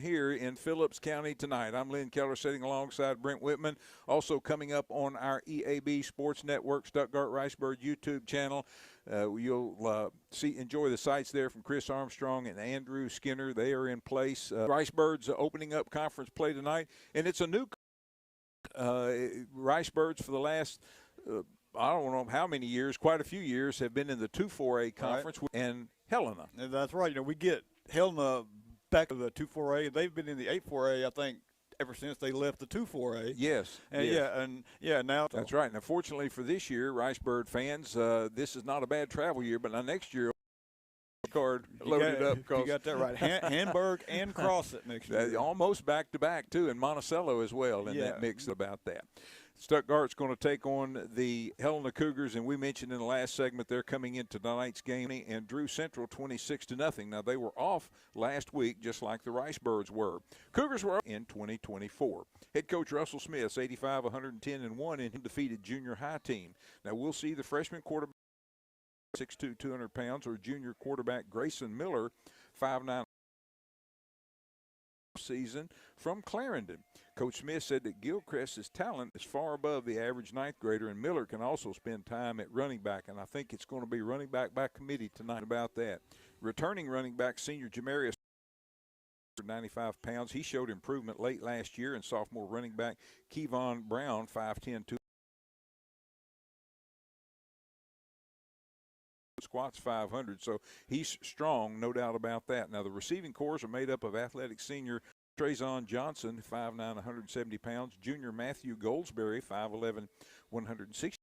here in Phillips County tonight. I'm Lynn Keller sitting alongside Brent Whitman. Also coming up on our EAB Sports Network, Stuttgart Ricebird YouTube channel. You'll enjoy the sights there from Chris Armstrong and Andrew Skinner. They are in place. Ricebirds opening up conference play tonight, and it's a new Ricebirds for the last I don't know how many years, quite a few years, have been in the 2-4A conference, right, and Helena. And that's right. You know, we get Helena back to the 2-4A. They've been in the 8-4A, I think, ever since they left the 2-4A. Yes. And yes. Now. That's right. Now, fortunately for this year, Ricebird fans, this is not a bad travel year, but now next year, card loaded up. You got that right. Hamburg and Crossett next year. Almost back-to-back, too, and Monticello as well in that mix about that. Stuttgart's going to take on the Helena Cougars, and we mentioned in the last segment they're coming into tonight's game and drew Central 26-0. Now, they were off last week just like the Ricebirds were. Cougars were up in 2024. Head coach Russell Smith's 85-110-1 and defeated junior high team. Now, we'll see the freshman quarterback 6'2", 200 pounds, or junior quarterback Grayson Miller, 5'9", season from Clarendon. Coach Smith said that Gilchrist's talent is far above the average ninth grader, and Miller can also spend time at running back, and I think it's going to be running back by committee tonight about that. Returning running back senior Jamarius, 95 pounds. He showed improvement late last year, and sophomore running back Kevon Brown, 5'10", 2 squats 500, so he's strong, no doubt about that. Now, the receiving corps are made up of athletic senior Trazon Johnson, 5'9", 170 pounds, junior Matthew Goldsberry, 5'11", 160.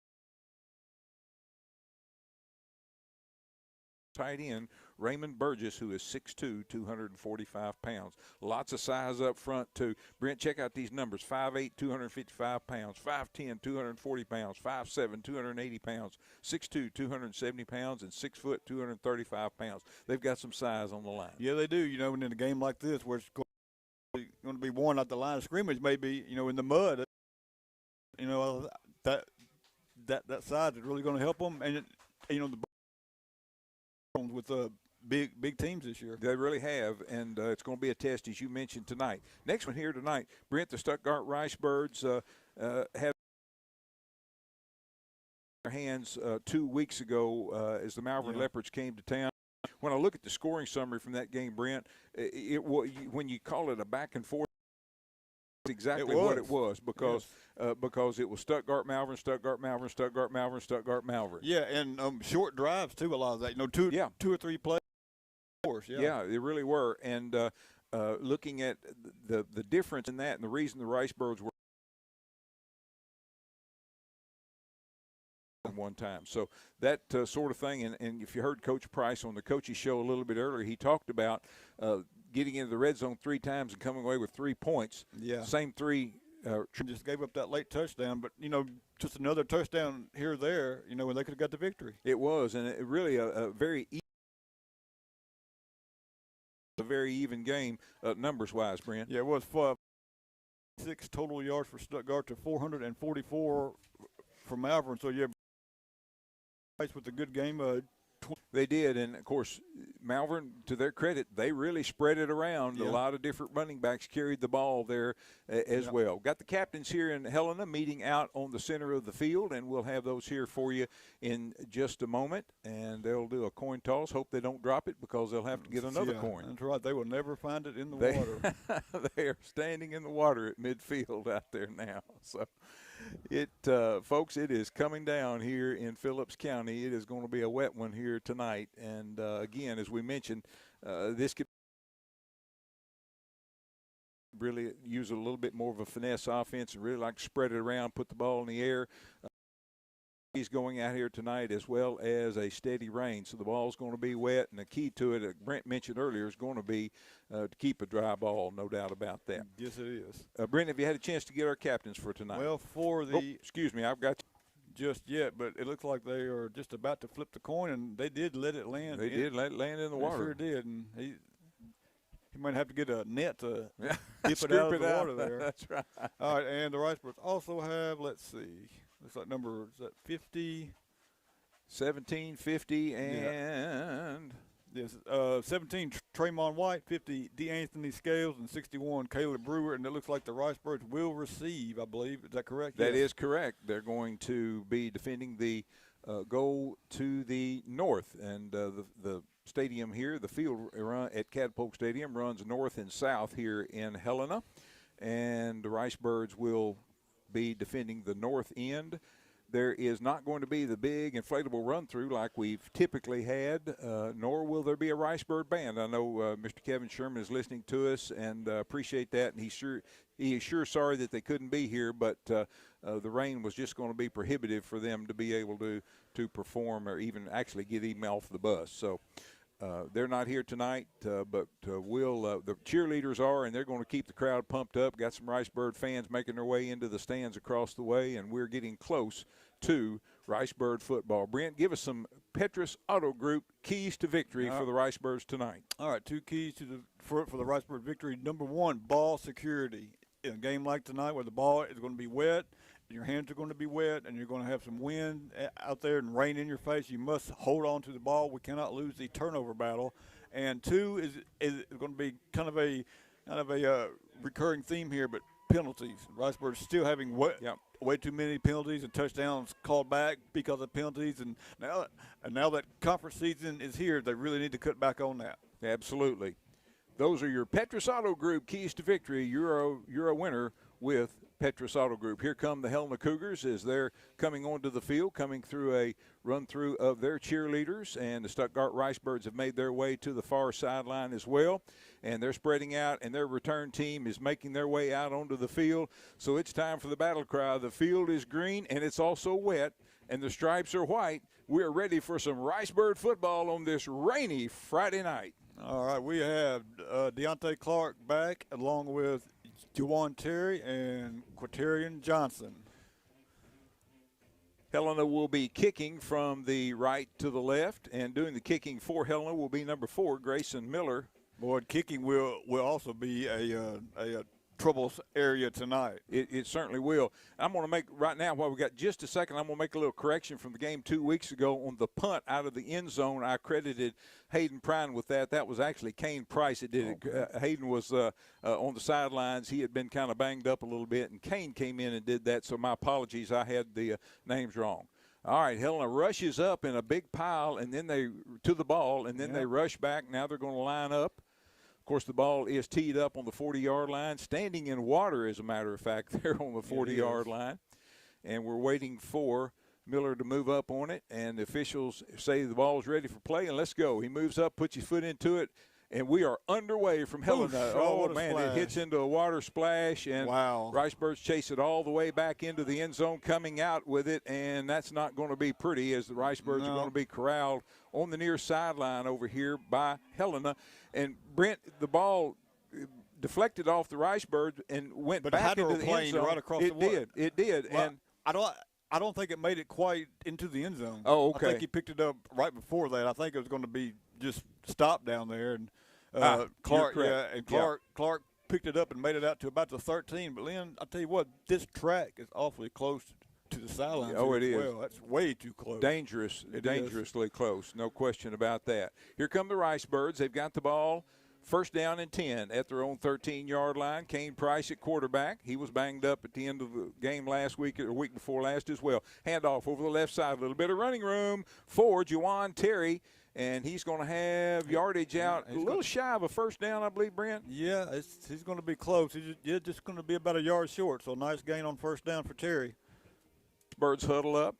Tight end Raymond Burgess, who is 6'2", 245 pounds. Lots of size up front, too. Brent, check out these numbers. 5'8", 255 pounds. 5'10", 240 pounds. 5'7", 280 pounds. 6'2", 270 pounds. And 6 foot, 235 pounds. They've got some size on the line. Yeah, they do. You know, and in a game like this where it's going to be worn out the line of scrimmage, maybe, you know, in the mud, you know, that size is really going to help them. And, you know, the with big teams this year. They really have, and it's going to be a test, as you mentioned, tonight. Next one here tonight, Brent, the Stuttgart Ricebirds have their hands 2 weeks ago as the Malvern Leopards came to town. When I look at the scoring summary from that game, Brent, when you call it a back and forth, exactly what it was because it was Stuttgart Malvern, Stuttgart Malvern, Stuttgart Malvern, Stuttgart Malvern. Yeah, and short drives too. A lot of that, you know, two or three plays. Yeah, they really were. And looking at the difference in that, and the reason the Ricebirds were one time. So that sort of thing, and if you heard Coach Price on the Coach's Show a little bit earlier, he talked about getting into the red zone 3 times and coming away with 3 points. Yeah. Same 3. Just gave up that late touchdown, but, you know, just another touchdown here or there, you know, when they could have got the victory. It was, and it really a very even game numbers-wise, Brent. Yeah, it was 6 total yards for Stuttgart to 444 for Malvern. So, yeah, with a good game. They did, and, of course, Malvern, to their credit, they really spread it around. A lot of different running backs carried the ball there as well. Got the captains here in Helena meeting out on the center of the field, and we'll have those here for you in just a moment. And they'll do a coin toss. Hope they don't drop it because they'll have to get another coin. That's right. They will never find it in the water. They are standing in the water at midfield out there now. So, folks, it is coming down here in Phillips County. It is going to be a wet one here tonight. And, again, as we mentioned, this could really use a little bit more of a finesse offense and really like to spread it around, put the ball in the air. He's going out here tonight as well as a steady rain. So the ball's going to be wet, and the key to it, Brent mentioned earlier, is going to be to keep a dry ball, no doubt about that. Yes, it is. Brent, have you had a chance to get our captains for tonight? Well, for the excuse me, I've got just yet, but it looks like they are just about to flip the coin, and they did let it land. They did let it land in the water. They sure did, and he might have to get a net to dip it out of the water there. That's right. All right, and the Ricebirds also have, let's see, looks like number, is that 50? 17, 50, and Yes, 17 Tremont White, 50 D'Anthony Scales, and 61 Caleb Brewer. And it looks like the Ricebirds will receive, I believe. Is that correct? That is correct. They're going to be defending the goal to the north. And the stadium here, the field at Catapult Stadium, runs north and south here in Helena. And the Ricebirds will be defending the north end. There is not going to be the big inflatable run-through like we've typically had, nor will there be a Ricebird band. I know Mr. Kevin Sherman is listening to us, and appreciate that. And he is sure sorry that they couldn't be here, but the rain was just going to be prohibitive for them to be able to perform or even actually get even off the bus. So they're not here tonight, but the cheerleaders are, and they're going to keep the crowd pumped up. Got some Ricebird fans making their way into the stands across the way, and we're getting close to Ricebird football. Brent, give us some Petrus Auto Group keys to victory for the Ricebirds tonight. All right, 2 keys for the Ricebird victory. Number 1, ball security. In a game like tonight where the ball is going to be wet, your hands are going to be wet, and you're going to have some wind out there and rain in your face, you must hold on to the ball. We cannot lose the turnover battle. And 2 is going to be kind of a recurring theme here, but penalties. Ricebirds still having way too many penalties and touchdowns called back because of penalties. And now that conference season is here, they really need to cut back on that. Absolutely. Those are your Petrus Auto Group keys to victory. You're a winner with Petrus Auto Group. Here come the Helena Cougars as they're coming onto the field, coming through a run-through of their cheerleaders, and the Stuttgart Ricebirds have made their way to the far sideline as well, and they're spreading out, and their return team is making their way out onto the field. So it's time for the battle cry. The field is green, and it's also wet, and the stripes are white. We're ready for some Ricebird football on this rainy Friday night. All right, we have Deontay Clark back along with Juwan Terry and Quaterian Johnson. Helena will be kicking from the right to the left, and doing the kicking for Helena will be number 4, Grayson Miller. Boy, kicking will also be a trouble area tonight. It certainly will. I'm going to make right now, while we got just a second, I'm going to make a little correction from the game 2 weeks ago on the punt out of the end zone. I credited Hayden Prine with that. That was actually Kane Price that did it. Hayden was on the sidelines. He had been kind of banged up a little bit, and Kane came in and did that. So my apologies. I had the names wrong. All right, Helena rushes up in a big pile, and then they to the ball, and then they rush back. Now they're going to line up. Of course, the ball is teed up on the 40-yard line, standing in water, as a matter of fact, there on the 40-yard line. And we're waiting for Miller to move up on it, and the officials say the ball is ready for play, and let's go. He moves up, puts his foot into it, and we are underway from Helena. Oh, man, splash. It hits into a water splash, and Ricebirds chase it all the way back into the end zone, coming out with it, and that's not going to be pretty as the Ricebirds are going to be corralled on the near sideline over here by Helena. And, Brent, the ball deflected off the Ricebirds and went back into the end zone. Right across the water. It did. Well, and I don't think it made it quite into the end zone. Oh, okay. I think he picked it up right before that. I think it was going to be just stopped down there. And Clark picked it up and made it out to about the 13. But, Lynn, I'll tell you what, this track is awfully close to the sidelines. Oh, it is. Well, that's way too close. Dangerously close. No question about that. Here come the Ricebirds. They've got the ball. First down and 10 at their own 13-yard line. Kane Price at quarterback. He was banged up at the end of the game last week or week before last as well. Handoff over the left side. A little bit of running room for Juwan Terry, and he's going to have yardage out a little shy of a first down, I believe, Brent. Yeah, he's going to be close. He's just going to be about a yard short, so nice gain on first down for Terry. Birds huddle up.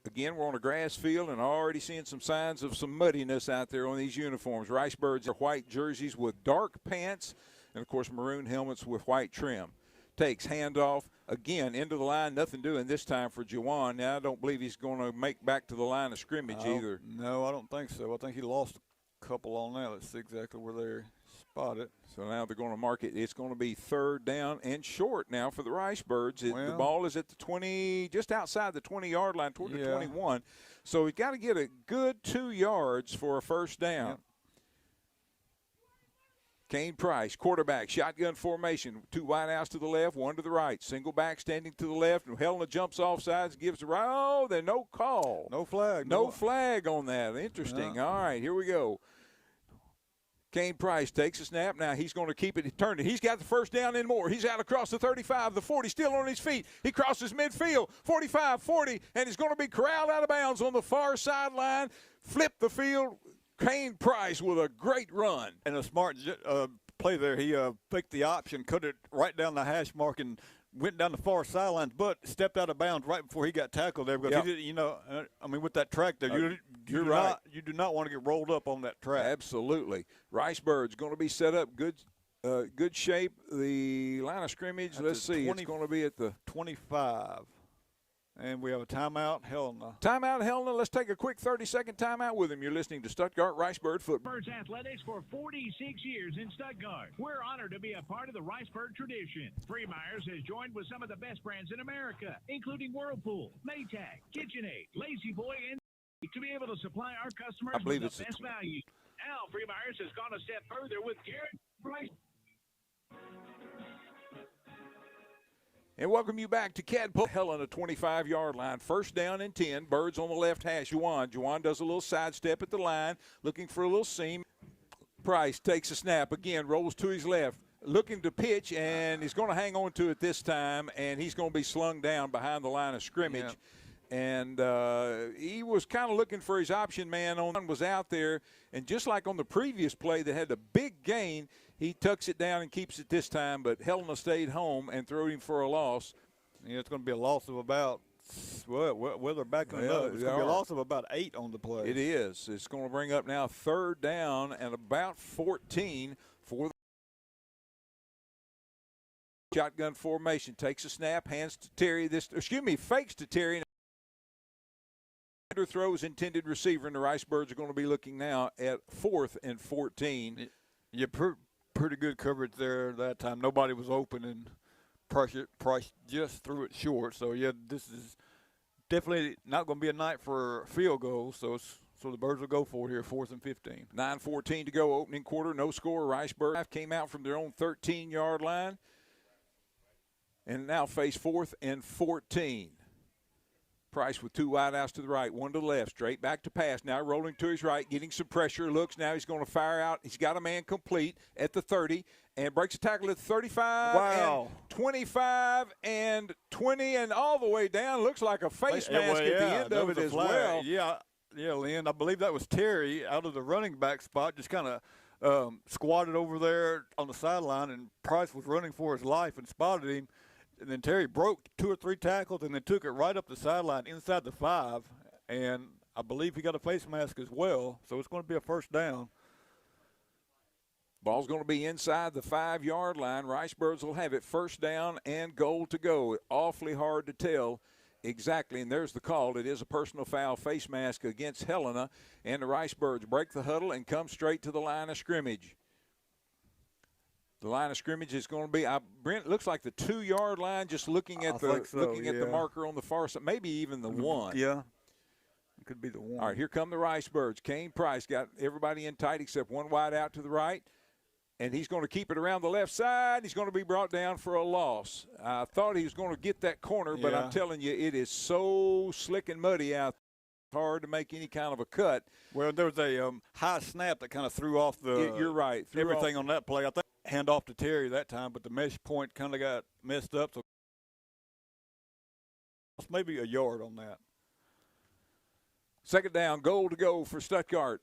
Again, we're on a grass field and already seeing some signs of some muddiness out there on these uniforms. Ricebirds are white jerseys with dark pants and, of course, maroon helmets with white trim. Takes handoff. Again, into the line. Nothing doing this time for Juwan. Now, I don't believe he's going to make back to the line of scrimmage either. No, I don't think so. I think he lost a couple on that. Let's see exactly where they're spotted. So now they're going to mark it. It's going to be third down and short now for the Ricebirds. The ball is at the 20, just outside the 20-yard line, toward the 21. So he's got to get a good 2 yards for a first down. Kane Price, quarterback, shotgun formation, 2 wide outs to the left, 1 to the right. Single back standing to the left, and Helena jumps off sides, gives the right. Oh, there's no call. No flag. No flag on that. Interesting. Yeah. All right, here we go. Kane Price takes a snap. Now he's going to keep it. He turned it. He's got the first down and more. He's out across the 35, the 40, still on his feet. He crosses midfield, 45, 40, and he's going to be corralled out of bounds on the far sideline. Flip the field. Kane Price with a great run. And a smart play there. He picked the option, cut it right down the hash mark, and went down the far sidelines, but stepped out of bounds right before he got tackled there. Because he did, with that track there, you do not want to get rolled up on that track. Absolutely. Ricebirds going to be set up good shape. The line of scrimmage, let's see, it's going to be at the 25. And we have a timeout, Helena. Timeout, Helena. Let's take a quick 30-second timeout with him. You're listening to Stuttgart Ricebird Football. Birds Athletics for 46 years in Stuttgart. We're honored to be a part of the Ricebird tradition. Freemeyers has joined with some of the best brands in America, including Whirlpool, Maytag, KitchenAid, Lazy Boy, and to be able to supply our customers with the best value. Now, Freemeyers has gone a step further with Garrett Price. And welcome you back to Cadpole. Helena, 25-yard line. First down and 10. Birds on the left hash. Juwan does a little sidestep at the line, looking for a little seam. Price takes a snap. Again, rolls to his left, looking to pitch, and he's going to hang on to it this time, and he's going to be slung down behind the line of scrimmage. Yeah. And he was kind of looking for his option man was out there. And just like on the previous play that had a big gain, he tucks it down and keeps it this time. But Helena stayed home and threw him for a loss. Yeah, it's going to be a loss of about, well they're backing it up. It's going to be a loss of about 8 on the play. It is. It's going to bring up now 3rd down and about 14 for the shotgun formation. Takes a snap, hands to Terry. Fakes to Terry. Throws intended receiver, and the Ricebirds are going to be looking now at 4th and 14. Yeah, pretty good coverage there that time. Nobody was open, and Price just threw it short. So, yeah, this is definitely not going to be a night for field goals. So the Birds will go for it here, 4th and 15. 9:14 to go, opening quarter, no score. Ricebirds came out from their own 13-yard line and now face 4th and 14. Price with 2 wide outs to the right, 1 to the left, straight back to pass. Now rolling to his right, getting some pressure. Looks, now he's going to fire out. He's got a man complete at the 30 and breaks a tackle at the 35. Wow. And 25 and 20 and all the way down. Looks like a face mask at the end of it as well. Yeah, Lynn, I believe that was Terry out of the running back spot, just kind of squatted over there on the sideline, and Price was running for his life and spotted him. And then Terry broke 2 or 3 tackles and then took it right up the sideline inside the 5. And I believe he got a face mask as well. So it's going to be a first down. Ball's going to be inside the 5-yard line. Ricebirds will have it first down and goal to go. Awfully hard to tell exactly. And there's the call. It is a personal foul, face mask against Helena. And the Ricebirds break the huddle and come straight to the line of scrimmage. The line of scrimmage is going to be, Brent, looks like the 2-yard line, just looking at the marker on the far side, maybe even the 1. Yeah, it could be the 1. All right, here come the Ricebirds. Kane Price got everybody in tight except 1 wide out to the right, and he's going to keep it around the left side. He's going to be brought down for a loss. I thought he was going to get that corner, but I'm telling you, it is so slick and muddy out there. Hard to make any kind of a cut. Well, there was a high snap that kind of threw off the you're right. Everything on that play. I think hand off to Terry that time, but the mesh point kind of got messed up, so maybe a yard on that. 2nd down, goal to go for Stuttgart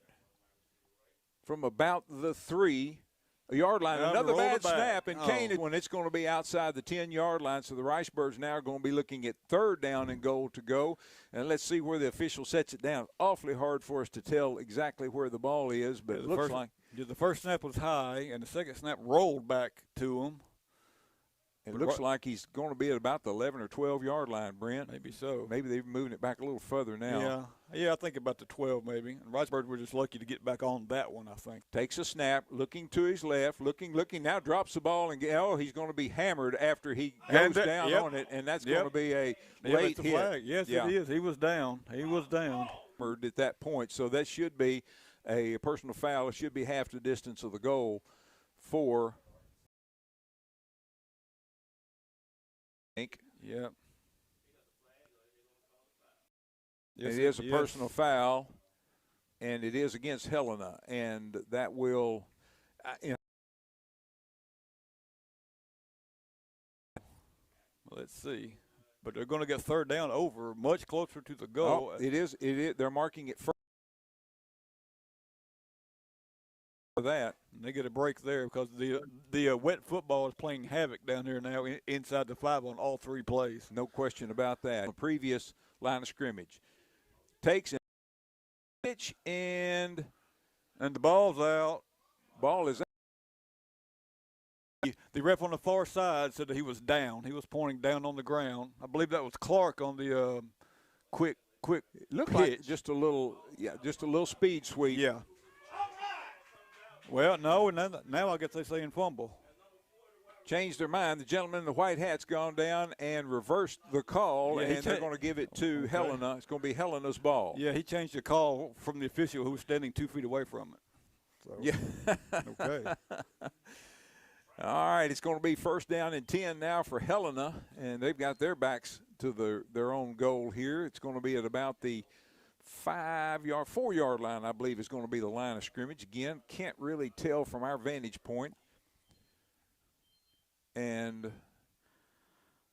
from about the 3-yard line. Another bad snap, and Kane, when it's going to be outside the 10-yard line, so the Ricebirds now are going to be looking at 3rd down and goal to go. And let's see where the official sets it down. Awfully hard for us to tell exactly where the ball is, but it looks like. The first snap was high, and the second snap rolled back to him. It looks like he's going to be at about the 11 or 12-yard line, Brent. Maybe so. Maybe they're moving it back a little further now. Yeah, I think about the 12 maybe. And Ricebirds were just lucky to get back on that one, I think. Takes a snap, looking to his left, looking, now drops the ball, and he's going to be hammered after he goes down on it, and that's going to be a late hit. Flag. Yes, it is. He was down. At that point, so that should be a personal foul. It should be half the distance of the goal for Inc. Yeah. Yes, it is a personal foul, and it is against Helena, and that will let's see. But they're going to get third down over much closer to the goal. Oh, it is. They're marking it first for that. And they get a break there because the wet football is playing havoc down there now inside the 5 on all 3 plays. No question about that. The previous line of scrimmage takes a pitch and the ball's out. Ball is out. The ref on the far side said that he was down. He was pointing down on the ground. I believe that was Clark on the quick It looked pitch. like just a little speed sweep. Yeah. Well, no, and now I guess they're saying fumble. Changed their mind. The gentleman in the white hat's gone down and reversed the call, Yeah, and they're going to give it to Helena. It's going to be Helena's ball. Yeah, he changed the call from the official who was standing 2 feet away from it. So, yeah. Okay. All right, it's going to be first down and 10 now for Helena, and they've got their backs to their own goal here. It's going to be at about the 4-yard line, I believe, is going to be the line of scrimmage. Again, can't really tell from our vantage point. And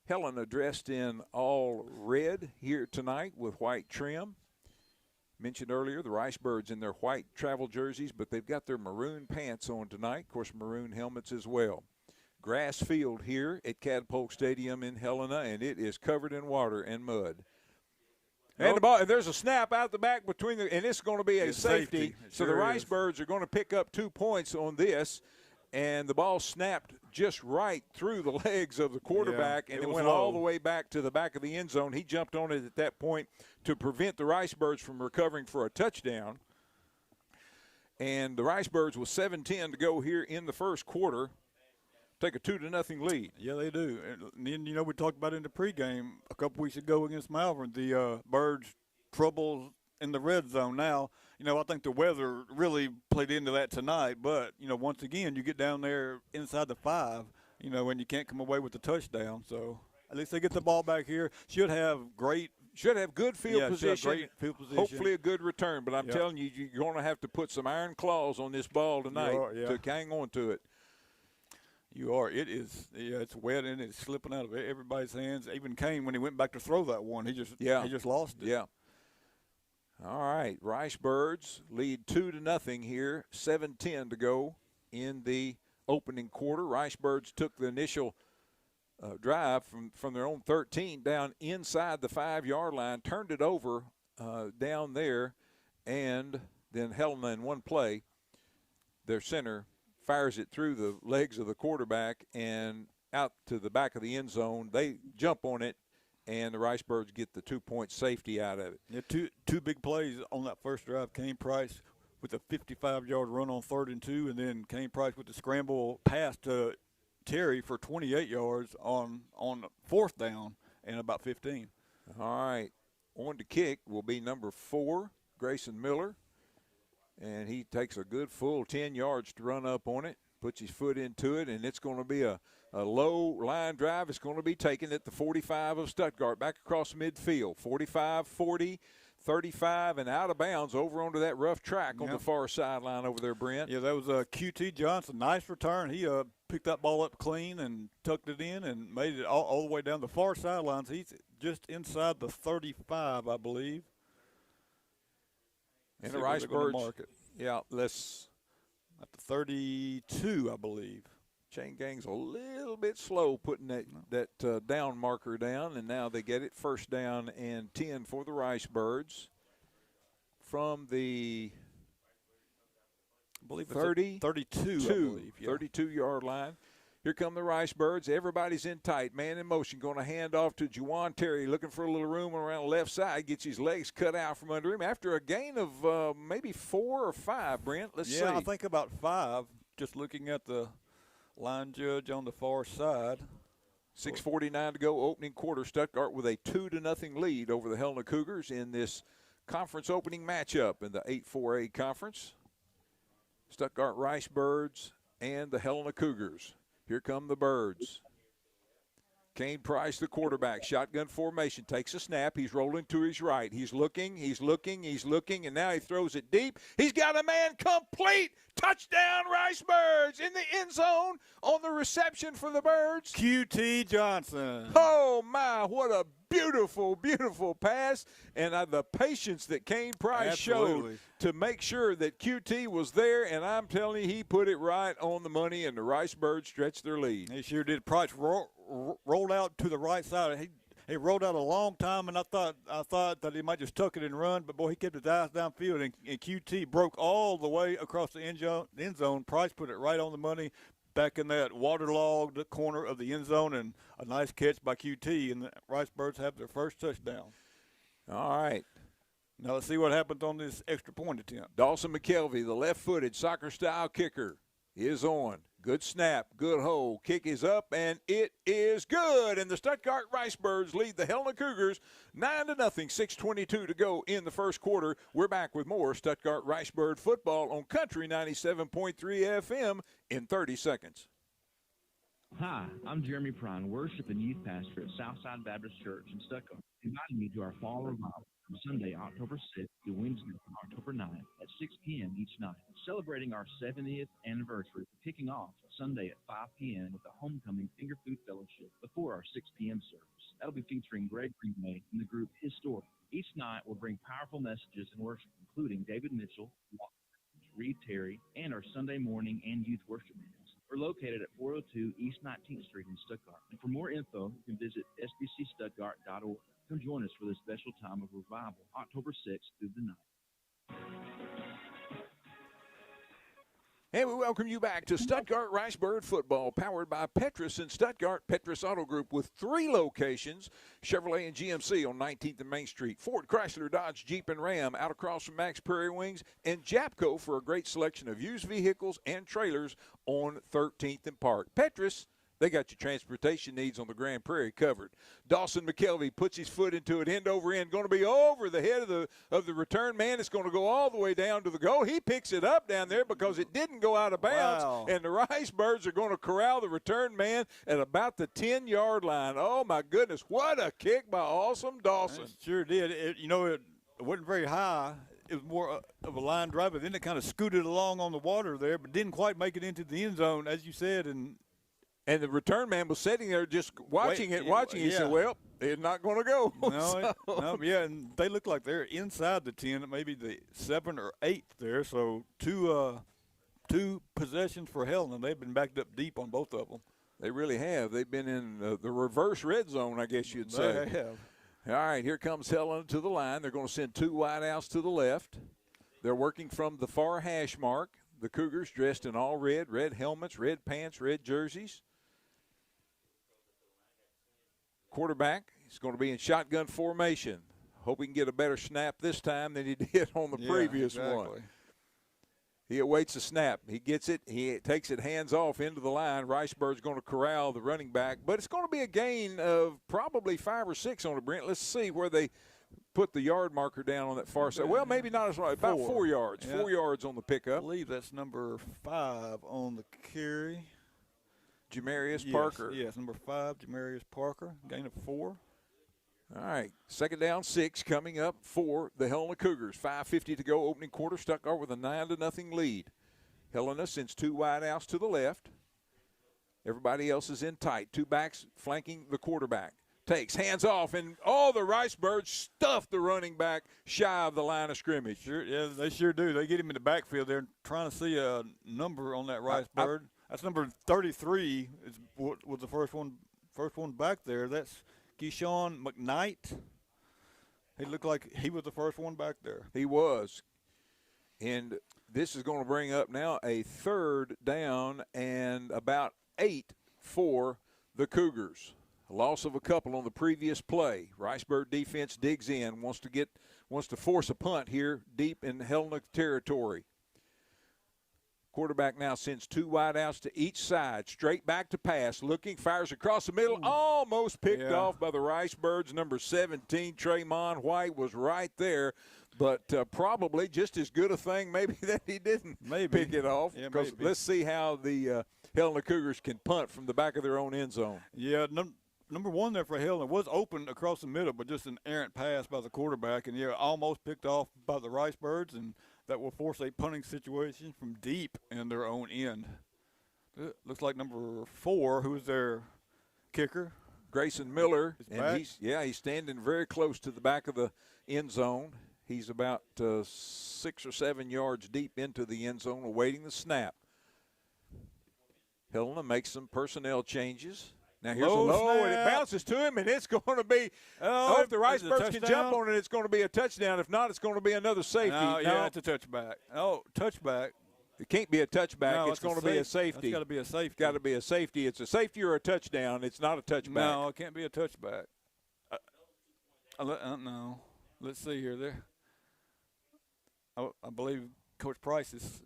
Helena dressed in all red here tonight with white trim. Mentioned earlier, the Ricebirds in their white travel jerseys, but they've got their maroon pants on tonight. Of course, maroon helmets as well. Grass field here at Catapult Stadium in Helena, and it is covered in water and mud. And the ball, and there's a snap out the back between and it's going to be a safety. So the Ricebirds are going to pick up 2 points on this, and the ball snapped just right through the legs of the quarterback, and it went all the way back to the back of the end zone. He jumped on it at that point to prevent the Ricebirds from recovering for a touchdown. And the Ricebirds with 7:10 to go here in the first quarter take a 2-0 lead. Yeah, they do. And then, you know, we talked about in the pregame a couple weeks ago against Malvern, the Birds' troubles in the red zone. Now, you know, I think the weather really played into that tonight. But, you know, once again, you get down there inside the 5, you know, and you can't come away with the touchdown. So at least they get the ball back here. Should have good field position. Great field position. Hopefully a good return. But I'm telling you, you're going to have to put some iron claws on this ball tonight to hang on to it. You are. It is. Yeah, it's wet and it's slipping out of everybody's hands. Even Kane, when he went back to throw that one, he just lost it. Yeah. All right, Ricebirds lead 2-0 here. 7:10 to go in the opening quarter. Ricebirds took the initial drive from their own 13 down inside the 5-yard line, turned it over down there, and then Helena in one play, their center fires it through the legs of the quarterback and out to the back of the end zone. They jump on it, and the Ricebirds get the 2-point safety out of it. Yeah, two big plays on that first drive. Kane Price with a 55-yard run on 3rd and 2, and then Kane Price with the scramble pass to Terry for 28 yards on 4th down and about 15. All right, on to kick will be number 4, Grayson Miller. And he takes a good full 10 yards to run up on it, puts his foot into it, and it's going to be a low line drive. It's going to be taken at the 45 of Stuttgart, back across midfield. 45, 40, 35, and out of bounds over onto that rough track on the far sideline over there, Brent. Yeah, that was QT Johnson. Nice return. He picked that ball up clean and tucked it in and made it all the way down the far sidelines. He's just inside the 35, I believe. And the Ricebirds, let's at the 32, I believe. Chain gang's a little bit slow putting that down marker down, and now they get it first down and 10 for the Ricebirds from the 32, I believe. 32-yard line. Here come the Ricebirds. Everybody's in tight. Man in motion. Going to hand off to Juwan Terry. Looking for a little room around the left side. Gets his legs cut out from under him after a gain of maybe 4 or 5, Brent. Let's see. Yeah, I think about 5. Just looking at the line judge on the far side. 6:49 to go, opening quarter. Stuttgart with a 2-0 lead over the Helena Cougars in this conference opening matchup in the 8-4A conference. Stuttgart Ricebirds and the Helena Cougars. Here come the Birds. Kane Price, the quarterback, shotgun formation, takes a snap. He's rolling to his right. He's looking, and now he throws it deep. He's got a man complete. Touchdown, Ricebirds in the end zone on the reception for the Birds. QT Johnson. Oh, my, what a beautiful, beautiful pass. And the patience that Kane Price showed to make sure that QT was there, and I'm telling you, he put it right on the money, and the Ricebirds stretched their lead. He sure did. Price rolled out to the right side. He rolled out a long time, and I thought that he might just tuck it and run, but boy, he kept his eyes downfield, and QT broke all the way across the end zone. Price put it right on the money, back in that waterlogged corner of the end zone, and a nice catch by QT, and the Ricebirds have their first touchdown. All right. Now let's see what happens on this extra point attempt. Dawson McKelvey, the left-footed soccer-style kicker, is on. Good snap, good hold. Kick is up, and it is good. And the Stuttgart Ricebirds lead the Helena Cougars 9-0, 6:22 to go in the first quarter. We're back with more Stuttgart Ricebird football on Country 97.3 FM in 30 seconds. Hi, I'm Jeremy Prine, worship and youth pastor at Southside Baptist Church in Stuttgart, inviting you to our fall revival from Sunday, October 6th to Wednesday, October 9th at 6 p.m. each night, celebrating our 70th anniversary, kicking off Sunday at 5 p.m. with the Homecoming Finger Food Fellowship before our 6 p.m. service. That'll be featuring Greg Greenway and the group His Story. Each night will bring powerful messages in worship, including David Mitchell, Reed Terry, and our Sunday morning and youth worship meetings. We're located at 402 East 19th Street in Stuttgart. And for more info, you can visit sbcstuttgart.org. Come join us for this special time of revival, October 6th through the 9th. And we welcome you back to Stuttgart Ricebird football, powered by Petrus in Stuttgart, Petrus Auto Group, with 3 locations, Chevrolet and GMC on 19th and Main Street, Ford, Chrysler, Dodge, Jeep, and Ram out across from Max Prairie Wings, and Japco for a great selection of used vehicles and trailers on 13th and Park. Petrus, they got your transportation needs on the Grand Prairie covered. Dawson McKelvey puts his foot into it, end over end, going to be over the head of the return man. It's going to go all the way down to the goal. He picks it up down there because it didn't go out of bounds. Wow. And the Ricebirds are going to corral the return man at about the 10-yard line. Oh, my goodness, what a kick by Awesome Dawson. It sure did. It wasn't very high. It was more of a line drive, but then it kind of scooted along on the water there, but didn't quite make it into the end zone, as you said, And the return man was sitting there just watching. He said, well, it's not going to go. Yeah, and they look like they're inside the 10, maybe the 7 or 8 there. So two possessions for Helena. They've been backed up deep on both of them. They really have. They've been in the reverse red zone, I guess you'd say. They have. All right, here comes Helena to the line. They're going to send 2 wideouts to the left. They're working from the far hash mark. The Cougars dressed in all red helmets, red pants, red jerseys. Quarterback is going to be in shotgun formation. Hope he can get a better snap this time than he did on the previous one. He awaits a snap. He gets it. He takes it hands off into the line. Ricebird's going to corral the running back. But it's going to be a gain of probably 5 or 6 on it, Brent. Let's see where they put the yard marker down on that far side. Well, maybe not as right. About 4 yards. Yeah. 4 yards on the pickup. I believe that's number 5 on the carry. Jamarius Parker. Yes, number 5, Jamarius Parker, gain of 4. All right, 2nd down 6 coming up for the Helena Cougars. 5:50 to go, opening quarter. Stuttgart with a 9-0 lead. Helena sends 2 wideouts to the left. Everybody else is in tight. 2 backs flanking the quarterback. Takes, hands off, and the Ricebirds stuff the running back shy of the line of scrimmage. Sure, yeah, they sure do. They get him in the backfield. They're trying to see a number on that Ricebird. That's number 33 was the first one back there. That's Keyshawn McKnight. He looked like he was the first one back there. He was. And this is going to bring up now a 3rd down and about 8 for the Cougars. A loss of a couple on the previous play. Ricebird defense digs in, wants to force a punt here deep in Helena territory. Quarterback now sends 2 wideouts to each side, straight back to pass, looking, fires across the middle, almost picked off by the Ricebirds. Number 17, Tremont White, was right there. But probably just as good a thing maybe that he didn't pick it off. Yeah, because let's see how the Helena Cougars can punt from the back of their own end zone. Yeah, number one there for Helena was open across the middle, but just an errant pass by the quarterback, and almost picked off by the Ricebirds, and that will force a punting situation from deep in their own end. Looks like number 4, who's their kicker, Grayson Miller, and he's standing very close to the back of the end zone. He's about 6 or 7 yards deep into the end zone, awaiting the snap. Helena makes some personnel changes. Now here's a low, and it bounces to him, and it's going to be. If the Ricebirds can jump on it, it's going to be a touchdown. If not, it's going to be another safety. No, it's a touchback. Oh, touchback. It can't be a touchback. No, it's going to be a safety. It's got to be a safety. Got to be a safety. It's a safety or a touchdown. It's not a touchback. No, it can't be a touchback. No. Let's see here. I believe Coach Price is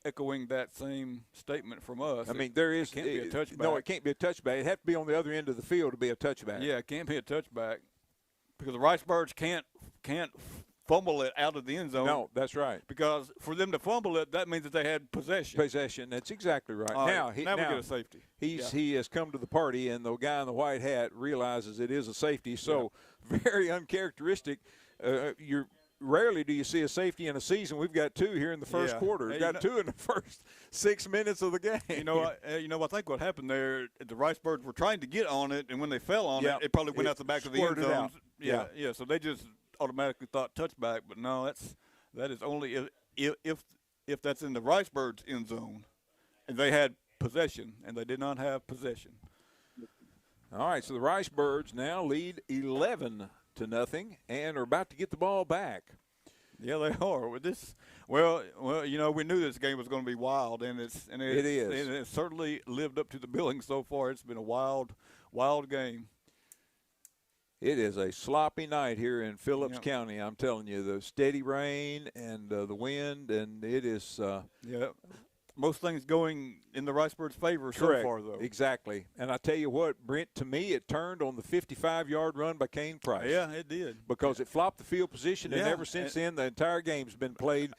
echoing that same statement from us. I mean, it can't be a touchback. No, it can't be a touchback. It has to be on the other end of the field to be a touchback. Yeah, it can't be a touchback because the Ricebirds can't fumble it out of the end zone. No, that's right. Because for them to fumble it, that means that they had possession. That's exactly right. Now we get a safety. He has come to the party, and the guy in the white hat realizes it is a safety. So very uncharacteristic. Rarely do you see a safety in a season. We've got 2 here in the first quarter. We've got 2 in the first 6 minutes of the game. I think what happened there, the Ricebirds were trying to get on it, and when they fell on it probably went out the back of the end zone. Yeah. So they just automatically thought touchback, but no, that is only if that's in the Ricebirds end zone, and they had possession, and they did not have possession. All right, so the Ricebirds now lead 11-0 and are about to get the ball back. Yeah, they are. With this, well, we knew this game was going to be wild, and it is. And it certainly lived up to the billing so far. It's been a wild game. It is a sloppy night here in Phillips County. I'm telling you, the steady rain and the wind, and it is. Most things going in the Ricebirds' favor so far, though. Exactly. And I tell you what, Brent, to me, it turned on the 55-yard run by Kane Price. Yeah, it did. Because it flopped the field position, and ever since then, the entire game's been played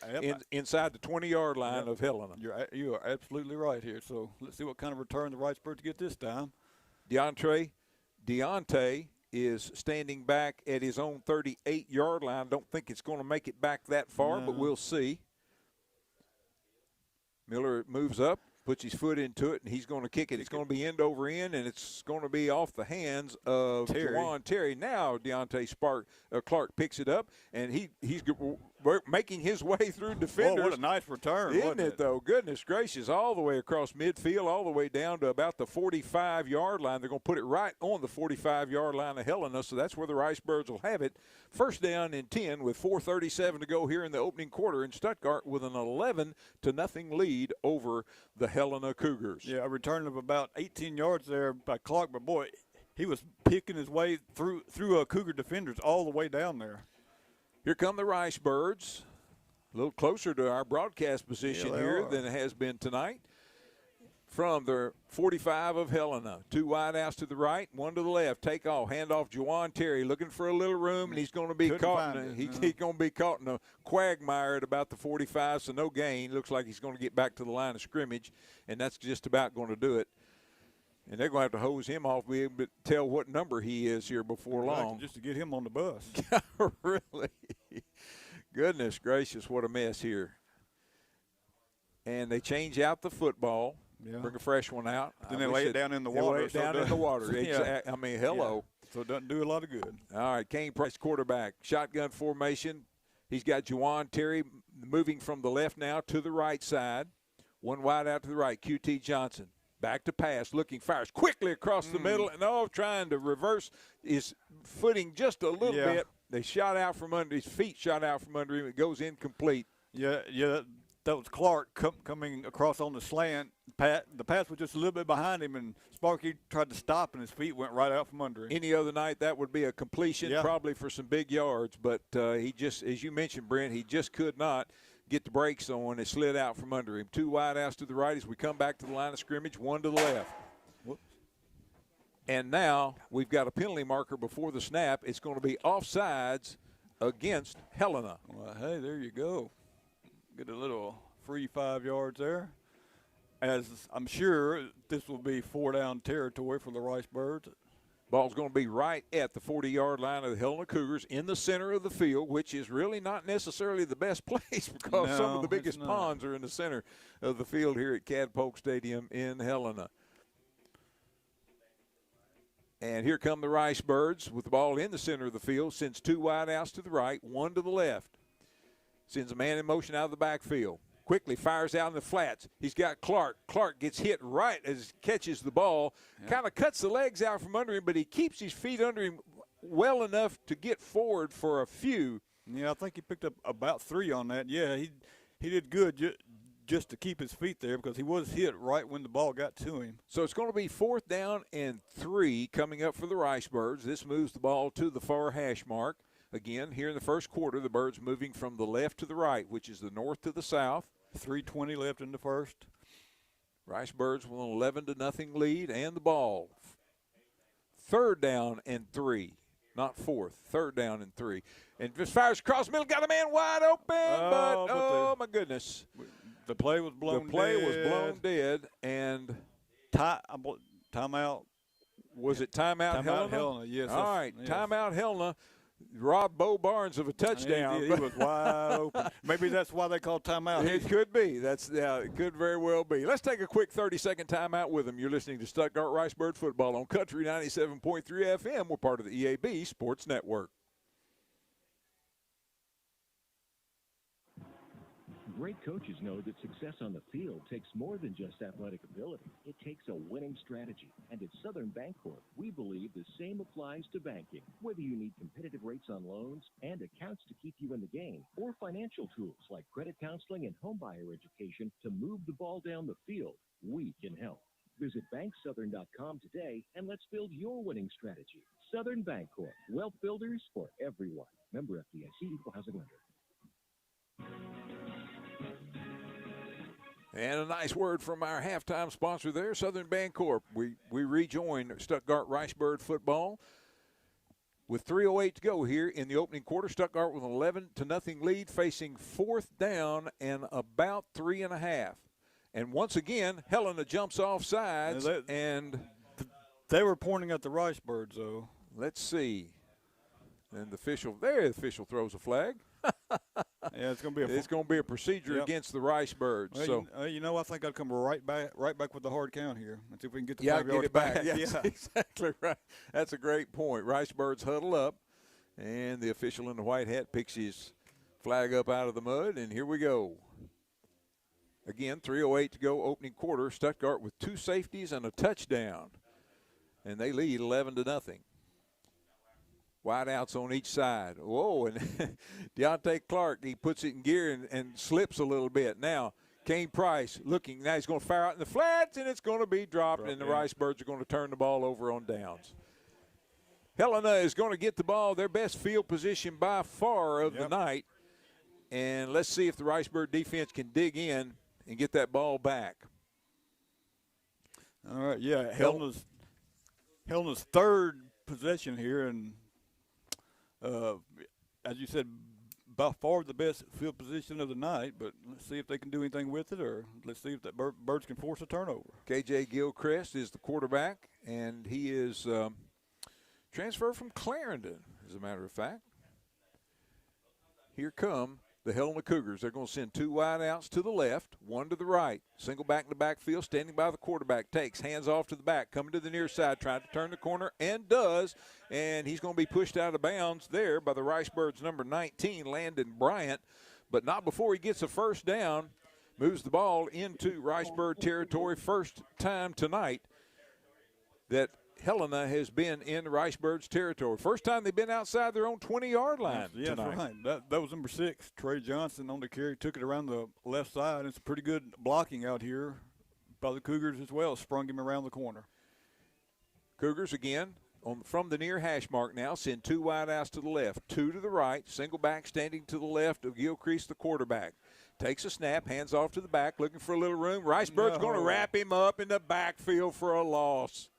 inside the 20-yard line of Helena. You are absolutely right here. So let's see what kind of return the Ricebirds get this time. Deontay is standing back at his own 38-yard line. Don't think it's going to make it back that far, but we'll see. Miller moves up, puts his foot into it, and he's going to kick it. It's going to be end over end, and it's going to be off the hands of Juwan Terry. Now Deontay Clark picks it up, and he's making his way through defenders. Oh, what a nice return, isn't it, though? Goodness gracious, all the way across midfield, all the way down to about the 45-yard line. They're going to put it right on the 45-yard line of Helena, so that's where the Ricebirds will have it. First down and 10 with 4:37 to go here in the opening quarter in Stuttgart with an 11-0 lead over the Helena Cougars. Yeah, a return of about 18 yards there by Clark, but boy, he was picking his way through Cougar defenders all the way down there. Here come the Ricebirds, a little closer to our broadcast position here than it has been tonight. From the 45 of Helena, 2 wide outs to the right, 1 to the left. Take off, hand off Juwan Terry, looking for a little room, and he's going to be caught. He's going to be caught in a quagmire at about the 45, so no gain. Looks like he's going to get back to the line of scrimmage, and that's just about going to do it. And they're going to have to hose him off, be able to tell what number he is here before long. Just to get him on the bus. Really? Goodness gracious, what a mess here. And they change out the football. Yeah. Bring a fresh one out. Then they lay it down in the water. Lay it down in the water. I mean, hello. Yeah. So it doesn't do a lot of good. All right, Kane Price, quarterback. Shotgun formation. He's got Juwan Terry moving from the left now to the right side. 1 wide out to the right, QT Johnson. Back to pass, looking, fires quickly across the middle, and trying to reverse his footing just a little bit. They shot out from under his feet, shot out from under him. It goes incomplete. Yeah, that was Clark coming across on the slant. The pass was just a little bit behind him, and Sparky tried to stop, and his feet went right out from under him. Any other night, that would be a completion, probably for some big yards. But he just, as you mentioned, Brent, he just could not get the brakes on. It slid out from under him. 2 wide outs to the right as we come back to the line of scrimmage, 1 to the left. Whoops. And now we've got a penalty marker before the snap. It's going to be offsides against Helena. Well, hey, there you go. Get a little free 5 yards there. As I'm sure this will be 4-down territory for the Ricebirds. Ball's going to be right at the 40-yard line of the Helena Cougars in the center of the field, which is really not necessarily the best place because some of the biggest ponds are in the center of the field here at Cadpoke Stadium in Helena. And here come the Ricebirds with the ball in the center of the field. Sends 2 wide outs to the right, 1 to the left. Sends a man in motion out of the backfield. Quickly fires out in the flats. He's got Clark. Clark gets hit right as he catches the ball. Kind of cuts the legs out from under him, but he keeps his feet under him well enough to get forward for a few. Yeah, I think he picked up about 3 on that. Yeah, he did good just to keep his feet there because he was hit right when the ball got to him. So it's going to be 4th down and 3 coming up for the Ricebirds. This moves the ball to the far hash mark. Again, here in the first quarter, the Birds moving from the left to the right, which is the north to the south. 3:20 left in the first. Ricebirds with an 11-0 lead and the ball. 3rd down and 3, not 4th. 3rd down and 3. And just fires across the middle, got a man wide open, but my goodness. The play was blown dead. The play was blown dead, and timeout. Was it timeout Helena? Helena, yes. All right, yes. Timeout Helena. Rob Bo Barnes of a touchdown. He was wide open. Maybe that's why they call timeout. It could be. It could very well be. Let's take a quick 30-second timeout with them. You're listening to Stuttgart Ricebird Football on Country 97.3 FM. We're part of the EAB Sports Network. Great coaches know that success on the field takes more than just athletic ability. It takes a winning strategy. And at Southern Bancorp, we believe the same applies to banking. Whether you need competitive rates on loans and accounts to keep you in the game, or financial tools like credit counseling and homebuyer education to move the ball down the field, we can help. Visit banksouthern.com today and let's build your winning strategy. Southern Bancorp, wealth builders for everyone. Member FDIC, equal housing lender. And a nice word from our halftime sponsor there, Southern Bancorp. We rejoin Stuttgart Ricebird football with 3:08 to go here in the opening quarter. Stuttgart with an 11-0 lead, facing 4th down and about 3.5. And once again, Helena jumps off sides, and they were pointing at the Ricebirds, though. Let's see. And the official throws a flag. Yeah, it's going to be a procedure against the Ricebirds. Well, so I think I'd come right back with the hard count here. Let's see if we can get the 5 get yards it back. Yes, exactly right. That's a great point. Ricebirds huddle up, and the official in the white hat picks his flag up out of the mud, and here we go. Again, 3:08 to go, opening quarter. Stuttgart with 2 safeties and a touchdown, and they lead 11-0. Wideouts on each side. Whoa, and Deontay Clark, he puts it in gear and slips a little bit. Now, Kane Price looking. Now he's going to fire out in the flats, and it's going to be dropped, and the Ricebirds are going to turn the ball over on downs. Helena is going to get the ball, their best field position by far of the night. And let's see if the Ricebird defense can dig in and get that ball back. All right, yeah, Helena's 3rd possession here, and as you said, by far the best field position of the night, but let's see if they can do anything with it, or let's see if the Birds can force a turnover. KJ Gilchrist is the quarterback, and he is transferred from Clarendon, as a matter of fact. Here come the Helena Cougars. They're going to send 2 wideouts to the left, 1 to the right. Single back in the backfield, standing by the quarterback. Takes, hands off to the back, coming to the near side, trying to turn the corner, and does. And he's going to be pushed out of bounds there by the Ricebirds' number 19, Landon Bryant. But not before he gets a first down. Moves the ball into Ricebird territory. First time tonight that Helena has been in Ricebirds territory. First time they've been outside their own 20-yard line tonight. That's right. That was number 6, Trey Johnson on the carry. Took it around the left side. It's pretty good blocking out here by the Cougars as well. Sprung him around the corner. Cougars again from the near hash mark now. Send 2 wideouts to the left, 2 to the right. Single back standing to the left of Gilchrist, the quarterback. Takes a snap, hands off to the back, looking for a little room. Ricebirds going to wrap him up in the backfield for a loss.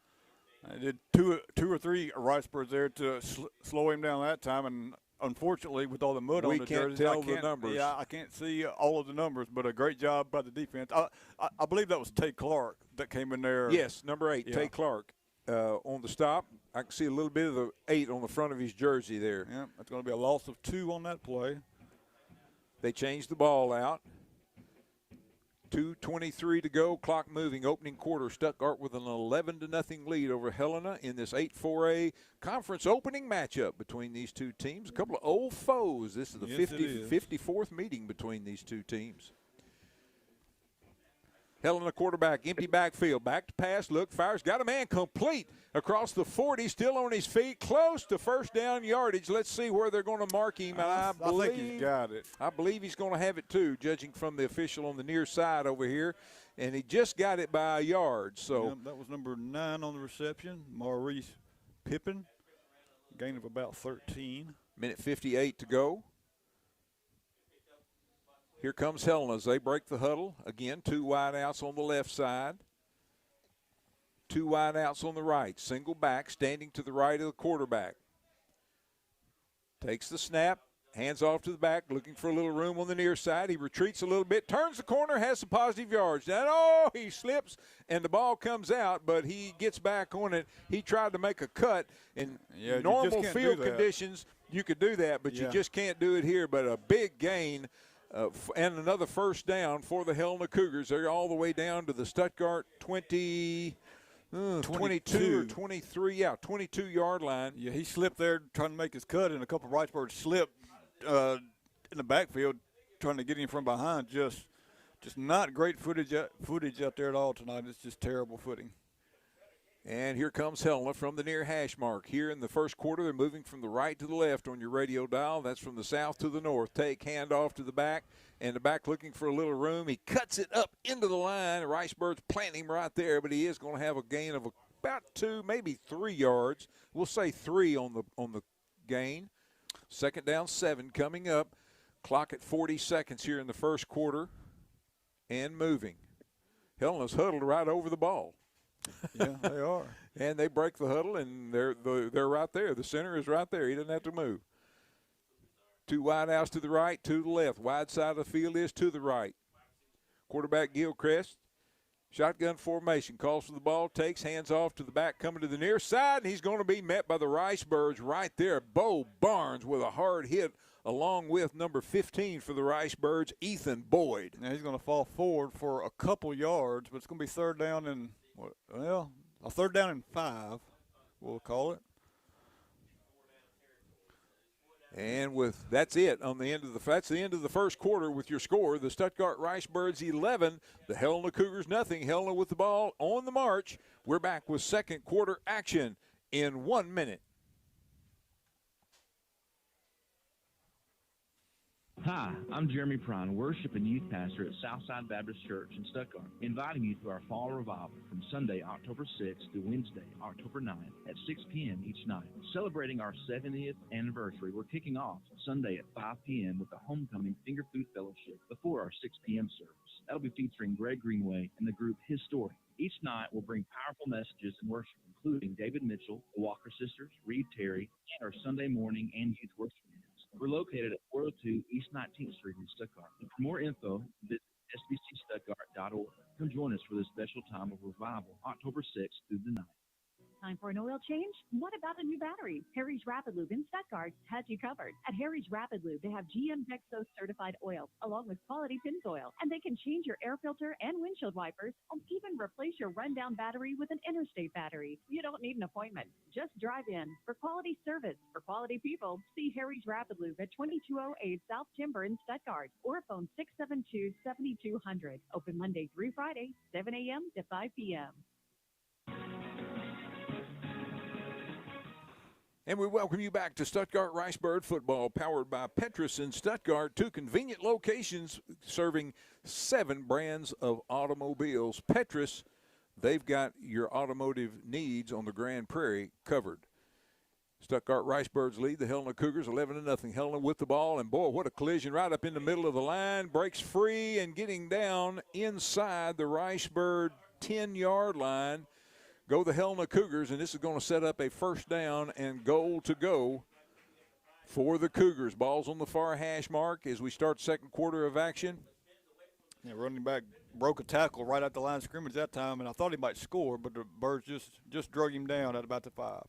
I did two or three Ricebirds there to slow him down that time, and unfortunately, with all the mud on we the can't jerseys, tell the numbers. Yeah, I can't see all of the numbers, but a great job by the defense. I believe that was Tay Clark that came in there. Yes, number 8, Yeah. Tay Clark. On the stop, I can see a little bit of the 8 on the front of his jersey there. Yeah, that's going to be a loss of 2 on that play. They changed the ball out. 2:23 to go, clock moving, opening quarter. Stuttgart with an 11-0 lead over Helena in this 8-4A conference opening matchup between these two teams. A couple of old foes. This is the 54th meeting between these two teams. Helena quarterback, empty backfield, back to pass, look, fires, got a man complete across the 40, still on his feet, close to first down yardage. Let's see where they're going to mark him. I think he's got it. I believe he's going to have it too, judging from the official on the near side over here, and he just got it by a yard. So yeah, that was number 9 on the reception, Maurice Pippin, gain of about 13. Minute 58 to go. Here comes Helena as they break the huddle. Again, 2 wideouts on the left side. 2 wideouts on the right. Single back standing to the right of the quarterback. Takes the snap. Hands off to the back, looking for a little room on the near side. He retreats a little bit, turns the corner, has some positive yards. And, he slips, and the ball comes out, but he gets back on it. He tried to make a cut. In normal field conditions, you could do that, but you just can't do it here. But a big gain. And another first down for the Helena Cougars. They're all the way down to the Stuttgart 22 or 23, 22-yard line. Yeah, he slipped there trying to make his cut, and a couple of Ricebirds slipped in the backfield trying to get him from behind. Just not great footage out there at all tonight. It's just terrible footing. And here comes Helena from the near hash mark. Here in the first quarter, they're moving from the right to the left on your radio dial. That's from the south to the north. Take handoff to the back, and the back looking for a little room. He cuts it up into the line. Ricebirds plant him right there, but he is going to have a gain of about 2, maybe 3 yards. We'll say 3 on the gain. Second down, 7 coming up. Clock at 40 seconds here in the first quarter, and moving. Helena's huddled right over the ball. Yeah, they are. And they break the huddle, and they're right there. The center is right there. He doesn't have to move. 2 wideouts to the right, 2 to the left. Wide side of the field is to the right. Quarterback Gilchrist, shotgun formation, calls for the ball, takes, hands off to the back, coming to the near side, and he's going to be met by the Ricebirds right there. Bo Barnes with a hard hit, along with number 15 for the Ricebirds, Ethan Boyd. Now he's going to fall forward for a couple yards, but it's going to be third down and – well, a third down and 5, we'll call it. And that's it on the end of that's the end of the first quarter with your score. The Stuttgart Ricebirds 11, the Helena Cougars nothing. Helena with the ball on the march. We're back with second quarter action in 1 minute. Hi, I'm Jeremy Prine, worship and youth pastor at Southside Baptist Church in Stuttgart, inviting you to our fall revival from Sunday, October 6th to Wednesday, October 9th at 6 p.m. each night. Celebrating our 70th anniversary, we're kicking off Sunday at 5 p.m. with the Homecoming Finger Food Fellowship before our 6 p.m. service. That'll be featuring Greg Greenway and the group His Story. Each night will bring powerful messages and worship, including David Mitchell, the Walker Sisters, Reed Terry, and our Sunday morning and youth worship meetings. We're located at 402 East 19th Street in Stuttgart. And for more info, visit sbcstuttgart.org. Come join us for this special time of revival, October 6th through the 9th. Time for an oil change? What about a new battery? Harry's Rapid Lube in Stuttgart has you covered. At Harry's Rapid Lube, they have GM Texos certified oil, along with quality Pennzoil, and they can change your air filter and windshield wipers, and even replace your rundown battery with an interstate battery. You don't need an appointment. Just drive in. For quality service, for quality people, see Harry's Rapid Lube at 2208 South Timber in Stuttgart, or phone 672-7200. Open Monday through Friday, 7 a.m. to 5 p.m. And we welcome you back to Stuttgart Ricebird football, powered by Petrus in Stuttgart. 2 convenient locations serving 7 brands of automobiles. Petrus, they've got your automotive needs on the Grand Prairie covered. Stuttgart Ricebirds lead the Helena Cougars 11-0. Helena with the ball, and boy, what a collision right up in the middle of the line. Breaks free and getting down inside the Ricebird 10-yard line. Go the Helena Cougars, and this is going to set up a first down and goal to go for the Cougars. Ball's on the far hash mark as we start second quarter of action. Yeah, running back broke a tackle right at the line of scrimmage that time, and I thought he might score, but the Birds just drug him down at about the 5.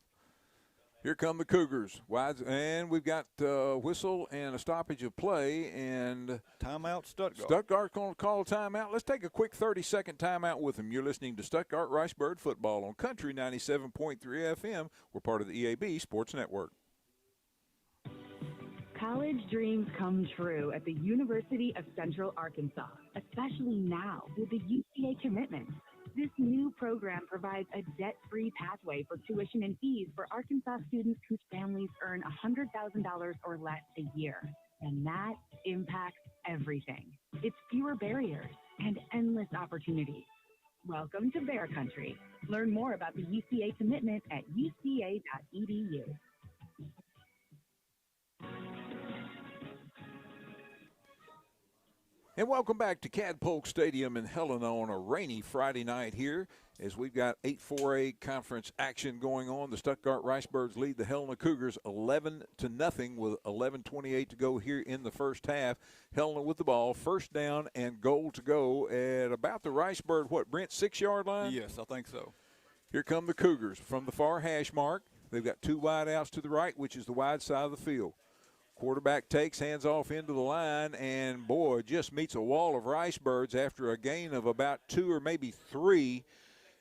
Here come the Cougars. And we've got whistle and a stoppage of play. And timeout, Stuttgart. Stuttgart's going to call a timeout. Let's take a quick 30-second timeout with them. You're listening to Stuttgart Ricebird Football on Country 97.3 FM. We're part of the EAB Sports Network. College dreams come true at the University of Central Arkansas, especially now with the UCA commitment. This new program provides a debt-free pathway for tuition and fees for Arkansas students whose families earn $100,000 or less a year. And that impacts everything. It's fewer barriers and endless opportunities. Welcome to Bear Country. Learn more about the UCA commitment at uca.edu. And welcome back to Cadpolk Stadium in Helena on a rainy Friday night here as we've got 8-4A conference action going on. The Stuttgart Ricebirds lead the Helena Cougars 11-0 with 11:28 to go here in the first half. Helena with the ball, first down and goal to go at about the Ricebird, Brent, 6-yard line? Yes, I think so. Here come the Cougars from the far hash mark. They've got 2 wide outs to the right, which is the wide side of the field. Quarterback takes, hands off into the line, and, boy, just meets a wall of Ricebirds after a gain of about 2 or maybe 3.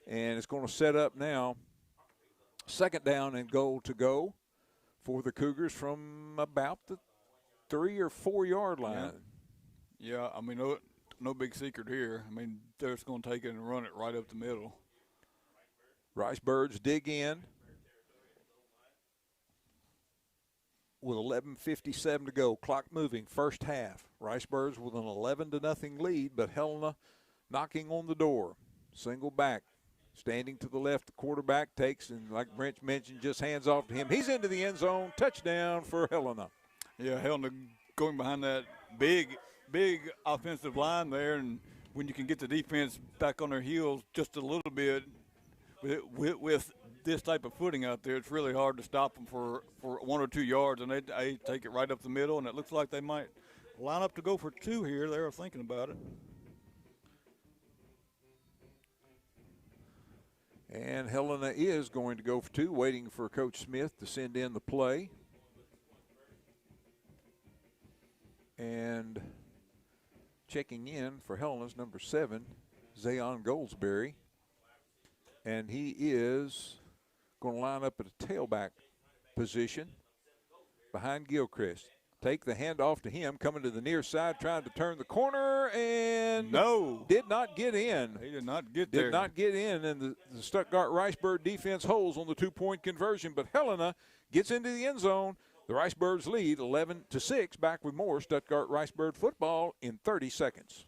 And it's going to set up now second down and goal to go for the Cougars from about the 3 or 4 yard line. Yeah, I mean, no big secret here. I mean, they're just going to take it and run it right up the middle. Ricebirds dig in with 11:57 to go. Clock moving, first half. Ricebirds with an 11-0 lead, but Helena knocking on the door. Single back. Standing to the left, the quarterback takes, and like Brent mentioned, just hands off to him. He's into the end zone. Touchdown for Helena. Yeah, Helena going behind that big offensive line there, and when you can get the defense back on their heels just a little bit with this type of footing out there, it's really hard to stop them for 1 or 2 yards, and they take it right up the middle, and it looks like they might line up to go for 2 here. They were thinking about it. And Helena is going to go for 2, waiting for Coach Smith to send in the play. And checking in for Helena's number 7, Zayon Goldsberry. And he is going to line up at a tailback position behind Gilchrist. Take the handoff to him, coming to the near side, trying to turn the corner, and did not get in. He did not get there. Did not get in, and the Stuttgart Ricebird defense holds on the 2-point conversion, but Helena gets into the end zone. The Ricebirds lead 11-6. Back with more Stuttgart Ricebird football in 30 seconds.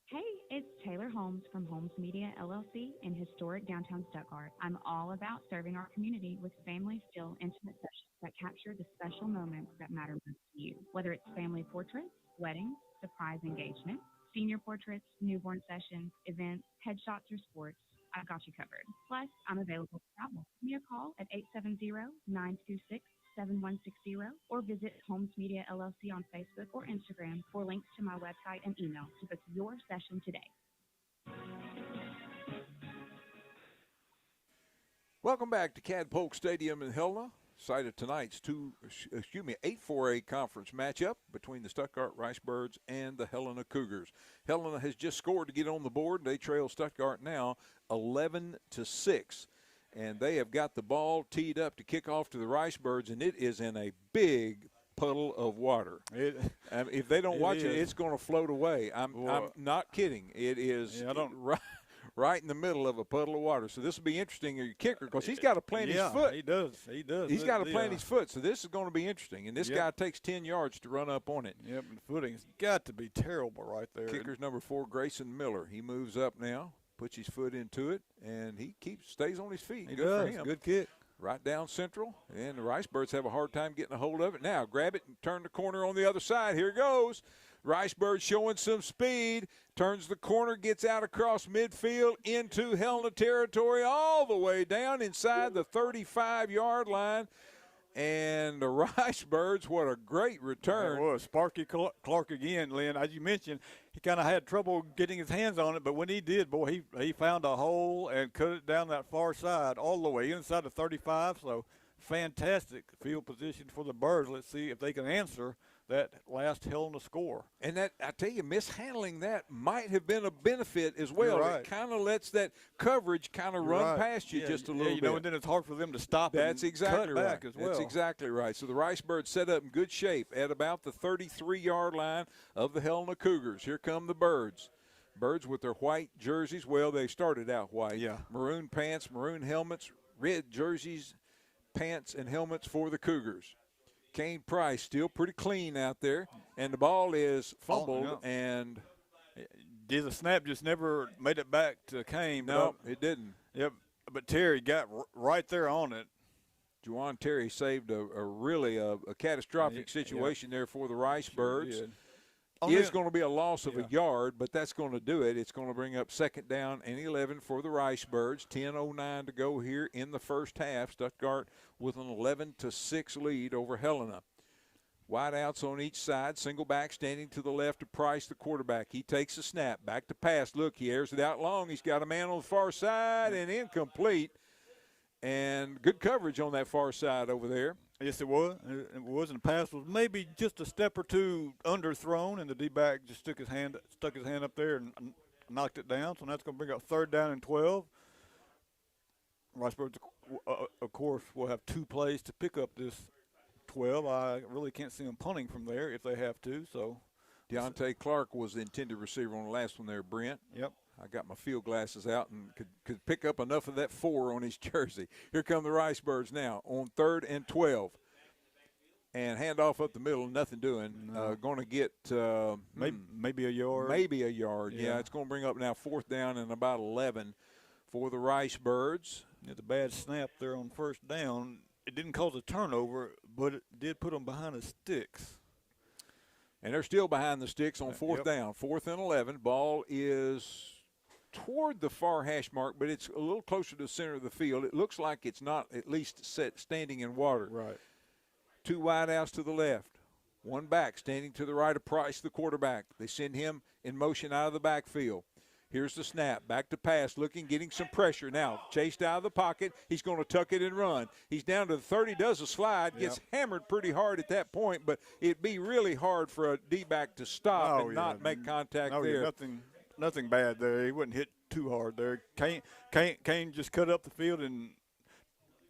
Hey, it's Taylor Holmes from Holmes Media, LLC in historic downtown Stuttgart. I'm all about serving our community with family-still intimate sessions that capture the special moments that matter most to you. Whether it's family portraits, weddings, surprise engagement, senior portraits, newborn sessions, events, headshots, or sports, I've got you covered. Plus, I'm available to travel. Give me a call at 870-926-7160 or visit Holmes Media LLC on Facebook or Instagram for links to my website and email to book your session today. Welcome back to Cadpolk Stadium in Helena. Site of tonight's 8-4A conference matchup between the Stuttgart Ricebirds and the Helena Cougars. Helena has just scored to get on the board. They trail Stuttgart now 11-6. And they have got the ball teed up to kick off to the Ricebirds, and it is in a big puddle of water. If they don't watch it, it's going to float away. I'm not kidding. It is right in the middle of a puddle of water. So this will be interesting as your kicker because he's got to plant his foot. He does. He's got to plant his foot. So this is going to be interesting. And this guy takes 10 yards to run up on it. Yep, and the footing's got to be terrible right there. Kicker's number 4, Grayson Miller. He moves up now. Puts his foot into it, and he stays on his feet. He Good does. for him. Good kick. Right down central, and the Ricebirds have a hard time getting a hold of it. Now grab it and turn the corner on the other side. Here it goes. Ricebirds showing some speed. Turns the corner, gets out across midfield into Helena territory all the way down inside the 35-yard line. And the Ricebirds, what a great return. It was. Sparky Clark again, Lynn. As you mentioned, he kind of had trouble getting his hands on it, but when he did, boy, he found a hole and cut it down that far side all the way inside the 35. So fantastic field position for the Birds. Let's see if they can answer that last Helena score. And that, I tell you, mishandling that might have been a benefit as well. Right. It kind of lets that coverage kind of run past you just a little bit. And then it's hard for them to stop That's and exactly cut right. back as well. That's exactly right. So the Ricebirds set up in good shape at about the 33-yard line of the Helena Cougars. Here come the Birds. Birds with their white jerseys. Well, they started out white. Yeah. Maroon pants, maroon helmets, red jerseys, pants, and helmets for the Cougars. Kane Price still pretty clean out there, and the ball is fumbled. And the snap just never made it back to Kane. No, it didn't. Yep, but Terry got right there on it. Juwan Terry saved a really catastrophic situation there for the Ricebirds. Sure It's going to be a loss of a yard, but that's going to do it. It's going to bring up 2nd down and 11 for the Ricebirds. 10:09 to go here in the first half. Stuttgart with an 11-6 lead over Helena. Wideouts on each side. Single back standing to the left of Price, the quarterback. He takes a snap. Back to pass. Look, he airs it out long. He's got a man on the far side and incomplete. And good coverage on that far side over there. Yes, it was. It was, and the pass was maybe just a step or two underthrown, and the D-back just stuck his hand up there and knocked it down. So that's going to bring up 3rd down and 12. Ricebirds, of course, will have 2 plays to pick up this 12. I really can't see them punting from there if they have to. So Deontay Clark was the intended receiver on the last one there, Brent. Yep. I got my field glasses out and could pick up enough of that 4 on his jersey. Here come the Ricebirds now on 3rd and 12. And handoff up the middle, nothing doing. No. Going to get maybe a yard. Maybe a yard, yeah. It's going to bring up now 4th down and about 11 for the Ricebirds. It's a bad snap there on 1st down. It didn't cause a turnover, but it did put them behind the sticks. And they're still behind the sticks on 4th down. 4th and 11. Ball is toward the far hash mark, but it's a little closer to the center of the field. It looks like it's not at least standing in water. Right. 2 wideouts to the left. 1 back standing to the right of Price, the quarterback. They send him in motion out of the backfield. Here's the snap. Back to pass, looking, getting some pressure. Now, chased out of the pocket. He's going to tuck it and run. He's down to the 30, does a slide, gets hammered pretty hard at that point, but it'd be really hard for a D-back to stop and not make contact there. Nothing bad there. He wasn't hit too hard there. Kane just cut up the field and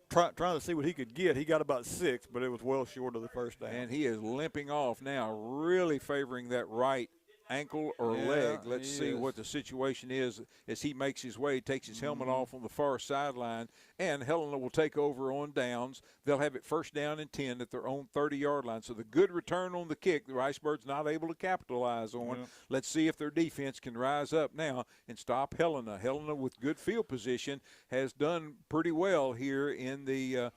trying to see what he could get. He got about 6, but it was well short of the 1st down. And he is limping off now, really favoring that right ankle or leg. Let's see what the situation is as he makes his way, takes his helmet off on the far sideline, and Helena will take over on downs. They'll have it 1st down and 10 at their own 30-yard line. So the good return on the kick, the Ricebirds not able to capitalize on. Let's see if their defense can rise up now and stop Helena. Helena with good field position has done pretty well here in the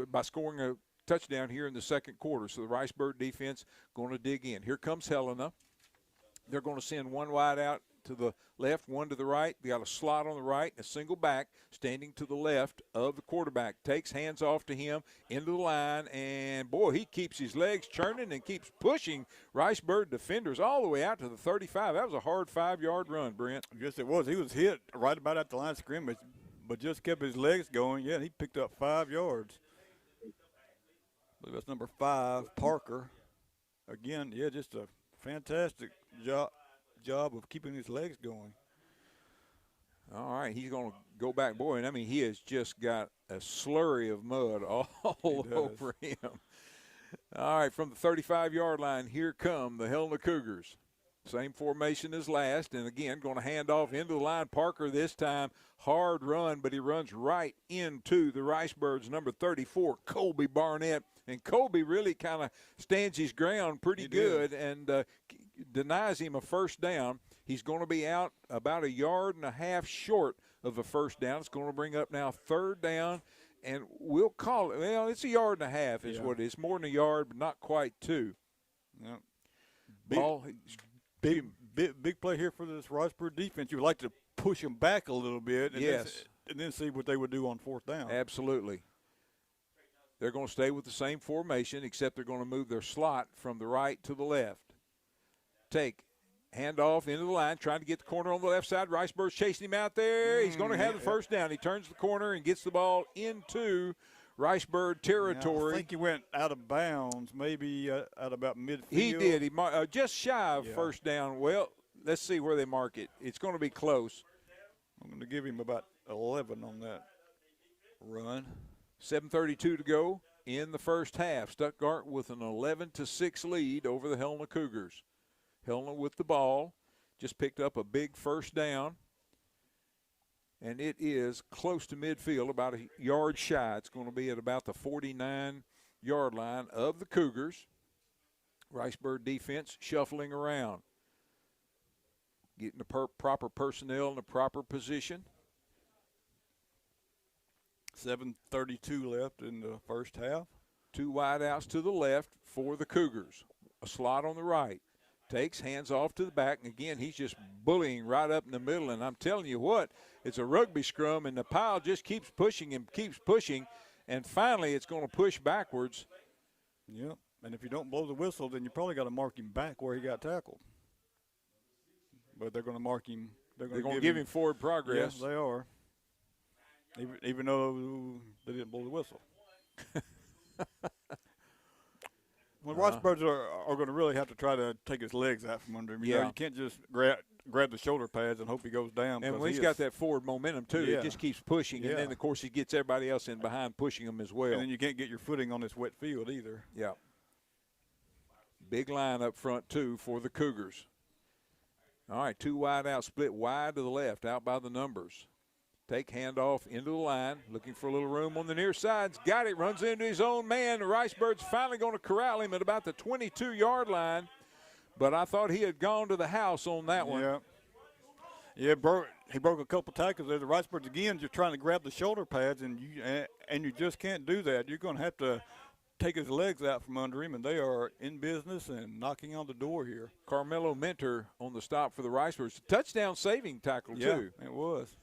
by scoring a touchdown here in the 2nd quarter. So the Ricebird defense going to dig in. Here comes Helena. They're going to send 1 wide out to the left, 1 to the right. They got a slot on the right, a single back standing to the left of the quarterback. Takes hands off to him into the line, and boy, he keeps his legs churning and keeps pushing Ricebird defenders all the way out to the 35. That was a hard 5-yard run, Brent. Yes, it was. He was hit right about at the line of scrimmage, but just kept his legs going. Yeah, he picked up 5 yards. I believe that's number 5, Parker. Again, just a fantastic job of keeping his legs going. All right, he's going to go back. Boy, and I mean, he has just got a slurry of mud all over him. All right, from the 35-yard line, here come the Helena Cougars. Same formation as last, and again, going to hand off into the line. Parker this time, hard run, but he runs right into the Ricebirds' number 34, Colby Barnett. And Colby really kind of stands his ground pretty good and denies him a 1st down. He's going to be out about 1.5 yards short of a 1st down. It's going to bring up now 3rd down, and we'll call it, well, it's 1.5 yards is what it is. More than 1 yard, but not quite 2. Ball. Big play here for this Ricebird defense. You would like to push them back a little bit and then see what they would do on 4th down. Absolutely. They're going to stay with the same formation, except they're going to move their slot from the right to the left. Take, hand off into the line, trying to get the corner on the left side. Ricebirds chasing him out there. He's going to have the first down. He turns the corner and gets the ball into Ricebird territory. I think he went out of bounds, maybe at about midfield. He did. He just shy of first down. Well, let's see where they mark it. It's going to be close. I'm going to give him about 11 on that run. 7:32 to go in the first half. Stuttgart with an 11-6 lead over the Helena Cougars. Helena with the ball, just picked up a big first down, and it is close to midfield, about a yard shy. It's going to be at about the 49-yard line of the Cougars. Ricebird defense shuffling around, getting the proper personnel in the proper position. 7:32 left in the first half. 2 wideouts to the left for the Cougars. A slot on the right. Takes, hands off to the back, and again, he's just bullying right up in the middle. And I'm telling you what, it's a rugby scrum, and the pile just keeps pushing and keeps pushing, and finally it's going to push backwards. Yep, and if you don't blow the whistle, then you probably got to mark him back where he got tackled. But they're going to mark him. They're going to give him forward progress. Yes, they are. Even though they didn't blow the whistle. Well, Ricebirds are going to really have to try to take his legs out from under him. You know, you can't just grab the shoulder pads and hope he goes down. And when he's got that forward momentum, too, it just keeps pushing. And then, of course, he gets everybody else in behind pushing him as well. And then you can't get your footing on this wet field either. Yeah. Big line up front, too, for the Cougars. All right, 2 wide out, split wide to the left, out by the numbers. Take, handoff into the line, looking for a little room on the near sides. Got it, runs into his own man. The Ricebirds finally going to corral him at about the 22-yard line. But I thought he had gone to the house on that one. Yeah. Yeah, he broke a couple tackles there. The Ricebirds, again, just trying to grab the shoulder pads, and you just can't do that. You're going to have to take his legs out from under him, and they are in business and knocking on the door here. Carmelo Mentor on the stop for the Ricebirds. Touchdown saving tackle, too. Yeah, it was.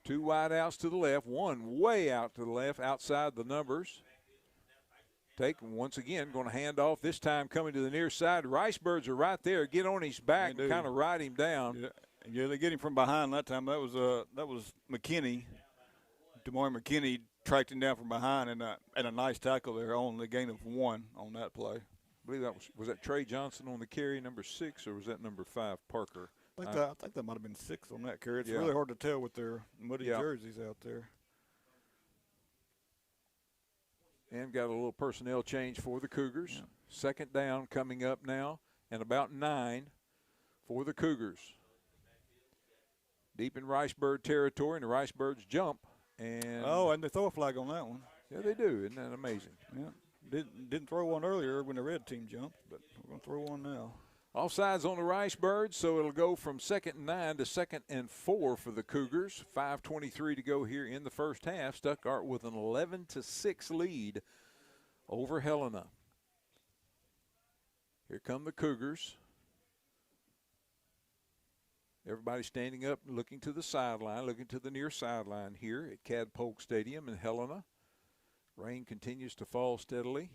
2 wide outs to the left, 1 way out to the left, outside the numbers. Take, once again, going to hand off, this time coming to the near side. Ricebirds are right there. Get on his back and kind of ride him down. Yeah, they get him from behind that time. That was McKinney. Demar McKinney tracked him down from behind, and a nice tackle there on the gain of 1 on that play. I believe that was that Trey Johnson on the carry, number 6, or was that number 5, Parker? I think that might have been 6 on that carry. It's really hard to tell with their muddy jerseys out there. And got a little personnel change for the Cougars. Yeah. Second down coming up now, and about 9 for the Cougars. Deep in Ricebird territory, and the Ricebirds jump. And they throw a flag on that one. Yeah, they do. Isn't that amazing? Yeah. Didn't throw one earlier when the red team jumped, but we're going to throw one now. Offsides on the Ricebirds, so it'll go from 2nd and 9 to 2nd and 4 for the Cougars. 5:23 to go here in the first half. Stuttgart with an 11-6 lead over Helena. Here come the Cougars. Everybody standing up, looking to the sideline, looking to the near sideline here at Cadpolk Stadium in Helena. Rain continues to fall steadily.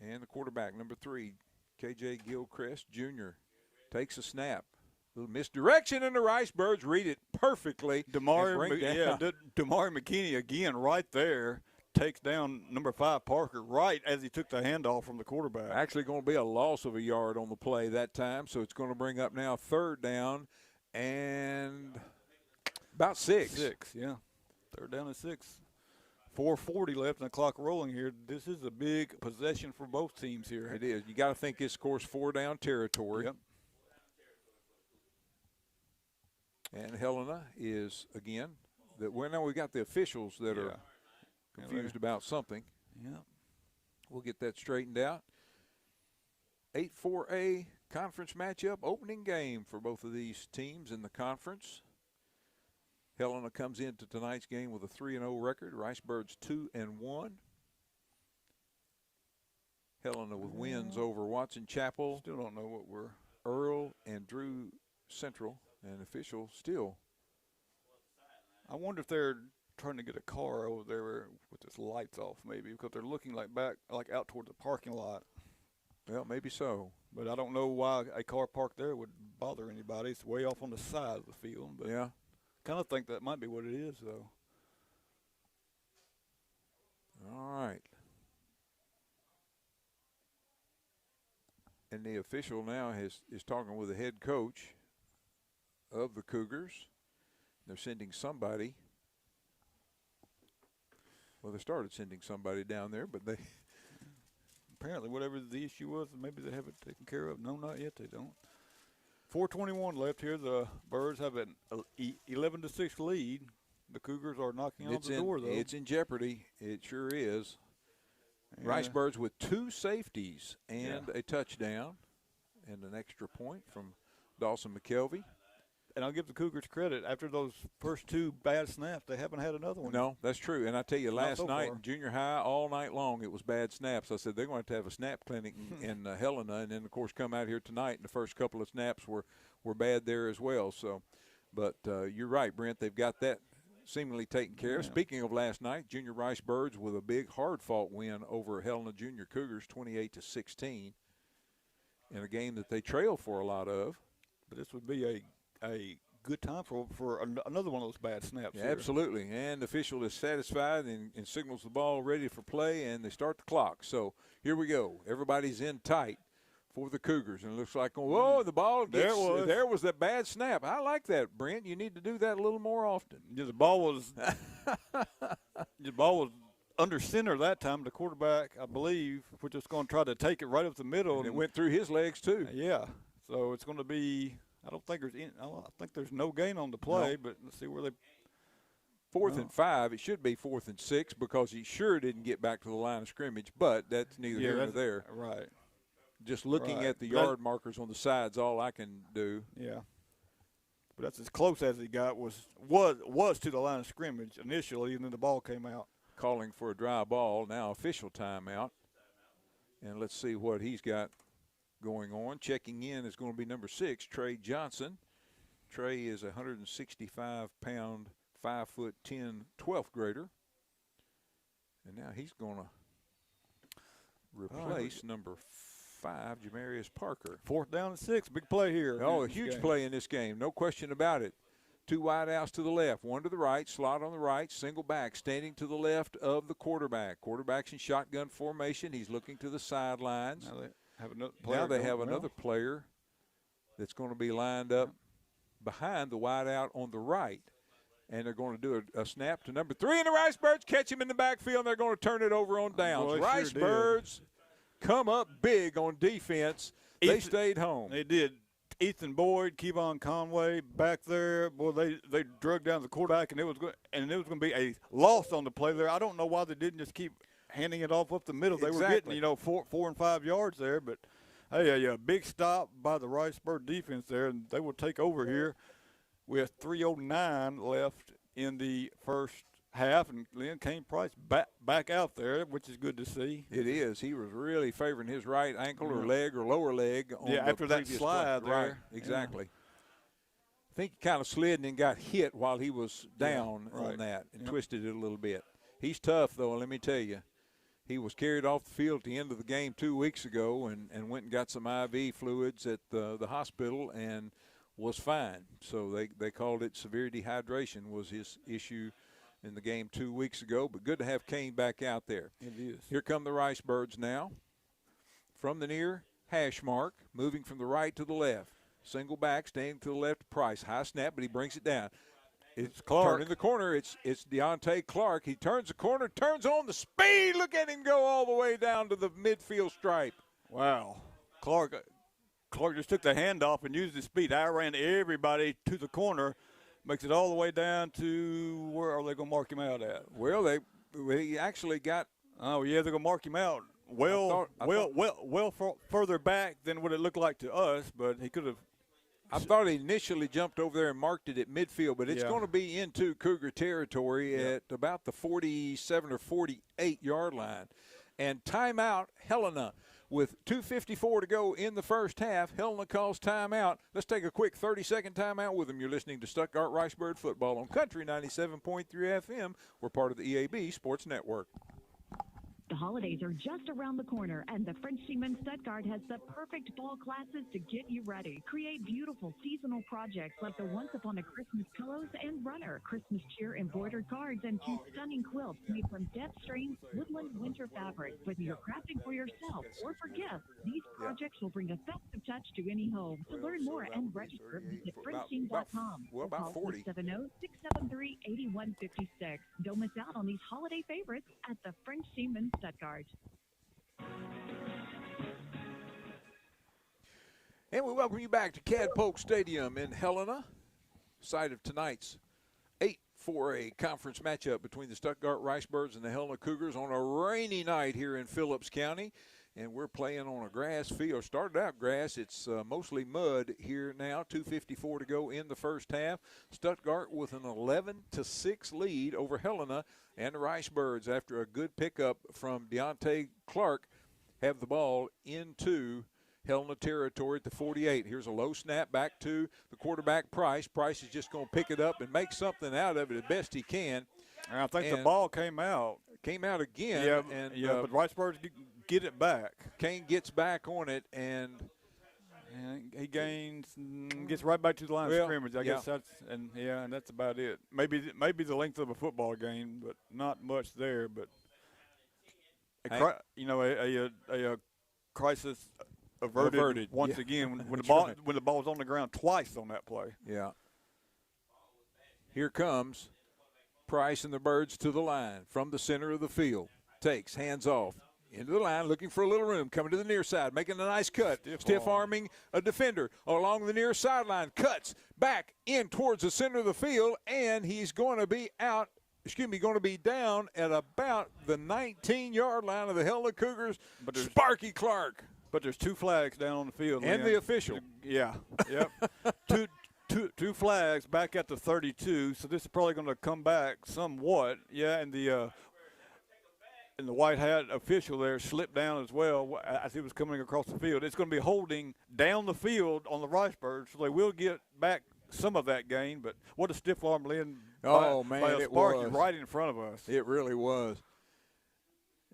And the quarterback, number 3, K.J. Gilchrist Jr., takes a snap. A little misdirection, and the Ricebirds read it perfectly. Demar McKinney again right there takes down number 5 Parker right as he took the handoff from the quarterback. Actually going to be a loss of a yard on the play that time, so it's going to bring up now 3rd down and about 6. 6, yeah. 3rd down and 6. 4:40 left and the clock rolling here. This is a big possession for both teams here. It is. You got to think it's, of course, 4-down territory. Yep. And Helena is, again, now we got the officials that are confused about something. Yeah. We'll get that straightened out. 8-4A conference matchup, opening game for both of these teams in the conference. Helena comes into tonight's game with a 3-0 record. Ricebirds 2-1. Helena with wins over Watson Chapel. Still don't know what we're. Earl and Drew Central, and official still. I wonder if they're trying to get a car over there with its lights off, maybe, because they're looking like back, like out toward the parking lot. Well, maybe so. But I don't know why a car parked there would bother anybody. It's way off on the side of the field. But Yeah. kind of think that might be what it is, though. All right. And the official now is talking with the head coach of the Cougars. They're sending somebody. Well, they started sending somebody down there, but they Apparently, whatever the issue was, maybe they have it taken care of. No, not yet. They don't. 4:21 left here. The Birds have an 11-6 lead. The Cougars are knocking on the door, though. It's in jeopardy. It sure is. Yeah. Ricebirds with 2 safeties and a touchdown and an extra point from Dawson McKelvey. And I'll give the Cougars credit. After those first 2 bad snaps, they haven't had another one. No, that's true. And I tell you, last so night far. in junior high, all night long, it was bad snaps. I said they're going to have a snap clinic in Helena, and then, of course, come out here tonight, and the first couple of snaps were bad there as well. So, but you're right, Brent. They've got that seemingly taken care of. Speaking of last night, Junior Ricebirds with a big, hard-fought win over Helena Junior Cougars, 28-16, in a game that they trailed for a lot of. But this would be a good time for another one of those bad snaps. Yeah, absolutely. And the official is satisfied and signals the ball ready for play, and they start the clock. So here we go. Everybody's in tight for the Cougars. And it looks like, whoa, the ball gets, there was that bad snap. I like that, Brent. You need to do that a little more often. Yeah, the ball was under center that time. The quarterback, I believe, was just going to try to take it right up the middle. And it went through his legs, too. Yeah. So it's going to be – I think there's no gain on the play, but let's see where they – 4th and 5. It should be 4th and 6 because he sure didn't get back to the line of scrimmage, but that's neither here nor there. Right. Just looking at the yard markers on the sides, all I can do. Yeah. But that's as close as he got was to the line of scrimmage initially, and then the ball came out. Calling for a dry ball, now official timeout. And let's see what he's got going on. Checking in is going to be number 6, Trey Johnson. Trey is a 165-pound, 5'10", 12th grader. And now he's going to replace number 5, Jamarius Parker. 4th down and 6, big play here. Oh, a huge play in this game, no question about it. 2 wide outs to the left, 1 to the right, slot on the right, single back, standing to the left of the quarterback. Quarterback's in shotgun formation. He's looking to the sidelines. Now they have another player that's going to be lined up behind the wide out on the right. And they're going to do a snap to number 3, and the Ricebirds catch him in the backfield, and they're going to turn it over on downs. Ricebirds come up big on defense. They stayed home. They did. Ethan Boyd, Kevon Conway back there. Boy, they drug down the quarterback, and it was going to be a loss on the play there. I don't know why they didn't just keep handing it off up the middle. They were getting 4 and 5 yards there, but hey, a big stop by the Ricebird defense there, and they will take over here with 3:09 left in the first half, and then Kane Price back out there, which is good to see. It is. He was really favoring his right ankle or leg or lower leg on after that slide there. Right, exactly. I think he kind of slid and then got hit while he was down on that and twisted it a little bit. He's tough, though, let me tell you. He was carried off the field at the end of the game 2 weeks ago and went and got some IV fluids at the hospital and was fine. So they called it severe dehydration was his issue in the game 2 weeks ago, but good to have Kane back out there. It is. Here come the Ricebirds now. From the near hash mark, moving from the right to the left. Single back, staying to the left, Price. High snap, but he brings it down. It's Clark. Turning the corner, it's Deontay Clark. He turns the corner, turns on the speed. Look at him go all the way down to the midfield stripe. Wow. Clark just took the handoff and used his speed. I ran everybody to the corner. Makes it all the way down to where are they going to mark him out at? Well, he actually got. Oh yeah, they're going to mark him out. Well, further back than what it looked like to us, but he could have. I thought he initially jumped over there and marked it at midfield, but it's going to be into Cougar territory at about the 47 or 48 yard line. And timeout, Helena. With 2:54 to go in the first half, Helena calls timeout. Let's take a quick 30-second timeout with them. You're listening to Stuttgart Ricebird football on Country 97.3 FM. We're part of the EAB Sports Network. The holidays are just around the corner, and the French team in Stuttgart has the perfect fall classes to get you ready. Create beautiful seasonal projects like the Once Upon a Christmas pillows and runner, Christmas cheer embroidered cards, and 2 stunning quilts made from depth strains woodland winter fabric. Whether you're crafting for yourself or for gifts, these projects will bring a festive touch to any home. To learn more and register, visit FrenchTeam.com. About 40. 670-673-8156. Don't miss out on these holiday favorites at the French team in Stuttgart. And we welcome you back to Cadpoke Stadium in Helena, site of tonight's 8-4A conference matchup between the Stuttgart Ricebirds and the Helena Cougars on a rainy night here in Phillips County. And we're playing on a grass field. Started out grass. It's mostly mud here now. 2:54 to go in the first half. Stuttgart with an 11-6 lead over Helena and the Ricebirds after a good pickup from Deontay Clark. Have the ball into Helena territory at the 48. Here's a low snap back to the quarterback, Price. Price is just going to pick it up and make something out of it as best he can. And I think the ball came out. Came out again. Yeah, but Ricebirds get it back. Kane gets back on it, and he gets right back to the line of scrimmage. I guess and that's about it. Maybe the length of a football game, but not much there. But a crisis averted once again when the ball was on the ground twice on that play. Yeah. Here comes Price and the Birds to the line from the center of the field. Takes, hands off, into the line, looking for a little room, coming to the near side, making a nice cut, stiff arming a defender along the near sideline, cuts back in towards the center of the field, and he's going to be down at about the 19-yard line of the Helena Cougars, Sparky Clark. But there's 2 flags down on the field. And the official. Yeah, yep. Two flags back at the 32, so this is probably going to come back somewhat. Yeah, and the white hat official there slipped down as well as he was coming across the field. It's going to be holding down the field on the Ricebirds, so they will get back some of that gain. But what a stiff arm land by a Sparky right in front of us. It really was.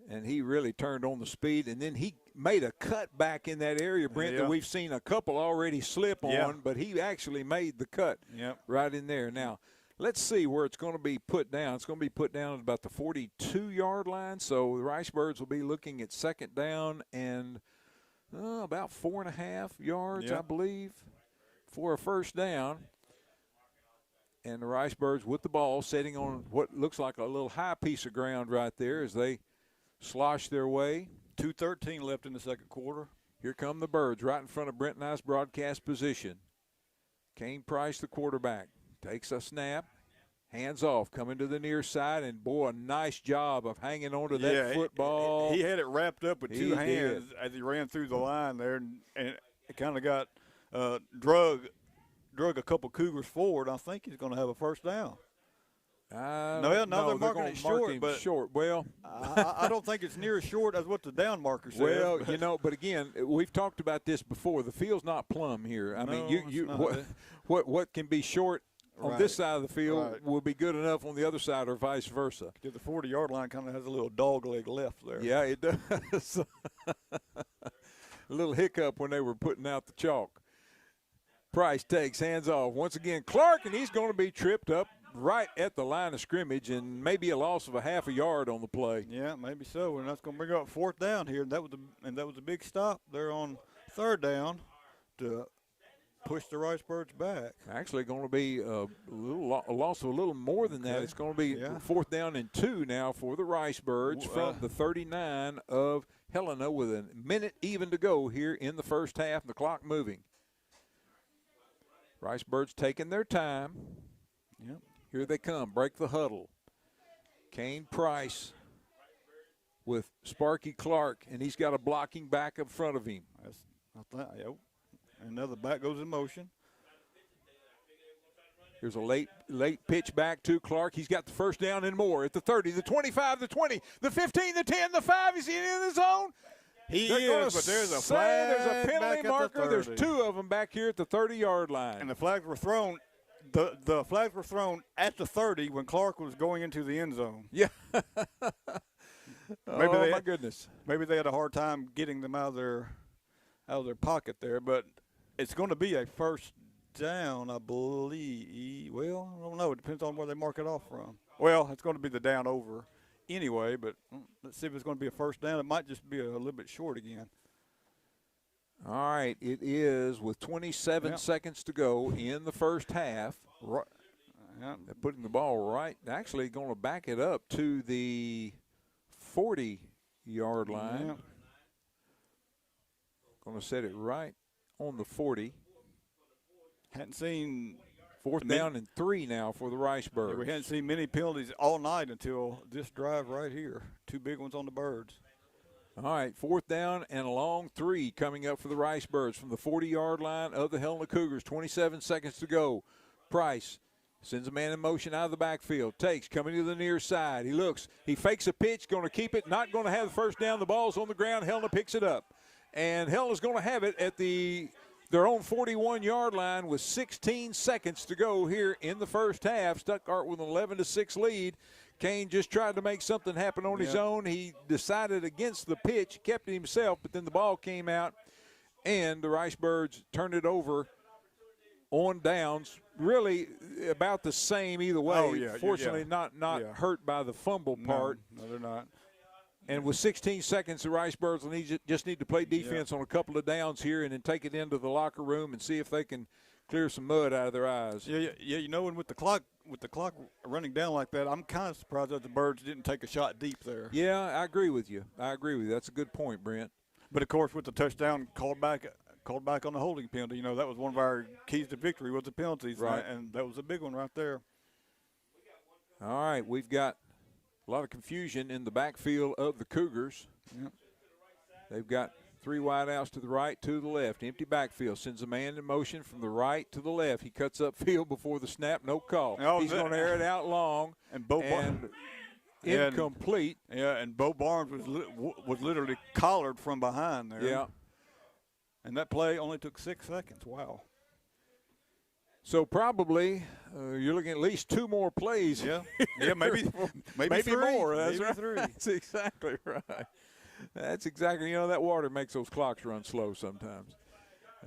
And he really turned on the speed, and then he made a cut back in that area, Brent, that we've seen a couple already slip on, but he actually made the cut right in there. Now, let's see where it's going to be put down. It's going to be put down at about the 42-yard line, so the Ricebirds will be looking at second down and about 4.5 yards, I believe, for a first down. And the Ricebirds with the ball sitting on what looks like a little high piece of ground right there as they slosh their way. 2:13 left in the second quarter. Here come the Birds right in front of Brent and I's broadcast position. Kane Price, the quarterback, takes a snap, hands off, coming to the near side, and boy, a nice job of hanging on to that football. He had it wrapped up with 2 hands as he ran through the line there, and it kind of got drug a couple Cougars forward. I think he's going to have a first down. They're marking it short, but short. Well, I don't think it's near as short as what the down marker says. Well, but again, we've talked about this before. The field's not plumb here. I mean, what can be short on this side of the field will be good enough on the other side, or vice versa. The 40-yard line kind of has a little dog leg left there. Yeah, it does. A little hiccup when they were putting out the chalk. Price takes, hands off. Once again, Clark, and he's going to be tripped up right at the line of scrimmage, and maybe a loss of a half a yard on the play. Yeah, maybe so, and that's going to bring up fourth down here. And that was a big stop there on third down to push the Ricebirds back. Actually, going to be a loss of a little more than that. It's going to be fourth down and 2 now for the Ricebirds from the 39 of Helena, with a minute even to go here in the first half, and the clock moving. Ricebirds taking their time. Yep. Here they come, break the huddle. Kane Price with Sparky Clark, and he's got a blocking back in front of him. Another back goes in motion. Here's a late pitch back to Clark. He's got the first down and more at the 30, the 25, the 20, the 15, the 10, the 5. Is he in the zone? They're is, but there's a flag. There's a penalty back at marker. the 30. There's two of them back here at the 30-yard line. And the flags were thrown. The flags were thrown at the 30 when Clark was going into the end zone. Yeah. My Maybe goodness. Maybe they had a hard time getting them out of their pocket there, but it's going to be a first down, I believe. Well, I don't know. It depends on where they mark it off from. Well, it's going to be the down over anyway, but let's see if it's going to be a first down. It might just be a little bit short again. All right, it is with 27 seconds to go in the first half. Right. They're putting the ball right, actually going to back it up to the 40-yard line. Yeah. Going to set it right on the 40. Hadn't seen fourth down and 3 now for the Ricebirds. We hadn't seen many penalties all night until this drive right here. Two big ones on the Birds. All right, fourth down and a long 3 coming up for the Ricebirds from the 40-yard line of the Helena Cougars. 27 seconds to go. Price sends a man in motion out of the backfield. Takes, coming to the near side. He looks. He fakes a pitch, going to keep it. Not going to have the first down. The ball's on the ground. Helena picks it up. And Helena's going to have it at their own 41-yard line with 16 seconds to go here in the first half. Stuttgart with an 11-6 lead. Kane just tried to make something happen on his own. He decided against the pitch, kept it himself, but then the ball came out, and the Ricebirds turned it over on downs. Really about the same either way. Oh, yeah, Fortunately, not hurt by the fumble part. No, they're not. And with 16 seconds, the Ricebirds will just need to play defense on a couple of downs here and then take it into the locker room and see if they can clear some mud out of their eyes. Yeah. You know, and with the clock running down like that, I'm kind of surprised that the Birds didn't take a shot deep there. Yeah, I agree with you. That's a good point, Brent. But of course, with the touchdown called back on the holding penalty, you know, that was one of our keys to victory was the penalties, right? And that was a big one right there. All right, we've got a lot of confusion in the backfield of the Cougars. Yep. They've got 3 wideouts to the right, 2 to the left. Empty backfield. Sends a man in motion from the right to the left. He cuts up field before the snap. No call. He's going to air it out long. And incomplete. And Bo Barnes was literally collared from behind there. Yeah. And that play only took 6 seconds. Wow. So probably you're looking at least 2 more plays. Yeah, maybe three. More. That's maybe right. 3. That's exactly right. That's exactly, that water makes those clocks run slow sometimes.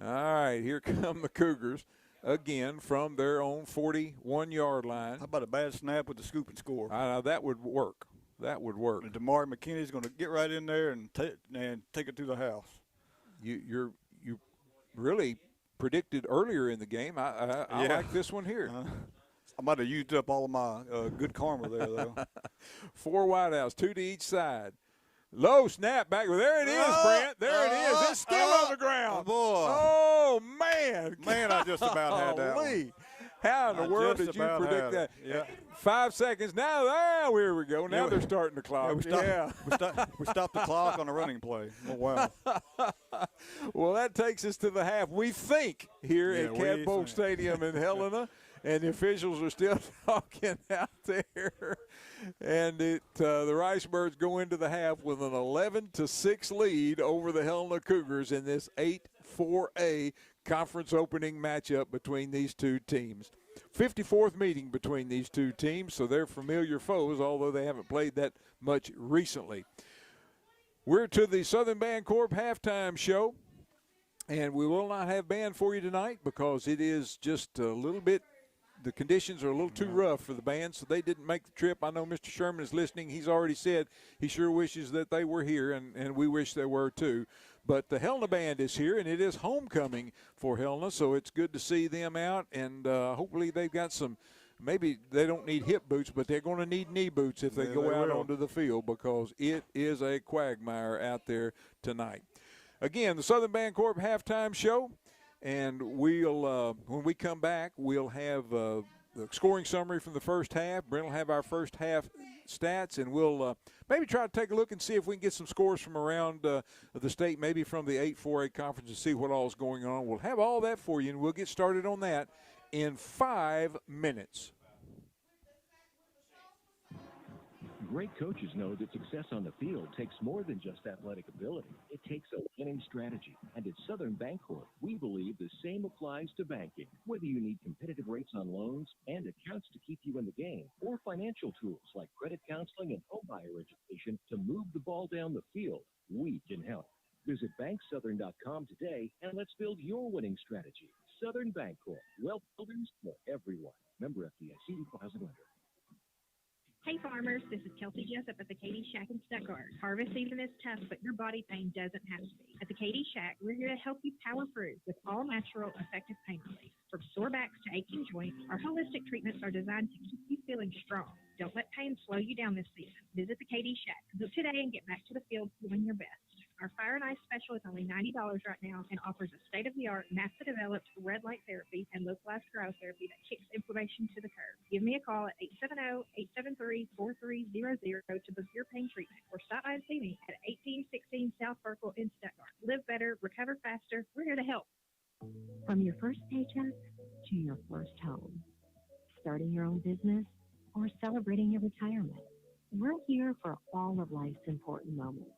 All right, here come the Cougars again from their own 41-yard line. How about a bad snap with the scoop and score? That would work. That would work. And Damari McKinney's going to get right in there and take it to the house. You really predicted earlier in the game. I like this one here. I might have used up all of my good karma there, though. 4 wideouts, 2 to each side. Low snap back. There it is, Brent. There it is. It's still on the ground. Boy. Oh, man. Man, I just about had that one. How in the world did you predict that? Yeah. 5 seconds. Now, here we go. Now they're starting the clock. We stopped the clock on a running play. Oh, wow. Well, that takes us to the half, we think, here at Cadbolt Stadium in Helena. And the officials are still talking out there. And the Ricebirds go into the half with an 11-6 lead over the Helena Cougars in this 8-4A conference opening matchup between these two teams. 54th meeting between these two teams, so they're familiar foes, although they haven't played that much recently. We're to the Southern Bancorp halftime show, and we will not have band for you tonight because it is just a little bit. The conditions are a little too rough for the band, so they didn't make the trip. I know Mr. Sherman is listening. He's already said he sure wishes that they were here, and we wish they were too. But the Helena band is here, and it is homecoming for Helena, so it's good to see them out. And hopefully they've got some – maybe they don't need hip boots, but they're going to need knee boots if they go out onto the field because it is a quagmire out there tonight. Again, the Southern Bancorp halftime show. And we'll, when we come back, we'll have the scoring summary from the first half. Brent will have our first half stats, and we'll maybe try to take a look and see if we can get some scores from around the state, maybe from the 8-4A conference, and see what all is going on. We'll have all that for you, and we'll get started on that in 5 minutes. Great coaches know that success on the field takes more than just athletic ability. It takes a winning strategy. And at Southern Bancorp, we believe the same applies to banking. Whether you need competitive rates on loans and accounts to keep you in the game, or financial tools like credit counseling and homebuyer education to move the ball down the field, we can help. Visit banksouthern.com today and let's build your winning strategy. Southern Bancorp, wealth builders for everyone. Member FDIC, equal housing lender. Hey farmers, this is Kelsey Jessup at the Katie Shack in Stuttgart. Harvest season is tough, but your body pain doesn't have to be. At the Katie Shack, we're here to help you power through with all natural, effective pain relief. From sore backs to aching joints, our holistic treatments are designed to keep you feeling strong. Don't let pain slow you down this season. Visit the Katie Shack. Book today and get back to the field doing your best. Our Fire and Ice special is only $90 right now and offers a state-of-the-art, NASA-developed red light therapy and localized cryotherapy that kicks inflammation to the curb. Give me a call at 870-873-4300 to book your pain treatment, or stop by and see me at 1816 South Burkle in Stuttgart. Live better, recover faster. We're here to help. From your first paycheck to your first home, starting your own business, or celebrating your retirement, we're here for all of life's important moments.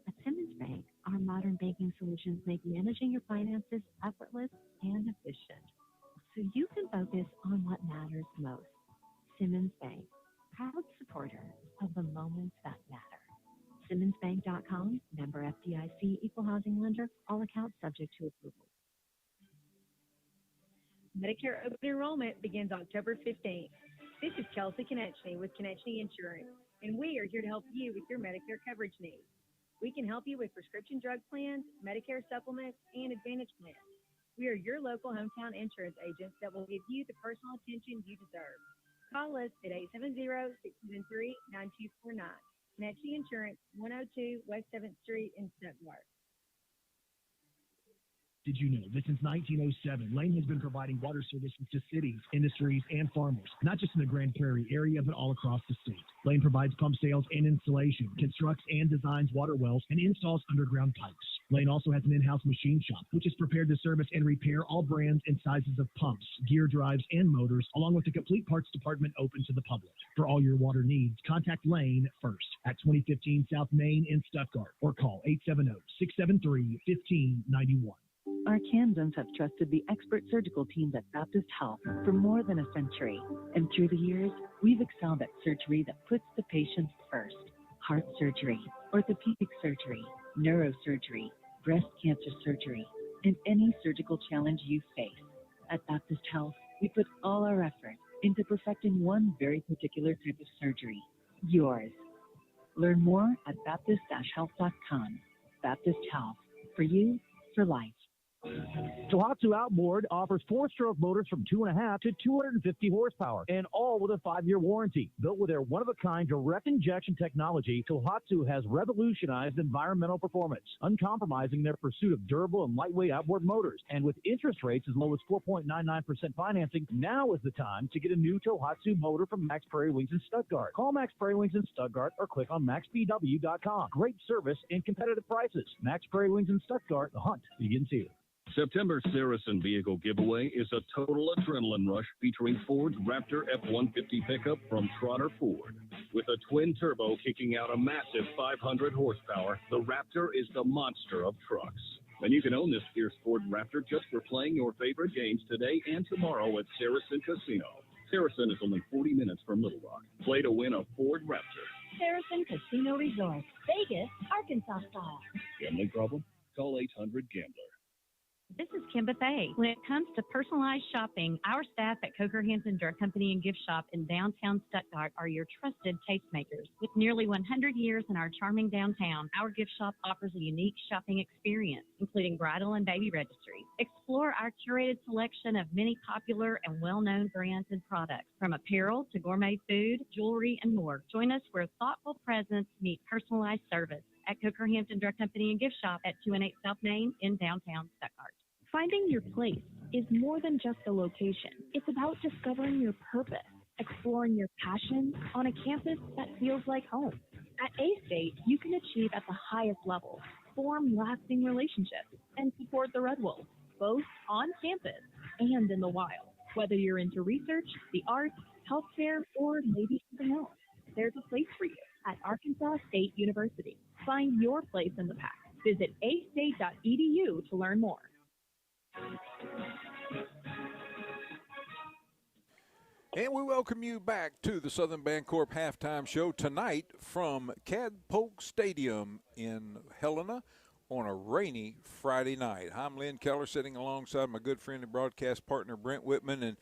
At Simmons Bank, our modern banking solutions make managing your finances effortless and efficient, so you can focus on what matters most. Simmons Bank, proud supporter of the moments that matter. SimmonsBank.com, member FDIC, equal housing lender, all accounts subject to approval. Medicare open enrollment begins October 15th. This is Kelsey Konechny with Konechny Insurance, and we are here to help you with your Medicare coverage needs. We can help you with prescription drug plans, Medicare supplements, and Advantage plans. We are your local hometown insurance agents that will give you the personal attention you deserve. Call us at 870-673-9249. Konechny Insurance, 102 West 7th Street in Stuttgart. Did you know that since 1907, Lane has been providing water services to cities, industries, and farmers, not just in the Grand Prairie area, but all across the state. Lane provides pump sales and installation, constructs and designs water wells, and installs underground pipes. Lane also has an in-house machine shop, which is prepared to service and repair all brands and sizes of pumps, gear drives, and motors, along with a complete parts department open to the public. For all your water needs, contact Lane first at 2015 South Main in Stuttgart, or call 870-673-1591. Our Kansans have trusted the expert surgical teams at Baptist Health for more than a century. And through the years, we've excelled at surgery that puts the patient first. Heart surgery, orthopedic surgery, neurosurgery, breast cancer surgery, and any surgical challenge you face. At Baptist Health, we put all our effort into perfecting one very particular type of surgery, yours. Learn more at Baptist-Health.com. Baptist Health, for you, for life. Tohatsu Outboard offers 4-stroke motors from 2.5 to 250 horsepower, and all with a 5-year warranty. Built with their one-of-a-kind direct injection technology, Tohatsu has revolutionized environmental performance, uncompromising their pursuit of durable and lightweight outboard motors. And with interest rates as low as 4.99% financing, now is the time to get a new Tohatsu motor from Max Prairie Wings in Stuttgart. Call Max Prairie Wings in Stuttgart or click on maxpw.com. Great service and competitive prices. Max Prairie Wings in Stuttgart. The hunt begins here. September Saracen Vehicle Giveaway is a total adrenaline rush featuring Ford's Raptor F-150 pickup from Trotter Ford. With a twin turbo kicking out a massive 500 horsepower, the Raptor is the monster of trucks. And you can own this fierce Ford Raptor just for playing your favorite games today and tomorrow at Saracen Casino. Saracen is only 40 minutes from Little Rock. Play to win a Ford Raptor. Saracen Casino Resort, Vegas, Arkansas style. Gambling problem? Call 800-GAMBLER. This is Kim Buffet. When it comes to personalized shopping, our staff at Coker Hansen Drug Company and Gift Shop in downtown Stuttgart are your trusted tastemakers. With nearly 100 years in our charming downtown, our gift shop offers a unique shopping experience, including bridal and baby registries. Explore our curated selection of many popular and well-known brands and products, from apparel to gourmet food, jewelry, and more. Join us where thoughtful presence meet personalized service at Coker Hampton Drug Company and Gift Shop at 218 South Main in downtown Stuttgart. Finding your place is more than just a location. It's about discovering your purpose, exploring your passion on a campus that feels like home. At A-State, you can achieve at the highest level, form lasting relationships, and support the Red Wolves, both on campus and in the wild. Whether you're into research, the arts, healthcare, or maybe something else, there's a place for you. at Arkansas State University. Find your place in the pack. Visit astate.edu to learn more. And we welcome you back to the Southern Bancorp Halftime Show tonight from Cadpoke Stadium in Helena on a rainy Friday night. I'm Lynn Keller, sitting alongside my good friend and broadcast partner, Brent Whitman. And,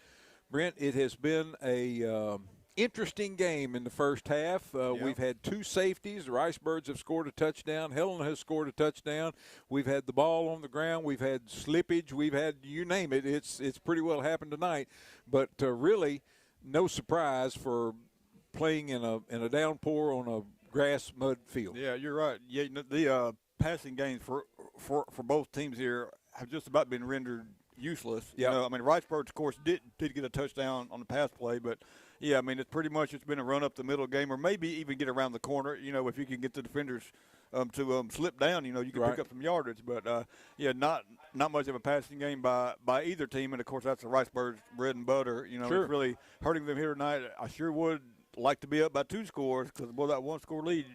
Brent, it has been a interesting game in the first half. We've had two safeties. The Ricebirds have scored a touchdown. Helena has scored a touchdown. We've had the ball on the ground. We've had slippage. We've had, you name it. It's pretty well happened tonight. But really, no surprise for playing in a downpour on a grass mud field. Yeah, you're right. Yeah, the passing games for both teams here have just about been rendered useless. Yeah, I mean, Ricebirds, of course, did get a touchdown on the pass play, but yeah, I mean, it's been a run up the middle game, or maybe even get around the corner. If you can get the defenders to slip down, you can pick up some yardage. But yeah, not much of a passing game by either team, and of course that's the Ricebirds' bread and butter. Sure. It's really hurting them here tonight. I sure would like to be up by 2 scores, because that 1-score lead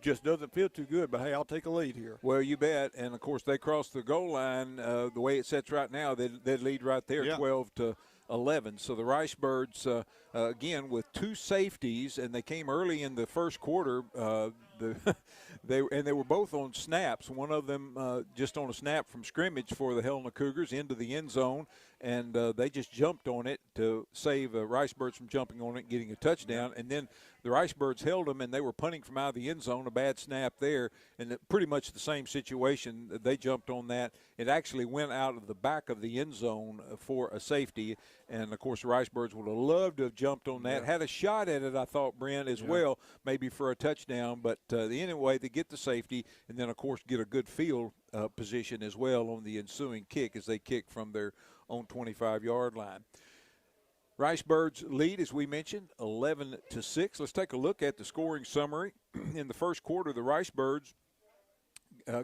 just doesn't feel too good. But hey, I'll take a lead here. Well, you bet. And of course they cross the goal line. The way it sets right now, they'd lead right there, 12-11. So the Ricebirds, again, with 2 safeties, and they came early in the first quarter. They were both on snaps. One of them just on a snap from scrimmage for the Helena Cougars into the end zone, and they just jumped on it to save Ricebirds from jumping on it and getting a touchdown. And then the Ricebirds held them, and they were punting from out of the end zone, a bad snap there, and pretty much the same situation. They jumped on that. It actually went out of the back of the end zone for a safety, and, of course, the Ricebirds would have loved to have jumped on that. Yeah. Had a shot at it, I thought, Brent, as well, maybe for a touchdown. But anyway, they get the safety, and then, of course, get a good field position as well on the ensuing kick as they kick from their own 25-yard line. Ricebirds lead, as we mentioned, 11-6. Let's take a look at the scoring summary. In the first quarter, the Ricebirds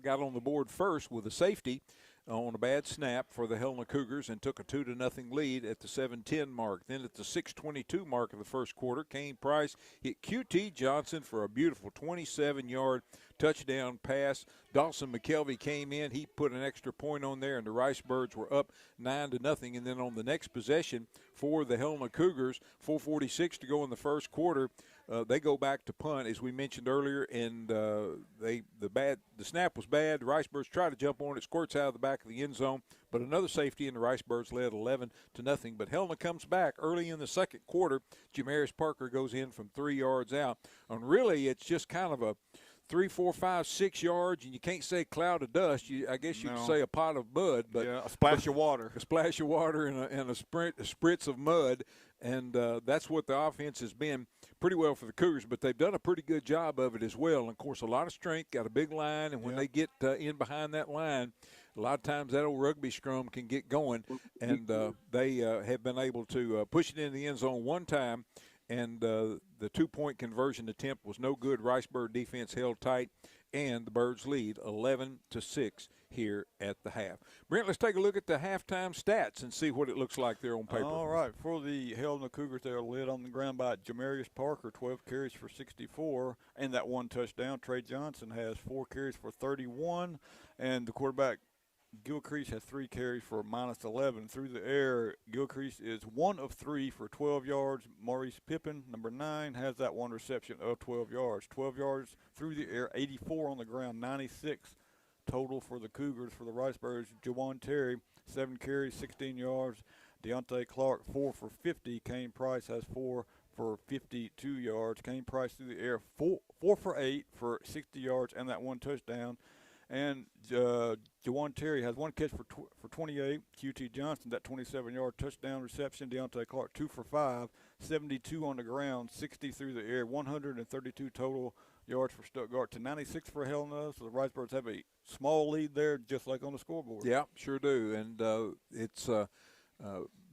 got on the board first with a safety on a bad snap for the Helena Cougars and took a 2-0 lead at the 7:10 mark. Then at the 6:22 mark of the first quarter, Kane Price hit QT Johnson for a beautiful 27-yard touchdown pass. Dawson McKelvey came in. He put an extra point on there, and the Ricebirds were up 9-0. And then on the next possession for the Helena Cougars, 4:46 to go in the first quarter, they go back to punt, as we mentioned earlier, and the snap was bad. The Ricebirds try to jump on it, squirts out of the back of the end zone, but another safety, and the Ricebirds led 11-0. But Helena comes back early in the second quarter. Jamarius Parker goes in from 3 yards out, and really it's just kind of a 3, 4, 5, 6 yards, and you can't say cloud of dust. I guess you could say a pot of mud, but a splash of water. A splash of water and a spritz of mud, and that's what the offense has been pretty well for the Cougars. But they've done a pretty good job of it as well. And of course, a lot of strength, got a big line, and when they get in behind that line, a lot of times that old rugby scrum can get going, and they have been able to push it in the end zone one time. And the 2-point conversion attempt was no good. Ricebird defense held tight, and the Birds lead 11-6 here at the half. Brent, let's take a look at the halftime stats and see what it looks like there on paper. All right. For the Helena Cougars, they are led on the ground by Jamarius Parker, 12 carries for 64, and that 1 touchdown. Trey Johnson has 4 carries for 31, and the quarterback, Gilcrease, has 3 carries for -11. Through the air, Gilcrease is 1 of 3 for 12 yards. Maurice Pippin, number 9, has that 1 reception of 12 yards. 12 yards through the air, 84 on the ground, 96 total for the Cougars. For the Ricebirds, Jawan Terry, 7 carries, 16 yards. Deontay Clark, 4 for 50. Kane Price has 4 for 52 yards. Kane Price through the air, 4 for 8 for 60 yards and that 1 touchdown. And Jawan Terry has 1 catch for 28. QT Johnson, that 27-yard touchdown reception. Deontay Clark, 2 for 5, 72 on the ground, 60 through the air, 132 total yards for Stuttgart to 96 for Helena. So the Ricebirds have a small lead there, just like on the scoreboard. Yeah, sure do. And it's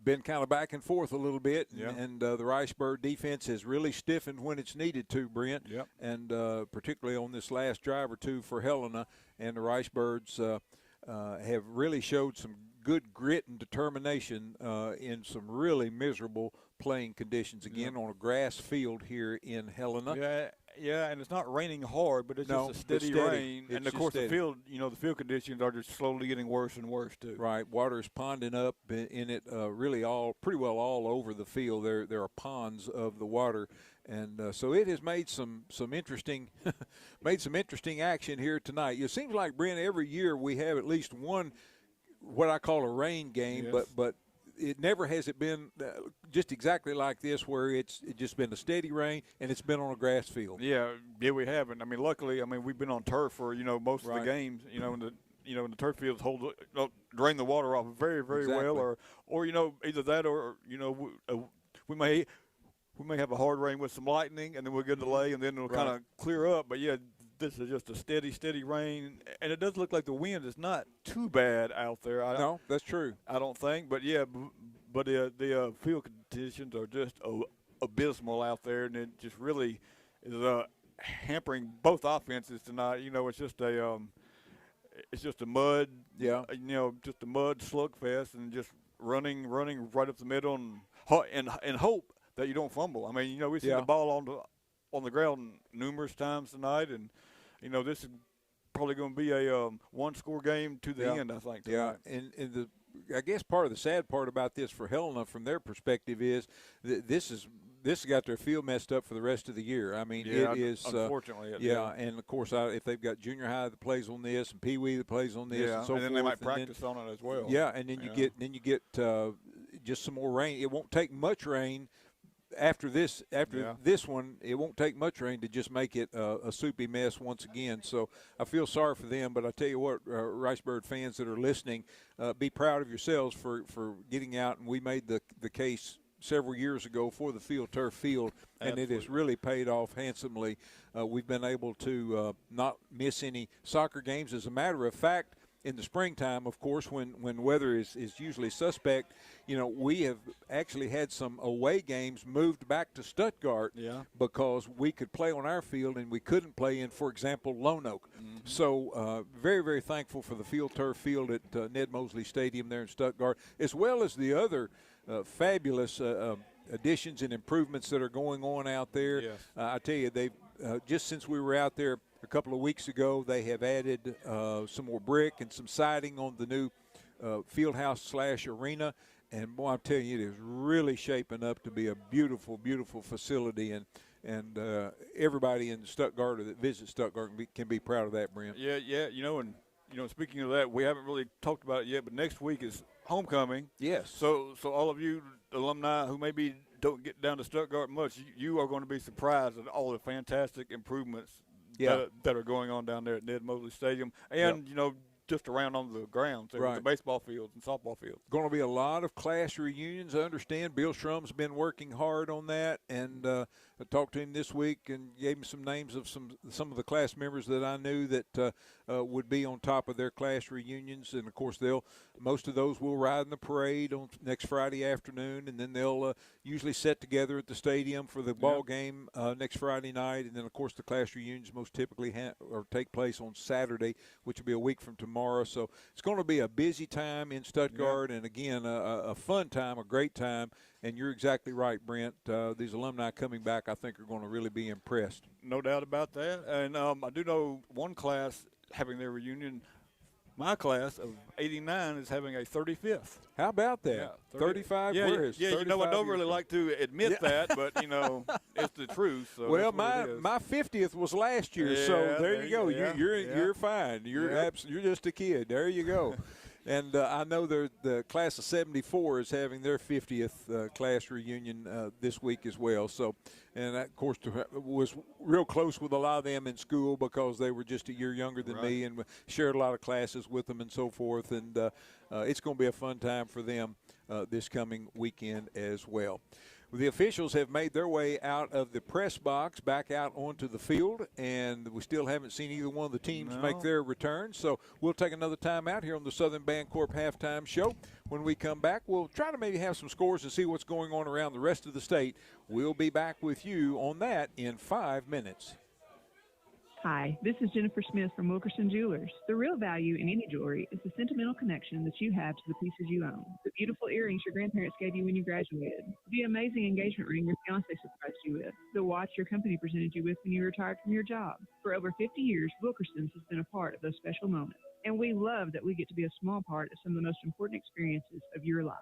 been kind of back and forth a little bit, and the Ricebird defense has really stiffened when it's needed to, Brent, and particularly on this last drive or two for Helena. And the Ricebirds have really showed some good grit and determination in some really miserable playing conditions, again, on a grass field here in Helena. Yeah, Yeah, and it's not raining hard, but it's just a steady rain. And, of course, the field conditions are just slowly getting worse and worse, too. Right. Water is ponding up in it really pretty well all over the field. There are ponds of the water. And so it has made some interesting action here tonight. It seems like, Brent, every year we have at least one what I call a rain game, but it never has it been just exactly like this, where it's just been a steady rain and it's been on a grass field. Yeah, we haven't. I mean, luckily, we've been on turf for most of the games. And the turf fields drain the water off very, very well, or either that or we may have a hard rain with some lightning, and then we'll get a delay, and then it'll kind of clear up. But yeah, this is just a steady rain, and it does look like the wind is not too bad out there. No, that's true. I don't think, but yeah, but the field conditions are just abysmal out there, and it just really is hampering both offenses tonight. It's just a mud, just a mud slugfest, and just running right up the middle, and hope that you don't fumble. We see the ball on the ground numerous times tonight, and this is probably going to be a one-score game to the end, I think. Tonight. Yeah, and I guess part of the sad part about this for Helena, from their perspective, is that this has got their field messed up for the rest of the year. It is unfortunately. And of course, if they've got junior high that plays on this and Pee Wee that plays on this, and so forth, and then they might practice on it as well. Yeah, and then you get just some more rain. It won't take much rain. After this one, it won't take much rain to just make it a soupy mess once again. So I feel sorry for them, but I tell you what, Ricebird fans that are listening, be proud of yourselves for getting out. And we made the case several years ago for the turf field, and it has really paid off handsomely. We've been able to not miss any soccer games. As a matter of fact, in the springtime, of course, when weather is usually suspect, we have actually had some away games moved back to Stuttgart because we could play on our field and we couldn't play in, for example, Lone Oak. Mm-hmm. So very, very thankful for the turf field at Ned Mosley Stadium there in Stuttgart, as well as the other fabulous additions and improvements that are going on out there. Yes. I tell you, they've just since we were out there a couple of weeks ago, they have added some more brick and some siding on the new field house / arena. And, boy, I'm telling you, it is really shaping up to be a beautiful, beautiful facility. And everybody in Stuttgart or that visits Stuttgart can be proud of that, Brent. Yeah. And speaking of that, we haven't really talked about it yet, but next week is homecoming. Yes. So all of you alumni who maybe don't get down to Stuttgart much, you are going to be surprised at all the fantastic improvements that are going on down there at Ned Mosley Stadium, and just around on the grounds, the baseball fields and softball fields. Going to be a lot of class reunions, I understand. Bill Shrum's been working hard on that, and I talked to him this week and gave him some names of some of the class members that I knew that would be on top of their class reunions. And, of course, most of those will ride in the parade on next Friday afternoon, and then they'll usually set together at the stadium for the ball game next Friday night. And then, of course, the class reunions most typically take place on Saturday, which will be a week from tomorrow. So it's going to be a busy time in Stuttgart, and, again, a fun time, a great time. And you're exactly right, Brent. These alumni coming back, I think, are going to really be impressed. No doubt about that. And I do know one class having their reunion. My class of 89 is having a 35th. How about that? Yeah, 35? Yeah, where is I don't really like to admit that, but, it's the truth. So well, my 50th was last year, so there you go. Yeah, you're fine. You're just a kid. There you go. And I know the class of 74 is having their 50th class reunion this week as well. So, and that, of course, was real close with a lot of them in school because they were just a year younger than me, and shared a lot of classes with them and so forth. And it's going to be a fun time for them this coming weekend as well. The officials have made their way out of the press box back out onto the field, and we still haven't seen either one of the teams make their return. So we'll take another time out here on the Southern Bancorp Halftime Show. When we come back, we'll try to maybe have some scores and see what's going on around the rest of the state. We'll be back with you on that in 5 minutes. Hi, this is Jennifer Smith from Wilkerson Jewelers. The real value in any jewelry is the sentimental connection that you have to the pieces you own. The beautiful earrings your grandparents gave you when you graduated. The amazing engagement ring your fiancé surprised you with. The watch your company presented you with when you retired from your job. For over 50 years, Wilkerson's has been a part of those special moments. And we love that we get to be a small part of some of the most important experiences of your lives.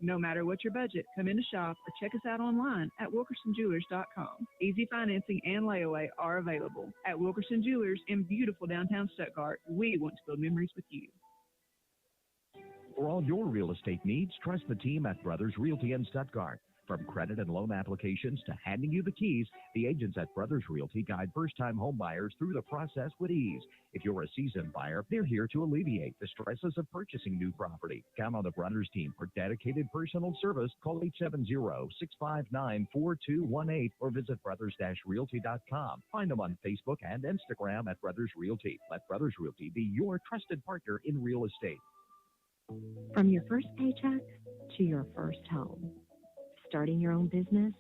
No matter what your budget, come in to shop or check us out online at wilkersonjewelers.com. Easy financing and layaway are available. At Wilkerson Jewelers in beautiful downtown Stuttgart, we want to build memories with you. For all your real estate needs, trust the team at Brothers Realty in Stuttgart. From credit and loan applications to handing you the keys, the agents at Brothers Realty guide first-time home buyers through the process with ease. If you're a seasoned buyer, they're here to alleviate the stresses of purchasing new property. Count on the Brothers team for dedicated personal service. Call 870-659-4218 or visit brothers-realty.com. Find them on Facebook and Instagram at Brothers Realty. Let Brothers Realty be your trusted partner in real estate. From your first paycheck to your first home, starting your own business,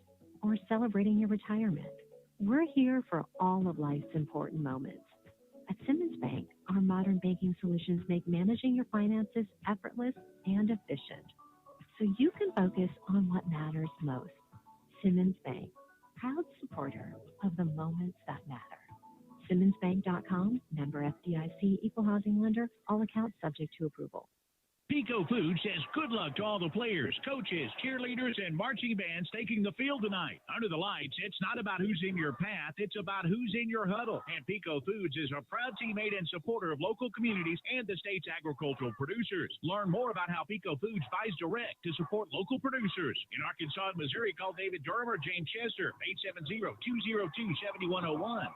or celebrating your retirement, we're here for all of life's important moments. At Simmons Bank, our modern banking solutions make managing your finances effortless and efficient, so you can focus on what matters most. Simmons Bank, proud supporter of the moments that matter. SimmonsBank.com, member FDIC, equal housing lender, all accounts subject to approval. Pico Foods says good luck to all the players, coaches, cheerleaders, and marching bands taking the field tonight. Under the lights, it's not about who's in your path, it's about who's in your huddle. And Pico Foods is a proud teammate and supporter of local communities and the state's agricultural producers. Learn more about how Pico Foods buys direct to support local producers. In Arkansas and Missouri, call David Durham or James Chester, 870-202-7101.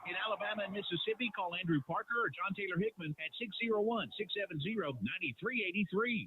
In Alabama and Mississippi, call Andrew Parker or John Taylor Hickman at 601-670-9383.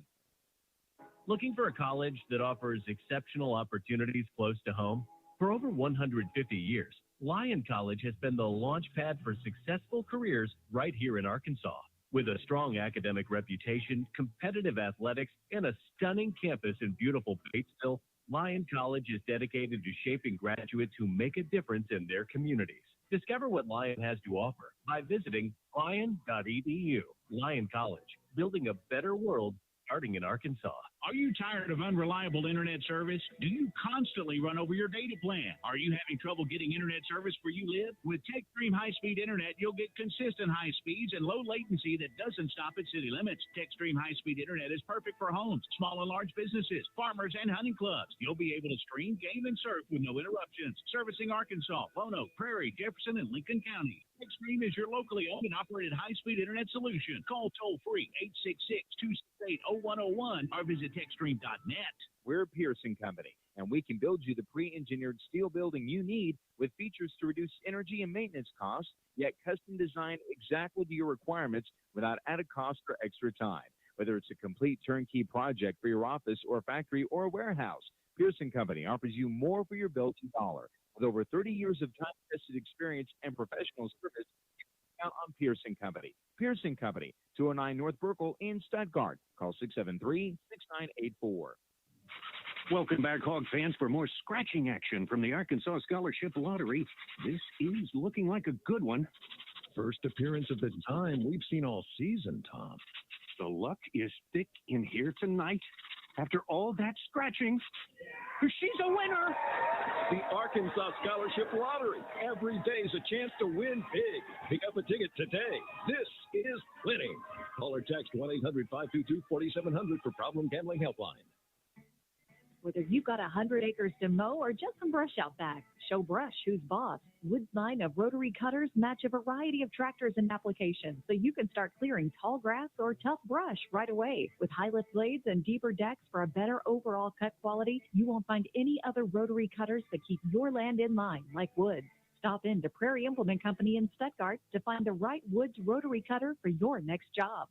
Looking for a college that offers exceptional opportunities close to home? For over 150 years, Lyon College has been the launchpad for successful careers right here in Arkansas. With a strong academic reputation, competitive athletics, and a stunning campus in beautiful Batesville, Lyon College is dedicated to shaping graduates who make a difference in their communities. Discover what Lyon has to offer by visiting lyon.edu. Lyon College, building a better world starting in Arkansas. Are you tired of unreliable internet service? Do you constantly run over your data plan? Are you having trouble getting internet service where you live? With TechStream high-speed internet, you'll get consistent high speeds and low latency that doesn't stop at city limits. TechStream high-speed internet is perfect for homes, small and large businesses, farmers, and hunting clubs. You'll be able to stream, game, and surf with no interruptions. Servicing Arkansas, Lone Oak, Prairie, Jefferson, and Lincoln County. TechStream is your locally owned and operated high-speed internet solution. Call toll-free 866-268-0101 or visit techstream.net. We're Pearson Company, and we can build you the pre-engineered steel building you need with features to reduce energy and maintenance costs, yet custom designed exactly to your requirements without added cost or extra time. Whether it's a complete turnkey project for your office or factory or warehouse, Pearson Company offers you more for your built-in dollar. With over 30 years of time-tested experience and professional service, out on Pearson Company. Pearson Company, 209 North Burkle in Stuttgart. Call 673-6984. Welcome back, Hog fans, for more scratching action from the Arkansas Scholarship Lottery. This is looking like a good one. First appearance of the time we've seen all season, Tom. The luck is thick in here tonight. After all that scratching, she's a winner. The Arkansas Scholarship Lottery. Every day is a chance to win big. Pick up a ticket today. This is winning. Call or text 1-800-522-4700 for Problem Gambling Helpline. Whether you've got 100 acres to mow or just some brush out back, show Brush who's boss. Wood's line of rotary cutters match a variety of tractors and applications, so you can start clearing tall grass or tough brush right away. With high lift blades and deeper decks for a better overall cut quality, you won't find any other rotary cutters that keep your land in line like Wood's. Stop in to Prairie Implement Company in Stuttgart to find the right Wood's rotary cutter for your next job.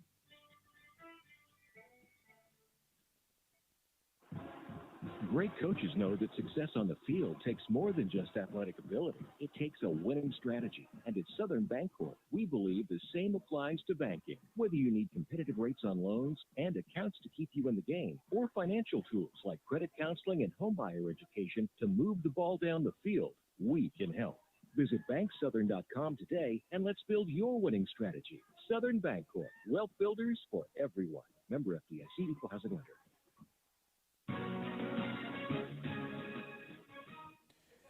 Great coaches know that success on the field takes more than just athletic ability. It takes a winning strategy. And at Southern Bancorp, we believe the same applies to banking. Whether you need competitive rates on loans and accounts to keep you in the game, or financial tools like credit counseling and homebuyer education to move the ball down the field, we can help. Visit banksouthern.com today and let's build your winning strategy. Southern Bancorp, wealth builders for everyone. Member FDIC, equal housing lender.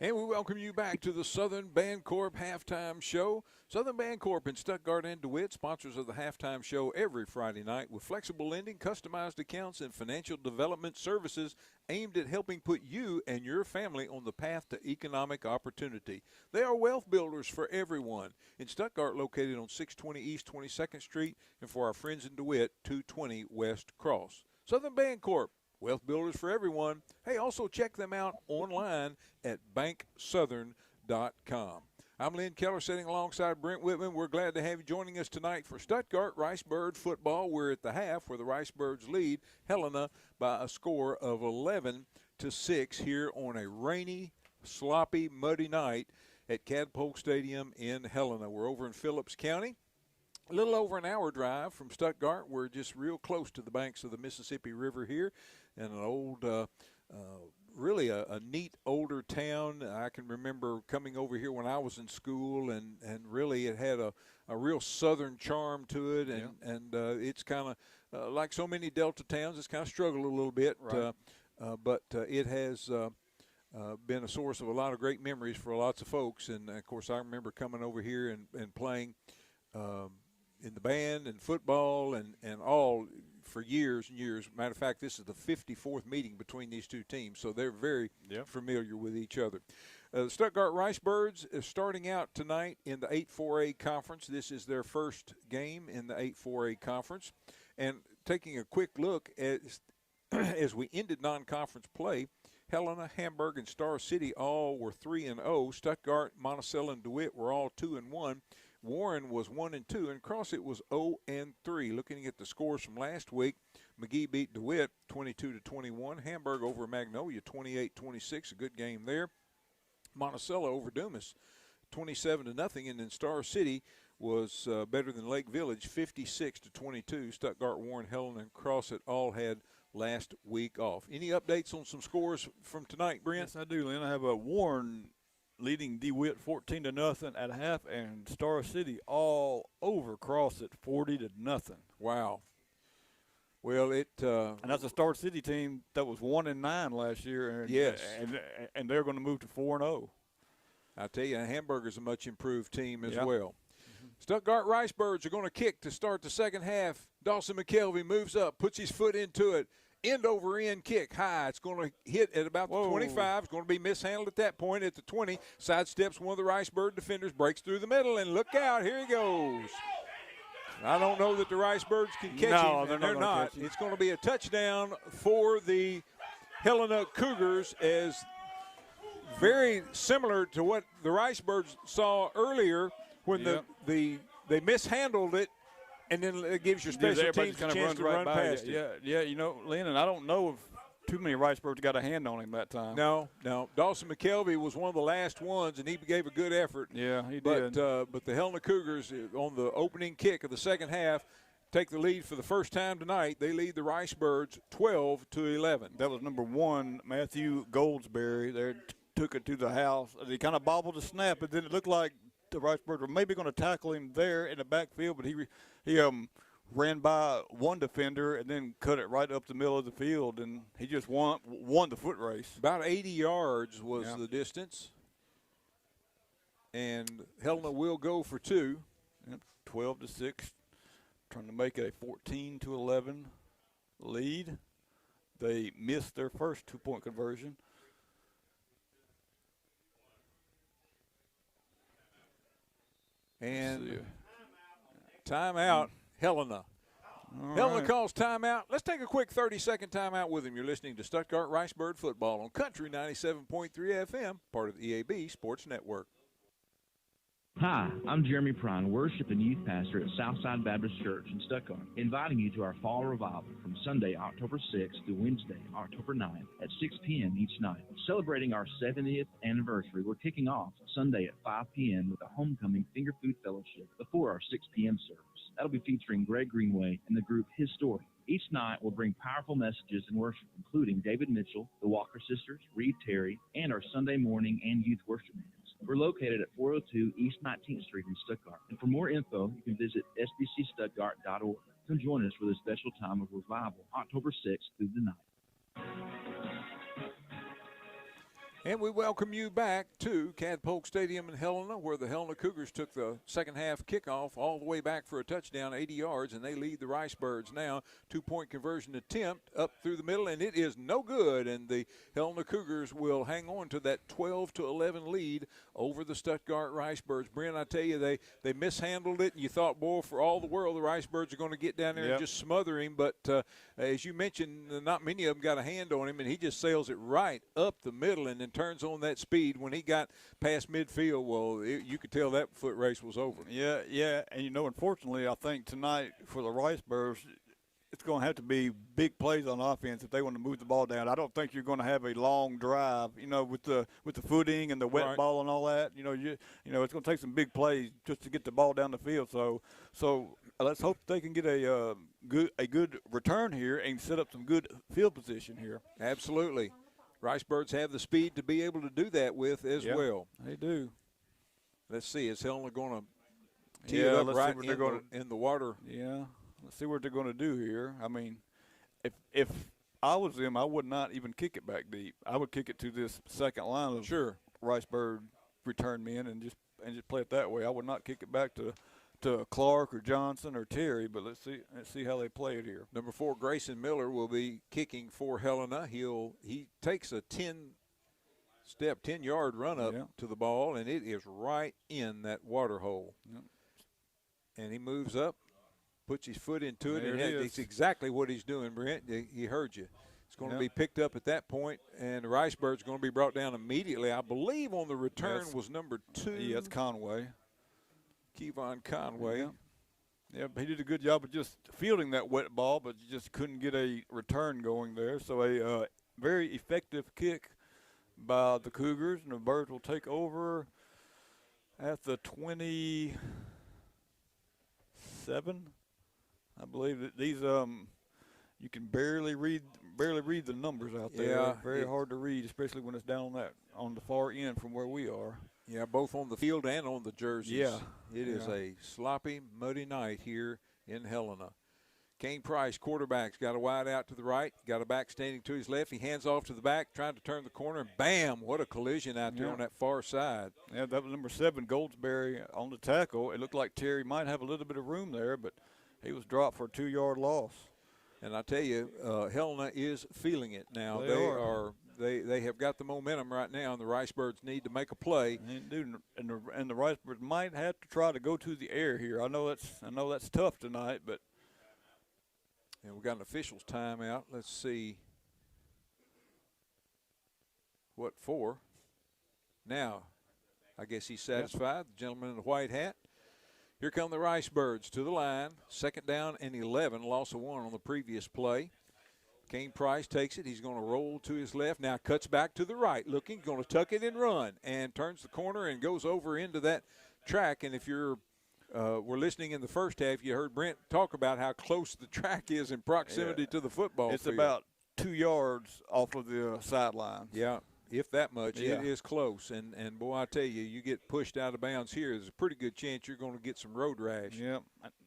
And we welcome you back to the Southern Bancorp Halftime Show. Southern Bancorp in Stuttgart and DeWitt, sponsors of the Halftime Show every Friday night with flexible lending, customized accounts, and financial development services aimed at helping put you and your family on the path to economic opportunity. They are wealth builders for everyone. In Stuttgart, located on 620 East 22nd Street, and for our friends in DeWitt, 220 West Cross. Southern Bancorp, wealth builders for everyone. Hey, also check them out online at banksouthern.com. I'm Lynn Keller sitting alongside Brent Whitman. We're glad to have you joining us tonight for Stuttgart Ricebird football. We're at the half where the Ricebirds lead Helena by a score of 11-6 here on a rainy, sloppy, muddy night at Cadpole Stadium in Helena. We're over in Phillips County. A little over an hour drive from Stuttgart. We're just real close to the banks of the Mississippi River here, and an old, really a neat older town. I can remember coming over here when I was in school, and really it had a real southern charm to it, and it's kind of like so many Delta towns, it's kind of struggled a little bit, right. But it has been a source of a lot of great memories for lots of folks. And, of course, I remember coming over here and playing in the band and football and all for years and years. Matter of fact, this is the 54th meeting between these two teams, so they're very familiar with each other. The Stuttgart Ricebirds is starting out tonight in the 8-4A conference. This is their first game in the 8-4A conference. And taking a quick look as we ended non-conference play, Helena, Hamburg, and Star City all were 3-0. Stuttgart, Monticello, and DeWitt were all 2-1. Warren was 1-2, and Crossett was 0-3. Looking at the scores from last week, McGee beat DeWitt 22-21. Hamburg over Magnolia 28-26, a good game there. Monticello over Dumas 27-0, and then Star City was better than Lake Village 56-22. Stuttgart, Warren, Helena, and Crossett all had last week off. Any updates on some scores from tonight, Brent? Yes, I do, Lynn. I have a Warren leading DeWitt 14-0 at a half, and Star City all over Crossett 40-0. Wow. Well, and that's a Star City team that was 1-9 last year. And, yes, and they're going to move to 4-0. I tell you, Hamburger's a much improved team as well. Stuttgart Ricebirds are going to kick to start the second half. Dawson McKelvey moves up, puts his foot into it. End over end kick high. It's going to hit at about the 25. It's going to be mishandled at that point at the 20. Sidesteps one of the Ricebird defenders, breaks through the middle, and look out. Here he goes. I don't know that the Ricebirds can catch him, and they're not. It's going to be a touchdown for the Helena Cougars, as very similar to what the Ricebirds saw earlier when they mishandled it. And then it gives your special teams a chance to run past it. Yeah, you know, Lynn, and I don't know if too many Ricebirds got a hand on him that time. No. Dawson McKelvey was one of the last ones, and he gave a good effort. Yeah, he did. But the Helena Cougars, on the opening kick of the second half, take the lead for the first time tonight. They lead the Ricebirds 12-11. That was number 1, Matthew Goldsberry. They took it to the house. He kind of bobbled the snap, and then it looked like the Ricebirds were maybe going to tackle him there in the backfield, but he ran by one defender and then cut it right up the middle of the field, and he just won the foot race. About 80 yards was the distance, and Helena will go for 2. 12-6, trying to make it a 14-11 lead. They missed their first 2-point conversion. And timeout, Helena. Helena calls timeout. Let's take a quick 30-second timeout with him. You're listening to Stuttgart Ricebird football on Country 97.3 FM, part of the EAB Sports Network. Hi, I'm Jeremy Prine, worship and youth pastor at Southside Baptist Church in Stuttgart, inviting you to our fall revival from Sunday, October 6th to Wednesday, October 9th at 6 p.m. each night. Celebrating our 70th anniversary, we're kicking off Sunday at 5 p.m. with a homecoming finger food fellowship before our 6 p.m. service. That'll be featuring Greg Greenway and the group His Story. Each night will bring powerful messages in worship, including David Mitchell, the Walker Sisters, Reed Terry, and our Sunday morning and youth worship bands. We're located at 402 East 19th Street in Stuttgart. And for more info, you can visit sbcstuttgart.org. Come join us for this special time of revival, October 6th through the 9th. And we welcome you back to Cadpolk Stadium in Helena, where the Helena Cougars took the second half kickoff all the way back for a touchdown, 80 yards, and they lead the Ricebirds now. 2-point conversion attempt up through the middle, and it is no good. And the Helena Cougars will hang on to that 12-11 lead over the Stuttgart Ricebirds. Brent, I tell you, they mishandled it, and you thought, boy, for all the world, the Ricebirds are going to get down there and just smother him. But as you mentioned, not many of them got a hand on him, and he just sails it right up the middle and then turns on that speed. When he got past midfield, well, you could tell that foot race was over. Yeah, and unfortunately, I think tonight for the Ricebirds, it's going to have to be big plays on offense if they want to move the ball down. I don't think you're going to have a long drive, with the footing and the wet ball and all that. It's going to take some big plays just to get the ball down the field. So let's hope they can get a good return here and set up some good field position here. Absolutely. Ricebirds have the speed to be able to do that with as well. They do. Let's see. Is Helena going to tee it up right in the water? Yeah. Let's see what they're going to do here. I mean, if I was them, I would not even kick it back deep. I would kick it to this second line of Ricebird return men and just play it that way. I would not kick it back to Clark or Johnson or Terry, but let's see how they play it here. Number 4, Grayson Miller will be kicking for Helena. He takes a 10-yard run up to the ball, and it is right in that water hole. And he moves up, puts his foot into it, and it's exactly what he's doing, Brent. He heard you. It's going to be picked up at that point, and the Ricebirds going to be brought down immediately. I believe on the return was number 2. Yeah, it's Conway. Kevon Conway. Yeah, he did a good job of just fielding that wet ball, but you just couldn't get a return going there. So a very effective kick by the Cougars, and the Birds will take over at the 27. I believe that these you can barely read the numbers out there. Yeah, very hard to read, especially when it's down on the far end from where we are. Yeah, both on the field and on the jerseys. Yeah. It is a sloppy, muddy night here in Helena. Kane Price, quarterback's got a wide out to the right, got a back standing to his left. He hands off to the back, trying to turn the corner, and bam, what a collision out there on that far side. Yeah, that was number 7, Goldsberry, on the tackle. It looked like Terry might have a little bit of room there, but he was dropped for a 2-yard loss. And I tell you, Helena is feeling it now. They have got the momentum right now, and the Ricebirds need to make a play. And the Ricebirds might have to try to go to the air here. I know that's tough tonight, but and we've got an official's timeout. Let's see what for. Now, I guess he's satisfied. The gentleman in the white hat. Here come the Ricebirds to the line. 2nd down and 11. Loss of 1 on the previous play. Kane Price takes it. He's going to roll to his left. Now cuts back to the right. Looking, going to tuck it and run. And turns the corner and goes over into that track. And if you're were listening in the first half, you heard Brent talk about how close the track is in proximity to the football field. It's about 2 yards off of the sideline. Yeah, if that much. It is close. And boy, I tell you, you get pushed out of bounds here, there's a pretty good chance you're going to get some road rash. Yeah,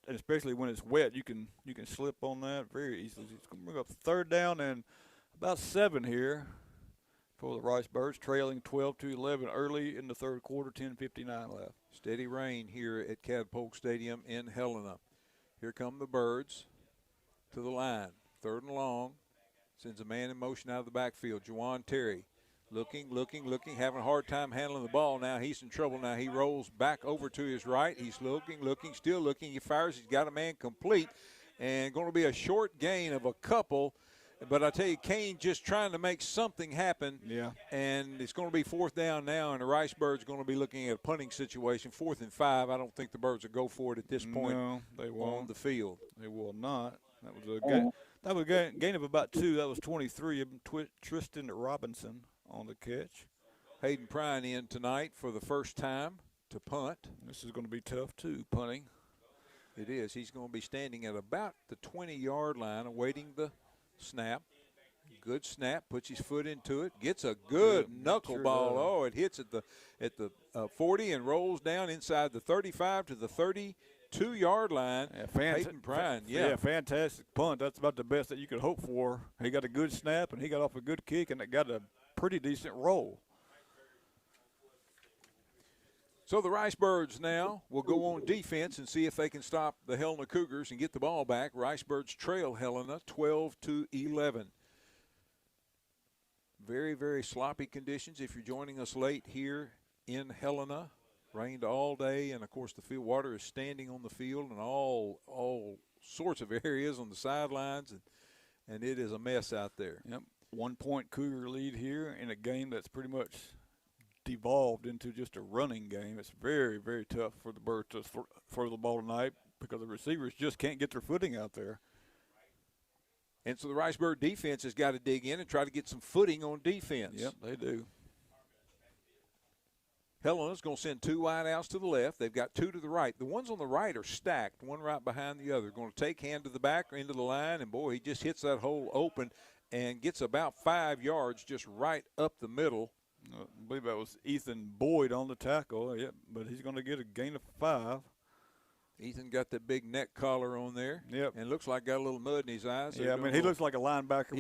and especially when it's wet, you can slip on that very easily. It's going to bring up 3rd down and about 7 here for the Ricebirds, trailing 12-11 early in the 3rd quarter, 10:59 left. Steady rain here at Cadpolk Stadium in Helena. Here come the Birds to the line. 3rd and long. Sends a man in motion out of the backfield. Juwan Terry looking, having a hard time handling the ball. Now he's in trouble. Now he rolls back over to his right. He's looking, still looking. He fires. He's got a man complete. And going to be a short gain of a couple. But I tell you, Kane just trying to make something happen. Yeah. And it's going to be 4th down now, and the Ricebirds going to be looking at a punting situation. 4th and 5. I don't think the Birds will go for it at this point. No, they won't. On the field. They will not. That was a gain of about 2. That was 23. Tristan Robinson on the catch. Hayden Prine in tonight for the first time to punt. This is going to be tough, too, punting. It is. He's going to be standing at about the 20-yard line awaiting the snap. Good snap, puts his foot into it, gets a good knuckleball. Oh, it hits at the 40 and rolls down inside the 35 to the 32-yard line. Yeah, Peyton Prine, yeah. Fantastic punt. That's about the best that you could hope for. He got a good snap, and he got off a good kick, and it got a pretty decent roll. So the Ricebirds now will go on defense and see if they can stop the Helena Cougars and get the ball back. Ricebirds trail Helena 12-11. Very, very sloppy conditions. If you're joining us late here in Helena, rained all day, and of course the field water is standing on the field and all sorts of areas on the sidelines, and it is a mess out there. Yep, 1 point Cougar lead here in a game that's pretty much devolved into just a running game. It's very, very tough for the Birds to throw the ball tonight because the receivers just can't get their footing out there. And so the Ricebird defense has got to dig in and try to get some footing on defense. Yep, they do. Helena's going to send 2 wide outs to the left. They've got 2 to the right. The ones on the right are stacked, one right behind the other. Going to take hand to the back or into the line, and, boy, he just hits that hole open and gets about 5 yards just right up the middle. I believe that was Ethan Boyd on the tackle, but he's going to get a gain of 5. Ethan got that big neck collar on there. Yep. And looks like got a little mud in his eyes. Yeah, I mean, he looks like a linebacker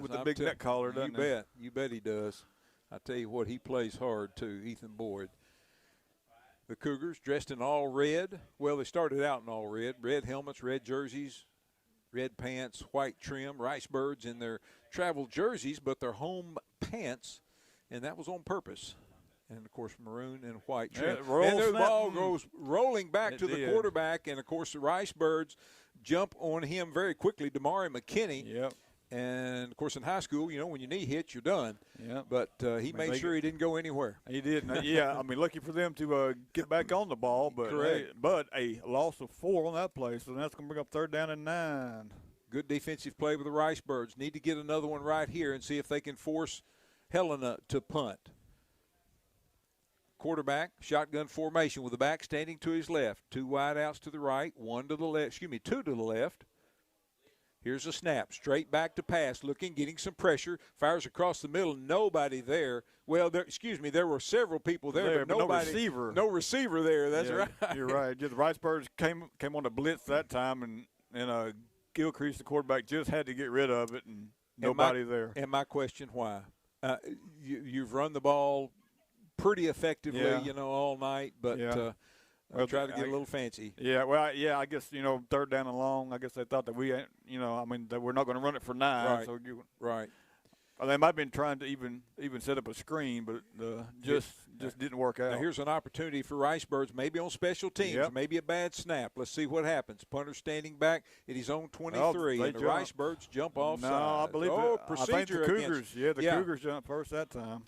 with the big neck collar, doesn't he? You bet he does. I tell you what, he plays hard, too, Ethan Boyd. The Cougars dressed in all red. Well, they started out in all red. Red helmets, red jerseys, red pants, white trim. Ricebirds in their travel jerseys, but their home pants, and that was on purpose. And, of course, maroon and white trim. And the ball goes rolling back to the quarterback. And, of course, the Ricebirds jump on him very quickly, Damari McKinney. Yep. And, of course, in high school, you know, when your knee hits, you're done. Yep. But he made sure he didn't go anywhere. He did. Yeah, I mean, lucky for them to get back on the ball. But, correct. But a loss of 4 on that play, so that's going to bring up 3rd down and 9. Good defensive play with the Ricebirds. Need to get another one right here and see if they can force Helena to punt. Quarterback, shotgun formation with the back standing to his left. 2 wide outs to the right, 2 to the left. Here's a snap, straight back to pass, getting some pressure, fires across the middle, nobody there. Well, there were several people there, but nobody, no receiver there. That's right. You're right. The Ricebirds came on the blitz that time, and Gilcrease, the quarterback, just had to get rid of it, and nobody there. And my question, why? You've run the ball pretty effectively, all night, but I'll try to get a little fancy. Yeah, I guess, 3rd down and long, I guess they thought that we ain't, that we're not going to run it for 9. Right, so right. They might have been trying to even set up a screen, but just didn't work out. Now here's an opportunity for Ricebirds, maybe on special teams, maybe a bad snap. Let's see what happens. Punter standing back at his own 23, and the Ricebirds jump offside. No, I believe procedure I think the Cougars. Cougars jumped first that time.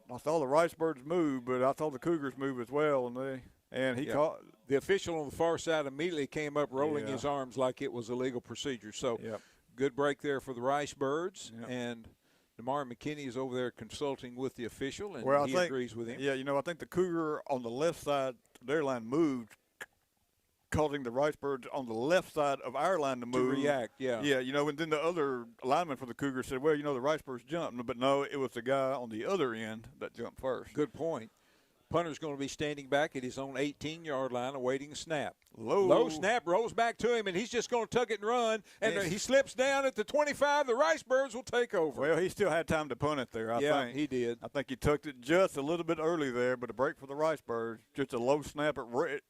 I saw the Ricebirds move, but I saw the Cougars move as well, and he caught. The official on the far side immediately came up rolling his arms like it was a legal procedure. So good break there for the Ricebirds, and Damari McKinney is over there consulting with the official, and he agrees with him. Yeah, I think the Cougar on the left side, their line moved, causing the Ricebirds on the left side of our line to move. To react, yeah. Yeah, and then the other lineman for the Cougars said, well, the Ricebirds jumped. But no, it was the guy on the other end that jumped first. Good point. Punter's going to be standing back at his own 18-yard line awaiting a snap. Low snap, rolls back to him, and he's just going to tuck it and run. And he slips down at the 25. The Ricebirds will take over. Well, he still had time to punt it there, I think. Yeah, he did. I think he tucked it just a little bit early there, but a break for the Ricebirds. Just a low snap.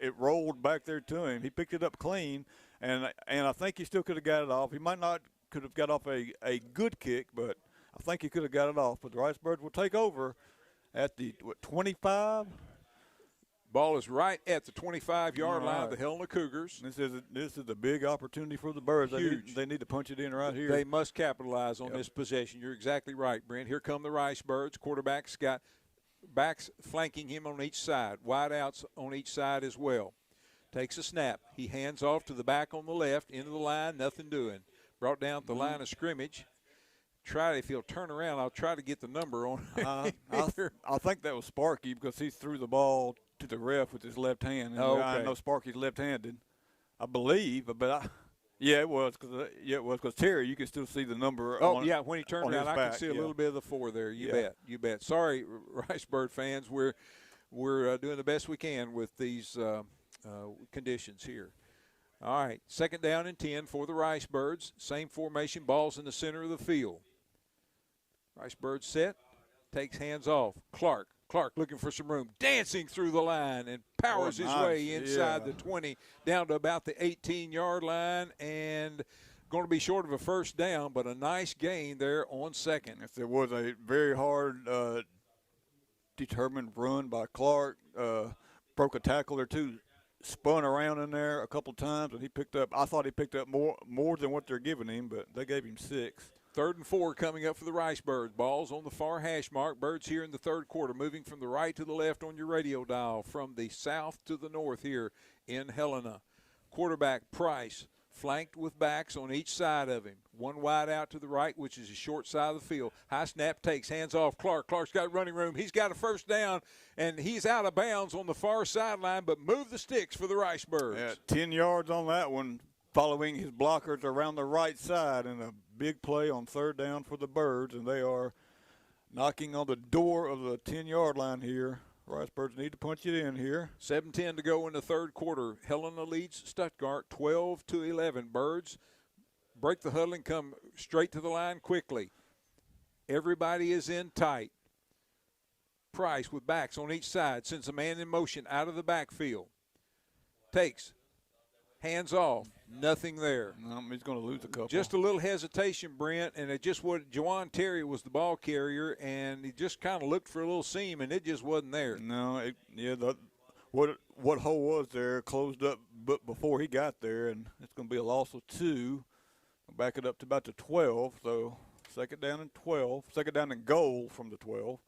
It rolled back there to him. He picked it up clean, and I think he still could have got it off. He might not could have got off a good kick, but I think he could have got it off. But the Ricebirds will take over at the 25. Ball is right at the 25-yard line of the Helena Cougars. This is a big opportunity for the Birds. Huge. They need to punch it in right here. They must capitalize on this possession. You're exactly right, Brent. Here come the Ricebirds. Quarterback's got backs flanking him on each side. Wide outs on each side as well. Takes a snap. He hands off to the back on the left, into the line, nothing doing. Brought down at the line of scrimmage. If he'll turn around, I'll try to get the number on. I think that was Sparky because he threw the ball to the ref with his left hand. And I know Sparky's left-handed, I believe, but Yeah, it was because Terry, you can still see the number. Oh, yeah, when he turned around, I back, could see a little bit of the 4 there. You bet. Sorry, Ricebird fans, we're doing the best we can with these conditions here. All right, 2nd down and 10 for the Ricebirds. Same formation, balls in the center of the field. Ricebirds set, takes hands off. Clark looking for some room, dancing through the line and powers his way inside the 20 down to about the 18-yard line, and going to be short of a first down, but a nice gain there on 2nd. If there was a very hard, determined run by Clark, broke a tackle or two, spun around in there a couple times, and I thought he picked up more than what they're giving him, but they gave him 6. 3rd and 4 coming up for the Ricebirds. Ball's on the far hash mark. Birds here in the 3rd quarter, moving from the right to the left on your radio dial, from the south to the north here in Helena. Quarterback Price, flanked with backs on each side of him. One wide out to the right, which is the short side of the field. High snap takes, hands off Clark. Clark's got running room. He's got a first down, and he's out of bounds on the far sideline, but move the sticks for the Ricebirds. Yeah, 10 yards on that one, following his blockers around the right side, and a big play on 3rd down for the Birds, and they are knocking on the door of the 10-yard line here. Ricebirds need to punch it in here. 7:10 to go in the 3rd quarter. Helena leads Stuttgart 12-11. Birds break the huddle and come straight to the line quickly. Everybody is in tight. Price with backs on each side sends a man in motion out of the backfield. Takes. Hands off. Nothing there. He's going to lose a couple. Just a little hesitation, Brent, and it just what Juwan Terry was the ball carrier, and he just kind of looked for a little seam, and it just wasn't there. No, what hole was there closed up but before he got there, and it's going to be a loss of 2. Back it up to about the 12, so 2nd down and 12. 2nd down and goal from the 12.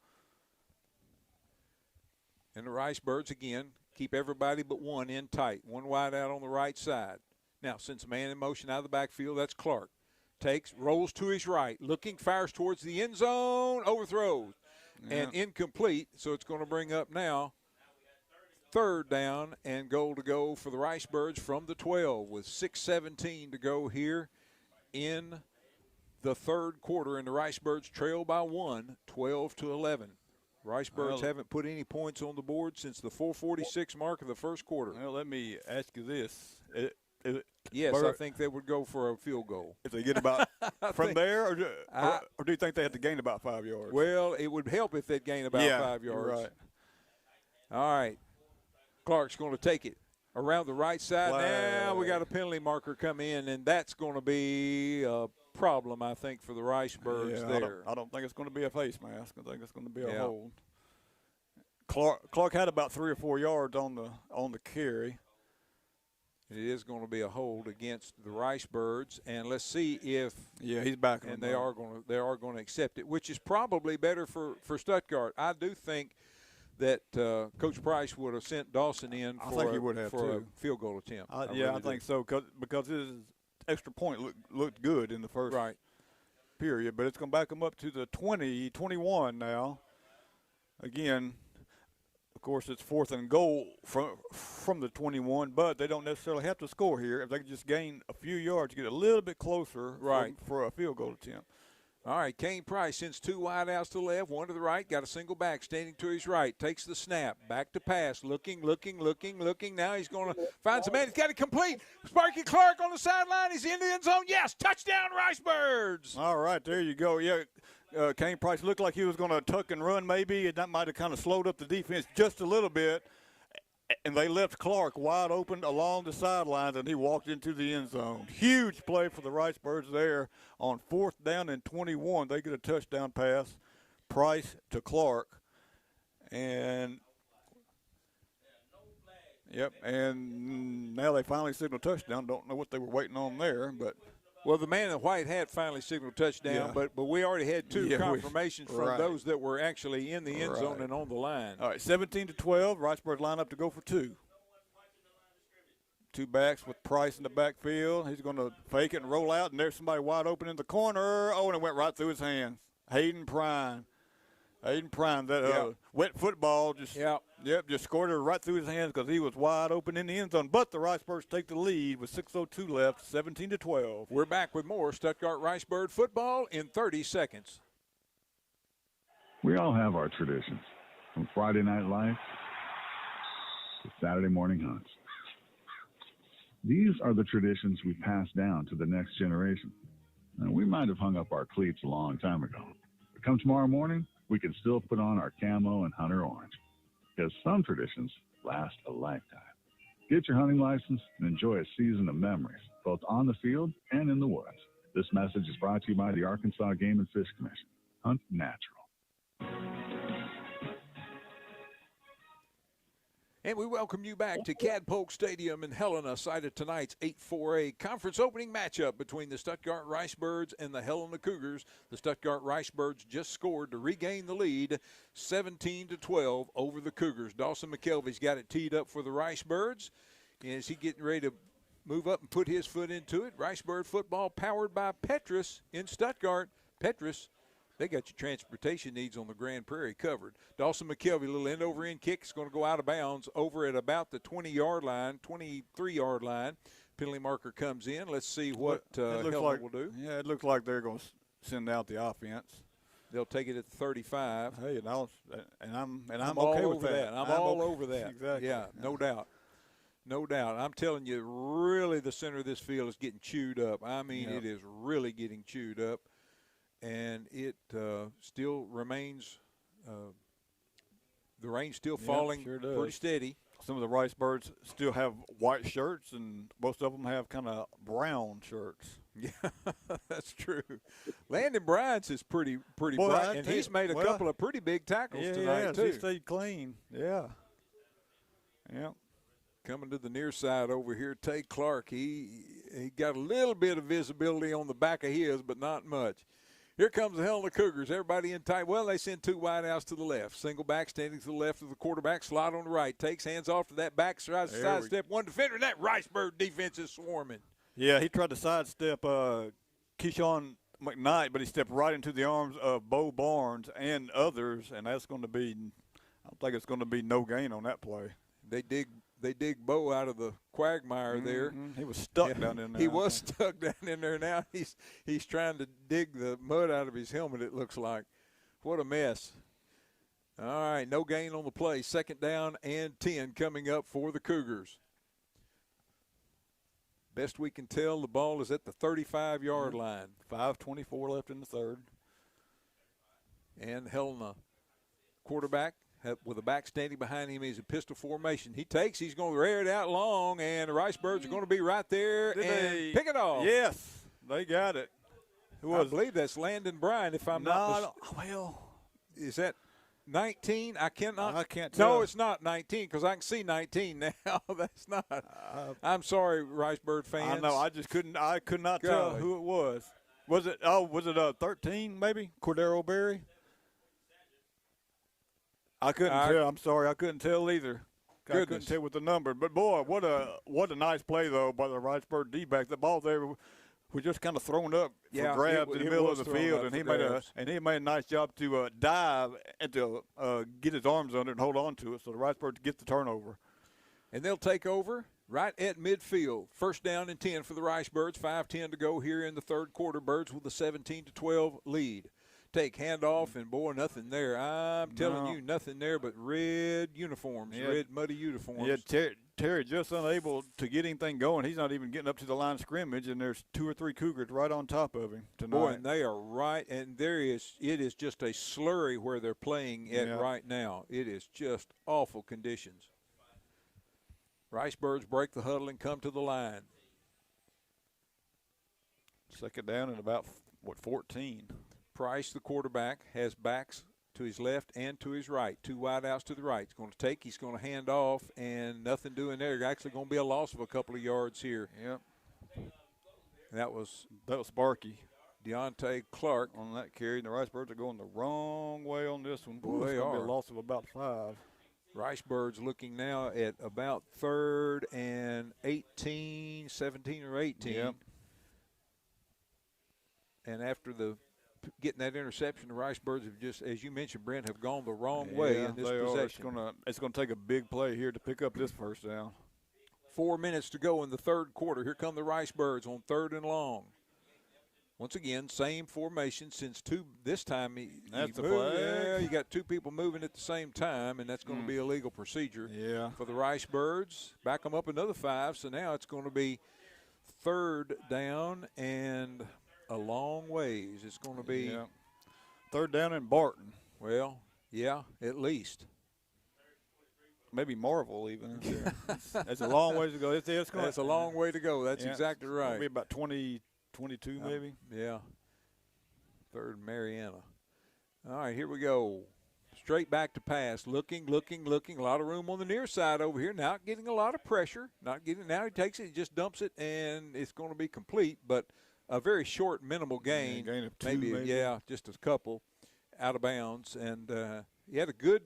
And the Ricebirds, again, keep everybody but one in tight. One wide out on the right side. Now, since a man in motion out of the backfield, that's Clark. Takes, rolls to his right, looking, fires towards the end zone, overthrows, and incomplete. So it's going to bring up now 3rd down and goal to go for the Ricebirds from the 12 with 6:17 to go here in the 3rd quarter. And the Ricebirds trail by 1, 12-11. Ricebirds haven't put any points on the board since the 4:46 mark of the 1st quarter. Well, let me ask you this. Yes, I think they would go for a field goal. If they get about from there, or do you think they have to gain about 5 yards? Well, it would help if they'd gain about 5 yards. Right. All right. Clark's going to take it around the right side. Now we got a penalty marker come in, and that's going to be a problem, I think, for the Ricebirds there. I don't think it's going to be a face mask. I think it's going to be a hold. Clark had about 3 or 4 yards on the carry. It is going to be a hold against the Ricebirds, and let's see if he's back. And they are going to accept it, which is probably better for Stuttgart. I do think that Coach Price would have sent Dawson in for a field goal attempt. I think so because his extra point looked good in the first period, but it's going to back them up to the 20-21 now. Again, of course, it's 4th and goal from the 21, but they don't necessarily have to score here. If they can just gain a few yards, get a little bit closer for a field goal attempt. All right, Kane Price sends 2 wide outs to the left, 1 to the right, got a single back standing to his right, takes the snap, back to pass, looking. Now he's going to find some man. He's got it complete. Sparky Clark on the sideline. He's in the end zone. Yes, touchdown, Ricebirds. All right, there you go. Yeah. Kane Price looked like he was going to tuck and run maybe, and that might have kind of slowed up the defense just a little bit. And they left Clark wide open along the sidelines, and he walked into the end zone. Huge play for the Ricebirds there on 4th down and 21. They get a touchdown pass, Price to Clark. And, and now they finally signal touchdown. Don't know what they were waiting on there, but – well, the man in the white hat finally signaled touchdown, but we already had 2 confirmations from those that were actually in the end zone and on the line. All right, 17-12, Ricebirds line up to go for 2. 2 backs with Price in the backfield. He's going to fake it and roll out, and there's somebody wide open in the corner. Oh, and it went right through his hands. Hayden Prime Aiden Prime, that wet football just just scored her right through his hands because he was wide open in the end zone. But the Ricebirds take the lead with 6:02 left, 17-12. We're back with more Stuttgart Ricebird football in 30 seconds. We all have our traditions, from Friday night lights to Saturday morning hunts. These are the traditions we pass down to the next generation. And we might have hung up our cleats a long time ago. But come tomorrow morning, we can still put on our camo and hunter orange. Because some traditions last a lifetime. Get your hunting license and enjoy a season of memories, both on the field and in the woods. This message is brought to you by the Arkansas Game and Fish Commission. Hunt natural. And we welcome you back to Cadpolk Stadium in Helena, site of tonight's 8-4A conference opening matchup between the Stuttgart Ricebirds and the Helena Cougars. The Stuttgart Ricebirds just scored to regain the lead, 17-12 over the Cougars. Dawson McKelvey's got it teed up for the Ricebirds. Is he getting ready to move up and put his foot into it? Ricebird football powered by Petrus in Stuttgart. Petrus, they got your transportation needs on the Grand Prairie covered. Dawson McKelvey, little end-over-end kick, is going to go out of bounds over at about the 20-yard line, 23-yard line. Penalty marker comes in. Let's see what Helena will do. Yeah, it looks like they're going to send out the offense. They'll take it at the 35. Hey, I'm all okay over with that. I'm all over that. Exactly. Yeah, no doubt. No doubt. I'm telling you, really the center of this field is getting chewed up. I mean, it is really getting chewed up. And it still remains, the rain's still falling pretty steady. Some of the Ricebirds still have white shirts, and most of them have kind of brown shirts. Yeah, that's true. Landon Bryant's is pretty bright, and he's made a couple of pretty big tackles tonight, too. He stayed clean. Yeah. Coming to the near side over here, Tay Clark, he got a little bit of visibility on the back of his, but not much. Here comes the Helena Cougars. Everybody in tight. Well, they send two wideouts to the left. Single back standing to the left of the quarterback. Slot on the right. Takes hands off to that back side step. One defender. And that Ricebird defense is swarming. Yeah, he tried to sidestep Keyshawn McKnight, but he stepped right into the arms of Bo Barnes and others, and that's going to be – I don't think it's going to be no gain on that play. They dig Bo out of the quagmire there. He was stuck down in there. He was stuck down in there. Now he's trying to dig the mud out of his helmet, it looks like. What a mess. All right, no gain on the play. Second down and 10 coming up for the Cougars. Best we can tell, the ball is at the 35-yard line. 5:24 left in the third. And Helena, quarterback, with a back standing behind him. He's a pistol formation. He's going to rear it out long, and the Ricebirds are going to be right there and pick it off. Yes, they got it. I believe that's Landon Bryan, if I'm not mistaken. Well, is that 19? I can't tell. No, it's not 19 because I can see 19 now. That's not. I'm sorry, Ricebird fans. I know. I could not tell who it was. Was it 13 maybe? Cordero Berry? I couldn't tell. I'm sorry. I couldn't tell either. I couldn't tell with the number. But, boy, what a nice play, though, by the Ricebird D-back. The ball there was just kind of thrown up for grabs in the middle of the field, and he made a nice job to dive and to get his arms under it and hold on to it so the Ricebirds get the turnover. And they'll take over right at midfield. First down and 10 for the Ricebirds. 5:10 to go here in the third quarter. Birds with a 17-12 lead. Take handoff, and boy, nothing there. I'm telling you, nothing there but red uniforms, red muddy uniforms. Yeah, Terry just unable to get anything going. He's not even getting up to the line of scrimmage, and there's 2 or 3 Cougars right on top of him tonight. Boy, and they are right, and it is just a slurry where they're playing at right now. It is just awful conditions. Ricebirds break the huddle and come to the line. Second down and about, 14. Price, the quarterback, has backs to his left and to his right. 2 wideouts to the right. He's going to hand off, and nothing doing there. Actually going to be a loss of a couple of yards here. Yep. That was Sparky. Deontay Clark. On that carry, and the Ricebirds are going the wrong way on this one. Boy, they are. Be a loss of about 5. Ricebirds looking now at about 3rd and 18, 17 or 18. Yep. And after the getting that interception. The Ricebirds have just, as you mentioned, Brent, have gone the wrong way in this possession. It's gonna take a big play here to pick up this first down. 4 minutes to go in the third quarter. Here come the Ricebirds on 3rd and long. Once again, same formation since this time that's a moved. flag. Yeah, you got two people moving at the same time, and that's going to be a legal procedure. Yeah. For the Ricebirds. Back them up another 5, so now it's going to be 3rd down and a long ways. It's going to be 3rd down in Barton. Well, yeah, at least. Maybe Marvel even. That's a long ways to go. That's a long way to go. That's exactly right. It'll be about 22 maybe. Yeah. 3rd Mariana. All right, here we go. Straight back to pass. Looking. A lot of room on the near side over here. Not getting a lot of pressure. Now he takes it, he just dumps it, and it's going to be complete. But a very short, minimal gain. Gain of 2 maybe. Yeah, just a couple out of bounds. And he had a good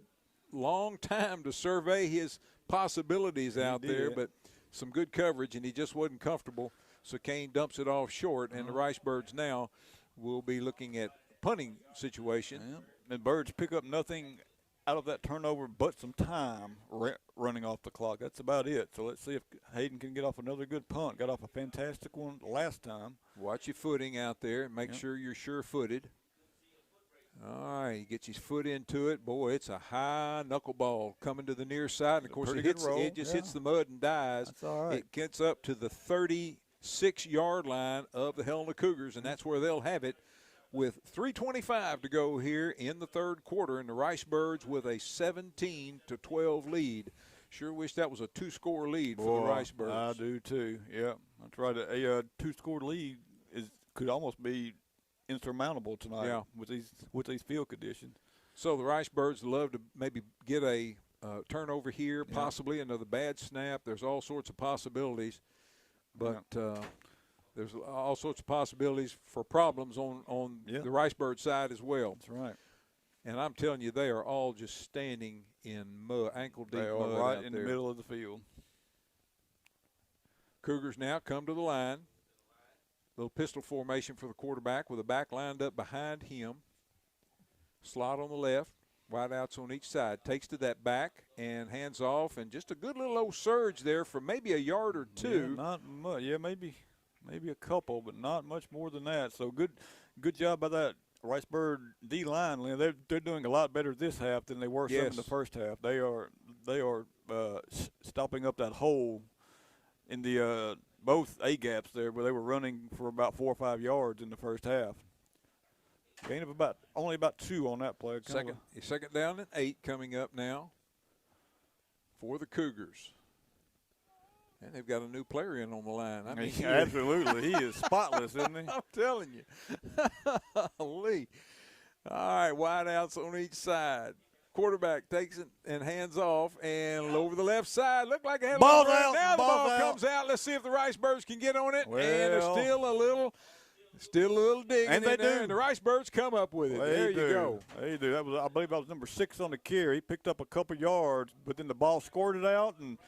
long time to survey his possibilities out there, but some good coverage, and he just wasn't comfortable. So Kane dumps it off short, and the Ricebirds now will be looking at punting situation. Yeah. And Birds pick up nothing out of that turnover but some time running off the clock. That's about it. So let's see if Hayden can get off another good punt. Got off a fantastic one last time. Watch your footing out there and make sure you're sure-footed. All right, he gets his foot into it. Boy, it's a high knuckleball coming to the near side. And, of course, it just hits the mud and dies. That's all right. It gets up to the 36-yard line of the Helena Cougars, and that's where they'll have it with 3:25 to go here in the third quarter, and the Ricebirds with a 17-12 lead. Sure wish that was a 2-score lead for the Ricebirds. I do too. Yeah, that's right. A 2-score lead could almost be insurmountable tonight with these field conditions. So the Ricebirds love to maybe get a turnover here, possibly another bad snap. There's all sorts of possibilities, but there's all sorts of possibilities for problems on the Ricebird side as well. That's right. And I'm telling you, they are all just standing in mud, ankle-deep mud. They are right in the middle of the field. Cougars now come to the line. Little pistol formation for the quarterback with a back lined up behind him. Slot on the left, wideouts on each side. Takes to that back and hands off, and just a good little old surge there for maybe a yard or two. Yeah, not much. Yeah, maybe a couple, but not much more than that. So good job by that Ricebird D-line. They're doing a lot better this half than they were some in the first half. They are stopping up that hole in the both A-gaps there, where they were running for about 4 or 5 yards in the first half. Gain of only about 2 on that play. Second down and 8 coming up now for the Cougars. And they've got a new player in on the line. I mean, absolutely. He is spotless, isn't he? I'm telling you. Lee. All right, wideouts on each side. Quarterback takes it and hands off, and over the left side. Looked like a headlock. Ball's out. Now the ball comes out. Let's see if the Ricebirds can get on it. Well, and there's still a little dig. And they do. And the Ricebirds come up with it. There you go. They do. I believe that was number 6 on the carry. He picked up a couple yards, but then the ball squirted out, and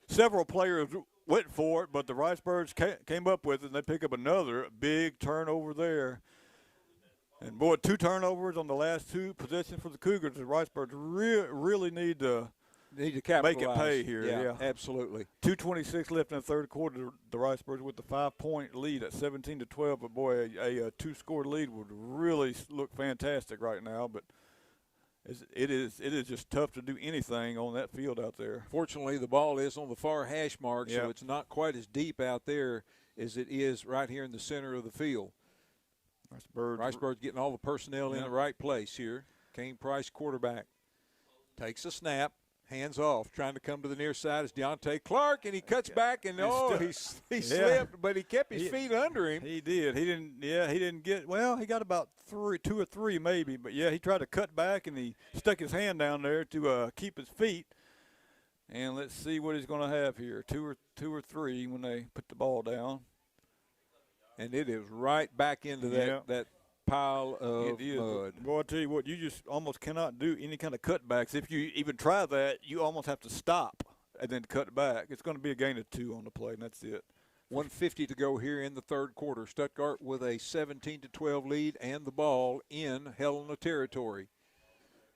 several players went for it, but the Ricebirds came up with it, and they pick up another big turnover there. And, boy, 2 turnovers on the last 2 possessions for the Cougars. The Ricebirds really need to capitalize. Make it pay here. Yeah, absolutely. 2:26 left in the third quarter. The Ricebirds with the 5-point lead at 17-12. But, boy, a 2-score lead would really look fantastic right now. But it is just tough to do anything on that field out there. Fortunately, the ball is on the far hash mark, so it's not quite as deep out there as it is right here in the center of the field. Ricebirds getting all the personnel in the right place here. Kane Price, quarterback, takes a snap, hands off, trying to come to the near side is Deontay Clark, and he cuts back, and he slipped, but he kept his feet under him. He did. He didn't get, well, he got about 2 or 3 maybe, but he tried to cut back, and he stuck his hand down there to keep his feet. And let's see what he's going to have here, 2 or 3 when they put the ball down. And it is right back into that pile of mud. Boy, I tell you what, you just almost cannot do any kind of cutbacks. If you even try that, you almost have to stop and then cut back. It's going to be a gain of 2 on the play, and that's it. 1:50 to go here in the third quarter. Stuttgart with a 17-12 lead and the ball in Helena territory.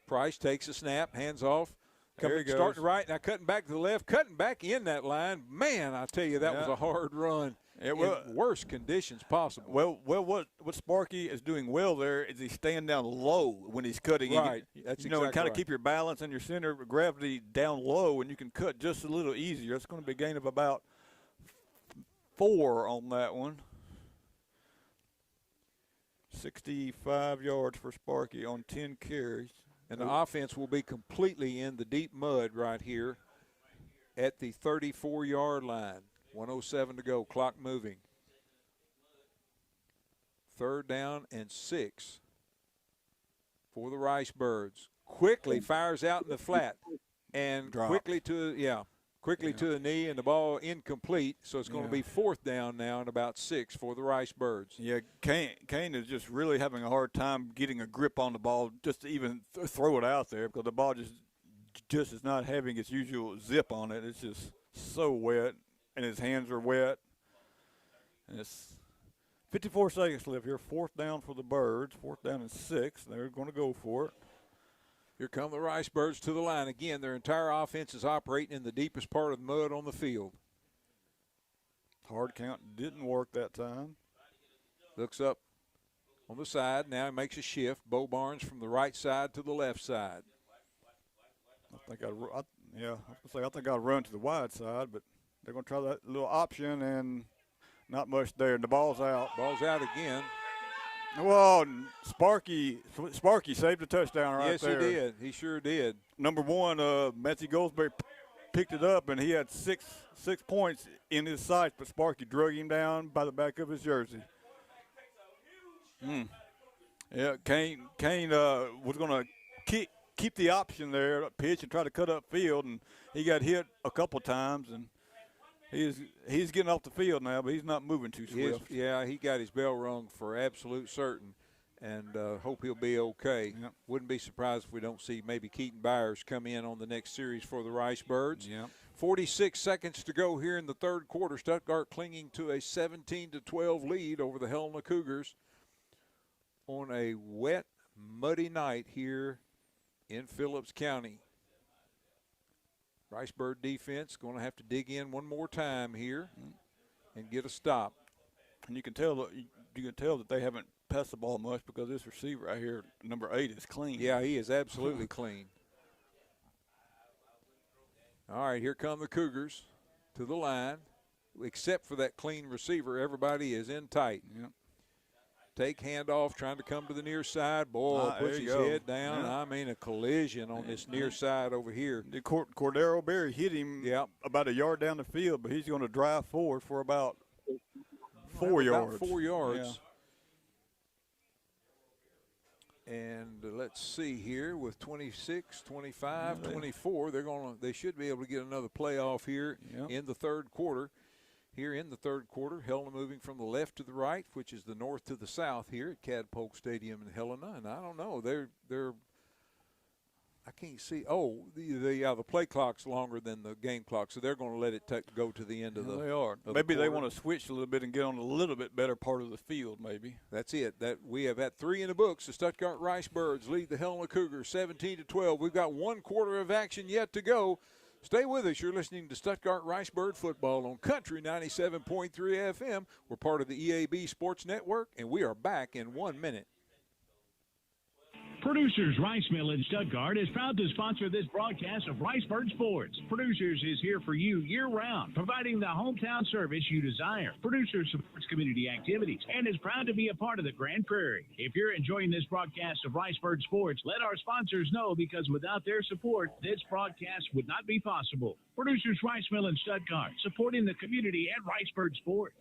Price takes a snap, hands off. There he goes. Starting right, now cutting back to the left, cutting back in that line. Man, I tell you, that was a hard run. In worst conditions possible. Well, what Sparky is doing well there is he's staying down low when he's cutting. Right, that's exactly and kind of right. keep your balance and your center of gravity down low, and you can cut just a little easier. It's going to be a gain of about 4 on that one. 65 yards for Sparky on 10 carries. And the offense will be completely in the deep mud right here at the 34-yard line. 1:07 to go, clock moving. 3rd down and 6 for the Ricebirds. Quickly fires out in the flat and quickly to the knee, and the ball incomplete. So it's going to be 4th down now and about 6 for the Ricebirds. Yeah, Kane is just really having a hard time getting a grip on the ball just to even throw it out there, because the ball just is not having its usual zip on it. It's just so wet, and his hands are wet. And it's 54 seconds left here. 4th down for the Birds. 4th down and 6. They're going to go for it. Here come the Ricebirds to the line. Again, their entire offense is operating in the deepest part of the mud on the field. Hard count didn't work that time. Looks up on the side. Now he makes a shift. Bo Barnes from the right side to the left side. I think I'd run to the wide side, but they're going to try that little option, and not much there. And the ball's out. Ball's out again. Well, Sparky saved a touchdown right there. Yes, he did. He sure did. Number 1, Matthew Goldsberry picked it up, and he had six points in his sights, but Sparky drug him down by the back of his jersey. Yeah, Kane was going to keep the option there, pitch and try to cut up field, and he got hit a couple times, and he's getting off the field now, but he's not moving too swift. He got his bell rung for absolute certain, and hope he'll be okay. Yep. Wouldn't be surprised if we don't see maybe Keaton Byers come in on the next series for the Ricebirds. Yep. 46 seconds to go here in the third quarter. Stuttgart clinging to a 17-12 lead over the Helena Cougars on a wet, muddy night here in Phillips County. Ricebird defense going to have to dig in one more time here and get a stop. And you can tell that they haven't passed the ball much, because this receiver right here, number 8, is clean. Yeah, he is absolutely clean. All right, here come the Cougars to the line. Except for that clean receiver, everybody is in tight. Yep. Take handoff, trying to come to the near side. Boy, puts his head down. Yeah. I mean, a collision on this near side over here. Cordero Berry hit him about a yard down the field, but he's going to drive forward for about 4 yards. About 4 yards. Yeah. And let's see here, with 26, 25, 24, they should be able to get another playoff here in the third quarter. Here in the third quarter, Helena moving from the left to the right, which is the north to the south here at Cadpolk Stadium in Helena. And I don't know, I can't see. Oh, the play clock's longer than the game clock, so they're going to let it go to the end of the. They are. Maybe they want to switch a little bit and get on a little bit better part of the field. Maybe that's it. That we have had 3 in the books. The Stuttgart Ricebirds lead the Helena Cougars 17-12. We've got 1 quarter of action yet to go. Stay with us. You're listening to Stuttgart Ricebird football on Country 97.3 FM. We're part of the EAB Sports Network, and we are back in 1 minute. Producers Rice Mill in Stuttgart is proud to sponsor this broadcast of Ricebird Sports. Producers is here for you year-round, providing the hometown service you desire. Producers supports community activities and is proud to be a part of the Grand Prairie. If you're enjoying this broadcast of Ricebird Sports, let our sponsors know, because without their support, this broadcast would not be possible. Producers Rice Mill in Stuttgart, supporting the community and Ricebird Sports.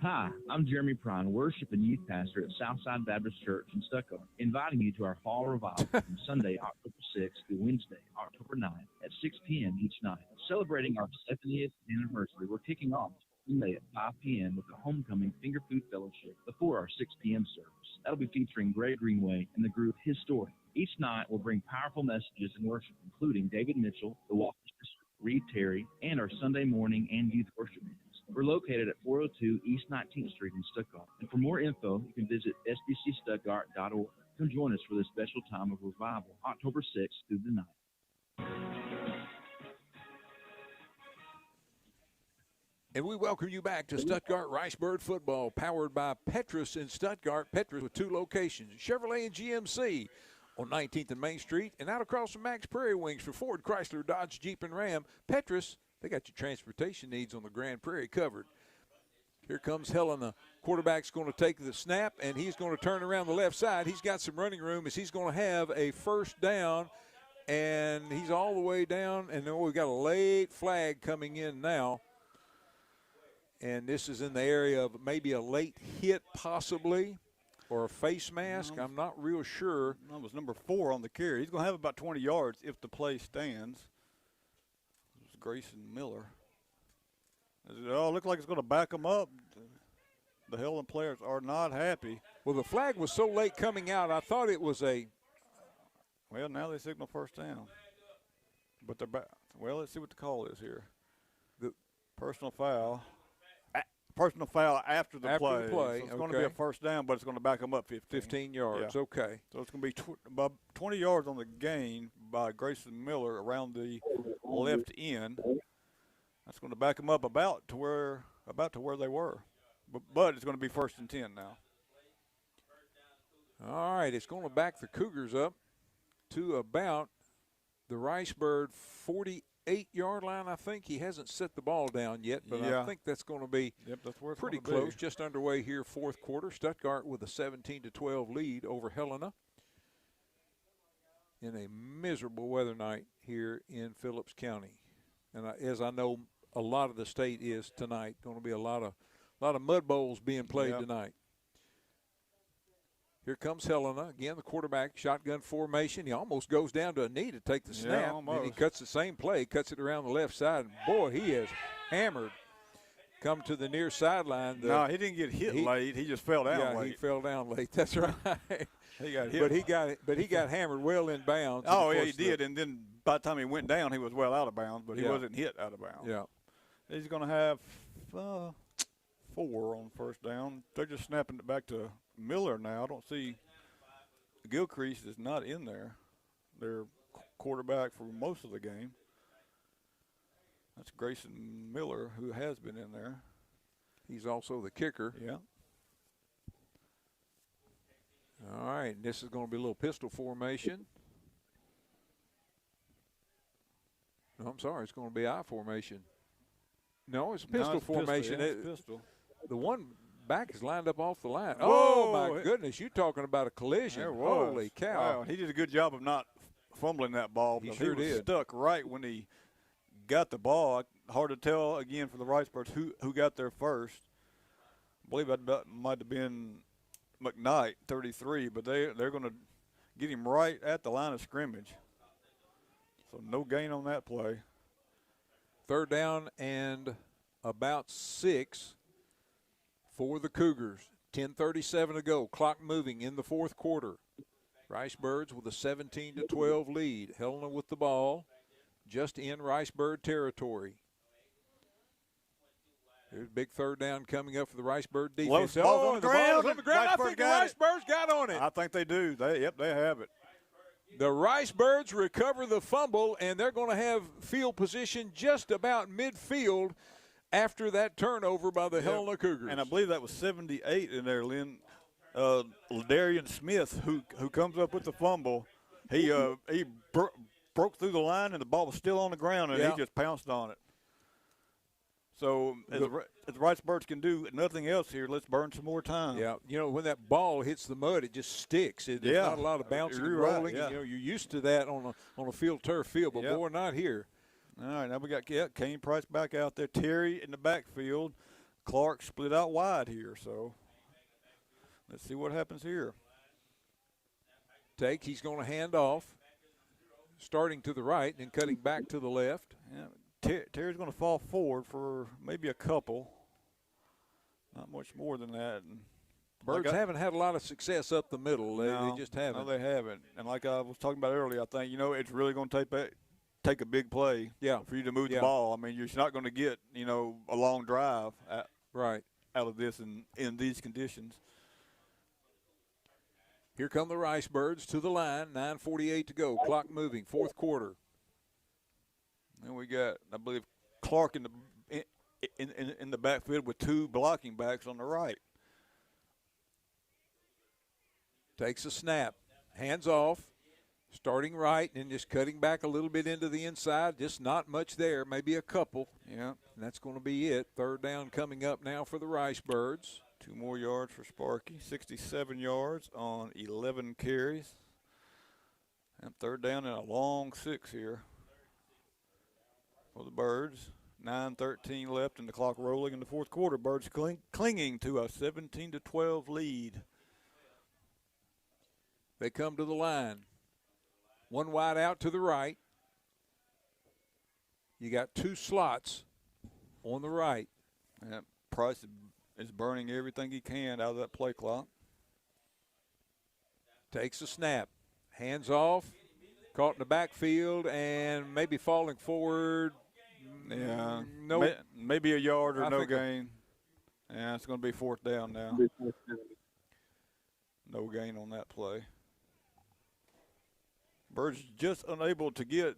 Hi, I'm Jeremy Prine, worship and youth pastor at Southside Baptist Church in Stuttgart, inviting you to our fall revival from Sunday, October 6th through Wednesday, October 9th at 6 p.m. each night. Celebrating our 70th anniversary, we're kicking off Sunday at 5 p.m. with the Homecoming Finger Food Fellowship before our 6 p.m. service. That'll be featuring Greg Greenway and the group His Story. Each night will bring powerful messages in worship, including David Mitchell, the Walker Sisters, Reed Terry, and our Sunday morning and youth worship bands. We're located at 402 East 19th Street in Stuttgart. And for more info, you can visit sbcstuttgart.org. Come join us for this special time of revival, October 6th through the 9th. And we welcome you back to Stuttgart Ricebird football, powered by Petrus in Stuttgart. Petrus with 2 locations, Chevrolet and GMC on 19th and Main Street, and out across from Max Prairie Wings for Ford, Chrysler, Dodge, Jeep, and Ram. Petrus, they got your transportation needs on the Grand Prairie covered. Here comes Helena. Quarterback's going to take the snap, and he's going to turn around the left side. He's got some running room as he's going to have a first down, and he's all the way down, and then we've got a late flag coming in now. And this is in the area of maybe a late hit possibly, or a face mask. I'm not real sure. That was number 4 on the carry. He's going to have about 20 yards if the play stands. It's Grayson Miller. Oh, it looks like it's going to back him up. The Helen players are not happy. Well, the flag was so late coming out, I thought it was a. Well, now they signal first down. But they're back. Well, let's see what the call is here. The personal foul. Personal foul after the play. So it's going to be a first down, but it's going to back them up 15 yards. Yeah. Okay. So it's going to be about 20 yards on the gain by Grayson Miller around the left end. That's going to back them up about to where they were. But it's going to be 1st and 10 now. All right, it's going to back the Cougars up to about the Ricebird 48-yard line, I think. He hasn't set the ball down yet, but I think that's going to be pretty close. Just underway here, 4th quarter. Stuttgart with a 17-12 lead over Helena in a miserable weather night here in Phillips County. And as I know, a lot of the state is tonight. Going to be a lot of mud bowls being played tonight. Here comes Helena. Again, the quarterback, shotgun formation. He almost goes down to a knee to take the snap. And he cuts the same play, cuts it around the left side. And, boy, he is hammered. Come to the near sideline. No, he didn't get hit late. He just fell down late. He fell down late. That's right. He got hit. But he got hammered well in bounds. Oh, yeah, he did. And then by the time he went down, he was well out of bounds, but he wasn't hit out of bounds. Yeah. He's going to have 4 on first down. They're just snapping it back to Miller now. I don't see Gilcrease is not in there. Their quarterback for most of the game. That's Grayson Miller, who has been in there. He's also the kicker. Yeah. All right, this is going to be a little pistol formation. No, I'm sorry, it's going to be I formation. No, it's a pistol formation. Pistol. The one back is lined up off the line. Whoa. Oh, my goodness, you're talking about a collision. There was. Holy cow. Wow, he did a good job of not fumbling that ball. He sure was did. Stuck right when he got the ball. Hard to tell, again, for the Ricebirds who got there first. I believe that might have been McKnight, 33, but they're going to get him right at the line of scrimmage. So no gain on that play. 3rd down and about 6 for the Cougars. 10:37 to go. Clock moving in the 4th quarter. Ricebirds with a 17-12 lead. Helena with the ball just in Ricebird territory. There's a big 3rd down coming up for the Ricebird defense. The ball's on the ground. I think the Ricebirds got on it. I think they do. They have it. The Ricebirds recover the fumble, and they're going to have field position just about midfield after that turnover by the Helena Cougars. And I believe that was 78 in there, Lynn. Ladarian Smith, who comes up with the fumble, he broke through the line, and the ball was still on the ground, and he just pounced on it. So as the Ricebirds can do nothing else here, let's burn some more time. Yeah, you know, when that ball hits the mud, it just sticks. There's not a lot of bouncing and rolling. Right, and, you're used to that on a field turf field, but boy, not here. All right, now we got Kane Price back out there. Terry in the backfield. Clark split out wide here, so let's see what happens here. He's going to hand off, starting to the right and cutting back to the left. Yeah. Terry's going to fall forward for maybe a couple. Not much more than that. And Birds haven't had a lot of success up the middle. They just haven't. No, they haven't. And like I was talking about earlier, I think, it's really going to take a big play. Yeah. For you to move the ball. I mean, you're not going to get, you know, a long drive right out of this in these conditions. Here come the Ricebirds to the line. 9:48 to go. Clock moving. Fourth quarter. And we got, I believe, Clark in the backfield with 2 blocking backs on the right. Takes a snap. Hands off. Starting right and just cutting back a little bit into the inside. Just not much there. Maybe a couple. Yeah. And that's going to be it. Third down coming up now for the Ricebirds. 2 more yards for Sparky. 67 yards on 11 carries. And third down and a long 6 here for the Birds. 9:13 left and the clock rolling in the fourth quarter. Birds clinging to a 17-12 lead. They come to the line. 1 wide out to the right. You got 2 slots on the right. And Price is burning everything he can out of that play clock. Takes a snap. Hands off. Caught in the backfield and maybe falling forward. Yeah. No. Maybe a yard or no gain. Yeah, it's going to be fourth down now. No gain on that play. Birds just unable to get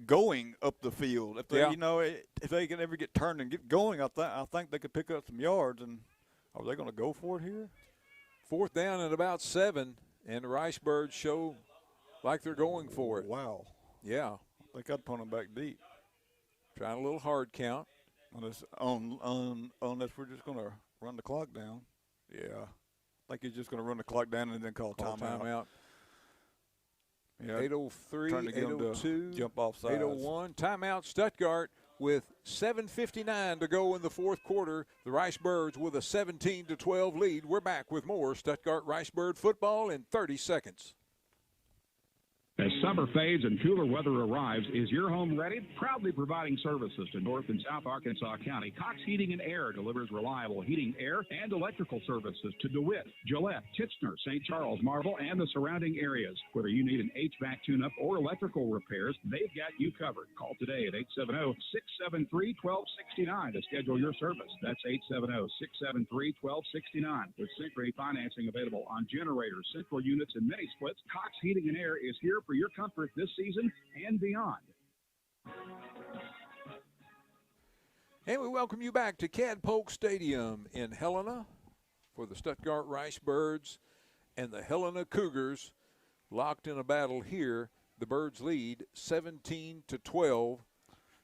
going up the field. If they, you know, if they can ever get turned and get going, I think they could pick up some yards. And are they going to go for it here? Fourth down at about 7, and the Ricebirds show like they're going for it. Wow. Yeah. I think I'd punt them back deep. Trying a little hard count. Unless we're just going to run the clock down. Yeah. I think he's just going to run the clock down and then call timeout. Yeah, 8:03, 8:02, jump off sides. 8:01. Timeout Stuttgart with 7:59 to go in the fourth quarter. The Ricebirds with a 17-12 lead. We're back with more Stuttgart Ricebird football in 30 seconds. As summer fades and cooler weather arrives, is your home ready? Proudly providing services to North and South Arkansas County, Cox Heating and Air delivers reliable heating, air, and electrical services to DeWitt, Gillette, Titchener, St. Charles, Marble, and the surrounding areas. Whether you need an HVAC tune-up or electrical repairs, they've got you covered. Call today at 870-673-1269 to schedule your service. That's 870-673-1269. With Synchrony financing available on generators, central units, and mini splits, Cox Heating and Air is here for your comfort this season and beyond. And we welcome you back to Cad Polk Stadium in Helena for the Stuttgart Ricebirds and the Helena Cougars locked in a battle here. The Birds lead 17-12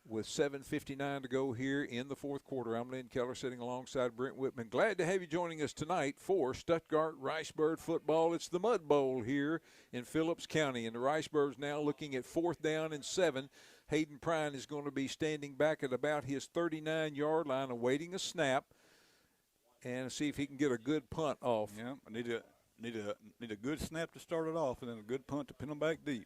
with 7:59 to go here in the fourth quarter. I'm Lynn Keller sitting alongside Brent Whitman. Glad to have you joining us tonight for Stuttgart Ricebird football. It's the Mud Bowl here in Phillips County, and the Ricebirds now looking at 4th down and 7. Hayden Prine is going to be standing back at about his 39-yard line awaiting a snap and see if he can get a good punt off. Yeah, I need a good snap to start it off and then a good punt to pin them back deep.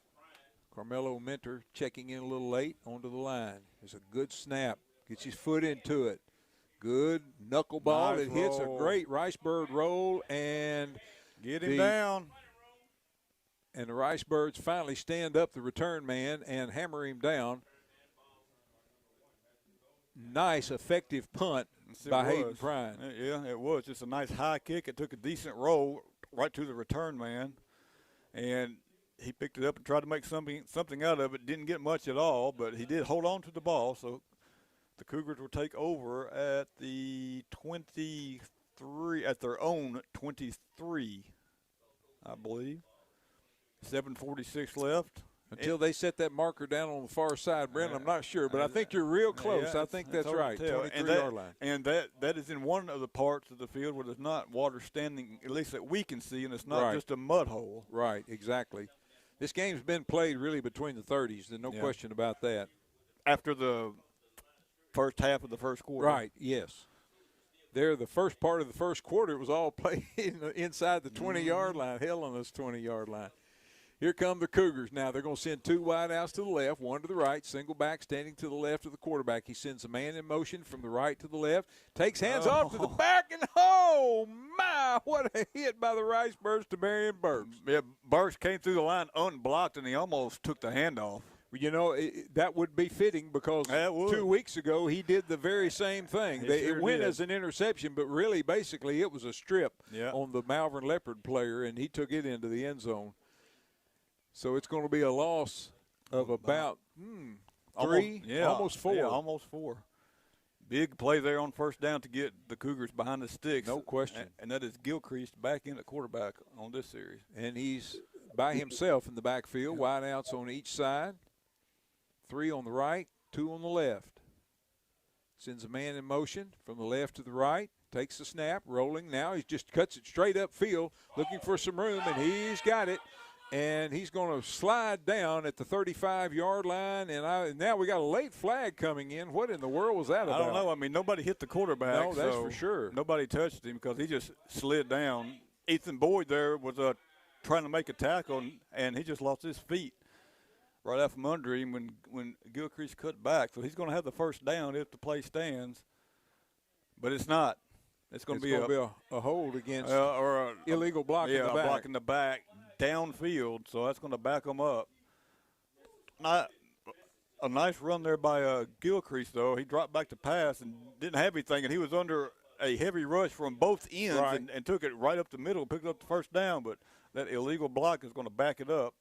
Carmelo Mentor checking in a little late onto the line. There's a good snap. Gets his foot into it. Good knuckleball. Nice it hits roll. a great Ricebird roll and get him down. And the Ricebirds finally stand up the return man and hammer him down. Nice, effective punt by Hayden Prine. Yeah, it was. Just a nice high kick. It took a decent roll right to the return man. And he picked it up and tried to make something out of it. Didn't get much at all, but he did hold on to the ball. So the Cougars will take over at the 23, at their own 23, I believe. 7:46 left. Until they set that marker down on the far side, Brent, I'm not sure, but I think you're real close. Yeah, I think that's right, 23-yard line. And that is in one of the parts of the field where there's not water standing, at least that we can see, and it's not just a mud hole. Right, exactly. This game's been played really between the 30s. There's no question about that. After the first half of the first quarter. Right, yes. There, the first part of the first quarter, it was all played inside the 20-yard line, Helena's 20-yard line. Here come the Cougars. Now they're going to send 2 wide outs to the left, 1 to the right, single back standing to the left of the quarterback. He sends a man in motion from the right to the left, takes hands off to the back, and oh, my, what a hit by the Ricebirds to Marion Burks. Yeah, Burks came through the line unblocked, and he almost took the handoff. You know, that would be fitting because 2 weeks ago he did the very same thing. It went as an interception, but really basically it was a strip on the Malvern Leopard player, and he took it into the end zone. So it's going to be a loss of about three, almost four. Yeah, almost four. Big play there on first down to get the Cougars behind the sticks. No question. And that is Gilchrist back in at quarterback on this series. And he's by himself in the backfield, wide outs on each side. 3 on the right, 2 on the left. Sends a man in motion from the left to the right, takes the snap, rolling. Now he just cuts it straight upfield, looking for some room, and he's got it. And he's going to slide down at the 35-yard line. And now we got a late flag coming in. What in the world was that about? I don't know. I mean, nobody hit the quarterback. No, that's for sure. Nobody touched him because he just slid down. Ethan Boyd there was trying to make a tackle, and he just lost his feet right out from under him when Gilchrist cut back. So he's going to have the first down if the play stands. But it's not. It's going to be a hold against or an illegal block in the back. Yeah, block in the back downfield, so that's going to back them up. A nice run there by Gilchrist, though. He dropped back to pass and didn't have anything, and he was under a heavy rush from both ends and took it right up the middle, picked up the first down, but that illegal block is going to back it up.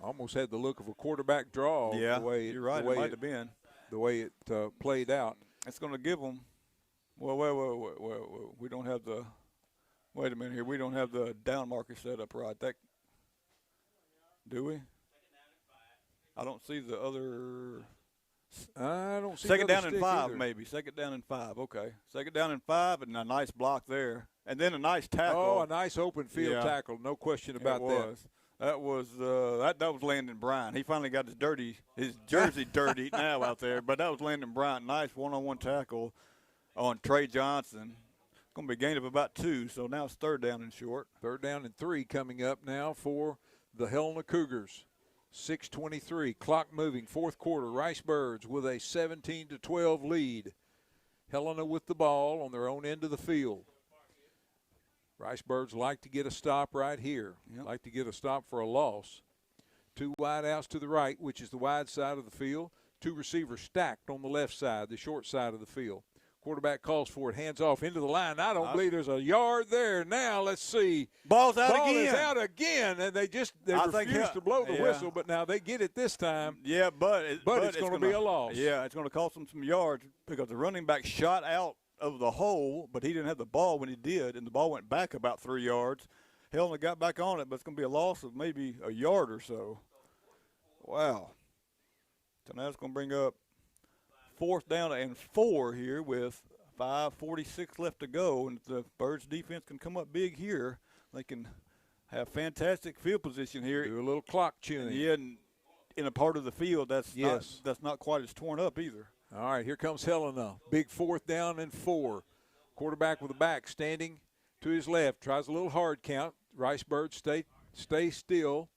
Almost had the look of a quarterback draw. Yeah, the way you're right. It might have been. The way it played out. It's going to give them – well, we don't have the – wait a minute here. We don't have the down marker set up right. Do we? I don't see the other. I don't see. Second down and 5, either. maybe. Second down and 5. Okay. Second down and 5, and a nice block there, and then a nice tackle. Oh, a nice open field tackle. No question about that. That was Landon Bryant. He finally got his jersey dirty now out there, but that was Landon Bryant. Nice one-on-one tackle on Trey Johnson. Going to be a gain of about 2, so now it's third down and short. Third down and 3 coming up now for the Helena Cougars. 6:23, clock moving, fourth quarter. Ricebirds with a 17-12 lead. Helena with the ball on their own end of the field. Ricebirds like to get a stop right here. Like to get a stop for a loss. 2 wide outs to the right, which is the wide side of the field. 2 receivers stacked on the left side, the short side of the field. Quarterback calls for it, hands off into the line. I don't believe there's a yard there. Now let's see. Ball's out Ball again. is out again, and they refuse to blow the whistle, but now they get it this time. Yeah, but it's going to be a loss. Yeah, it's going to cost them some yards because the running back shot out of the hole, but he didn't have the ball when he did, and the ball went back about 3 yards. Helena got back on it, but it's going to be a loss of maybe a yard or so. Wow. So now it's going to bring up fourth down and 4 here with 5:46 left to go. And if the Birds defense can come up big here, they can have fantastic field position here. Do a little clock tuning. Yeah, and in a part of the field that's not quite as torn up either. All right, here comes Helena. Big fourth down and 4. Quarterback with the back standing to his left. Tries a little hard count. Ricebirds stay still.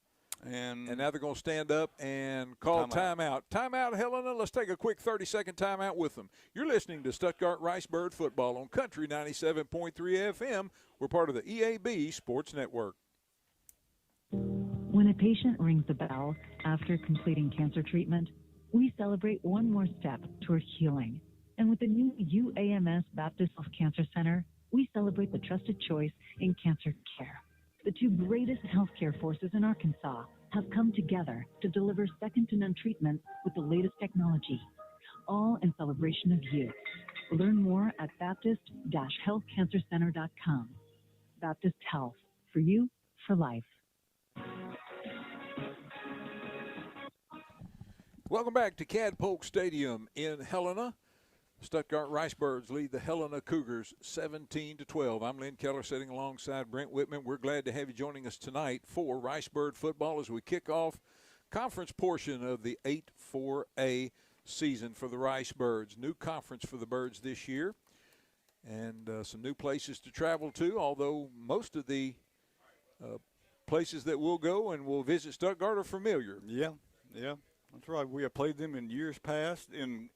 And now they're going to stand up and call timeout. Timeout, Helena. Let's take a quick 30-second timeout with them. You're listening to Stuttgart Ricebird Football on Country 97.3 FM. We're part of the EAB Sports Network. When a patient rings the bell after completing cancer treatment, we celebrate one more step toward healing. And with the new UAMS Baptist Health Cancer Center, we celebrate the trusted choice in cancer care. The 2 greatest healthcare forces in Arkansas have come together to deliver second-to-none treatment with the latest technology, all in celebration of you. Learn more at baptist-healthcancercenter.com. Baptist Health, for you, for life. Welcome back to Cadpolk Stadium in Helena. Stuttgart Ricebirds lead the Helena Cougars 17-12. I'm Lynn Keller sitting alongside Brent Whitman. We're glad to have you joining us tonight for Ricebird football as we kick off conference portion of the 8-4A season for the Ricebirds. New conference for the Birds this year and some new places to travel to, although most of the places that we'll go and we'll visit Stuttgart are familiar. Yeah. That's right. We have played them in years past in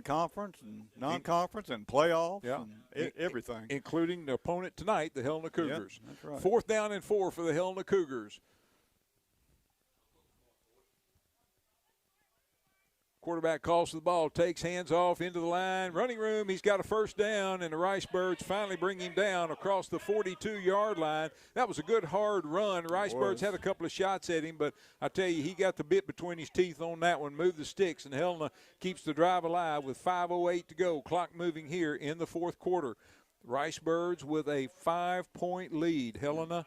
conference and non-conference and playoffs and everything. Including the opponent tonight, the Helena Cougars. That's right. Fourth down and 4 for the Helena Cougars. Quarterback calls for the ball, takes hands off into the line. Running room, he's got a first down, and the Ricebirds finally bring him down across the 42-yard line. That was a good, hard run. Ricebirds had a couple of shots at him, but I tell you, he got the bit between his teeth on that one, moved the sticks, and Helena keeps the drive alive with 5:08 to go. Clock moving here in the fourth quarter. Ricebirds with a 5-point lead. Helena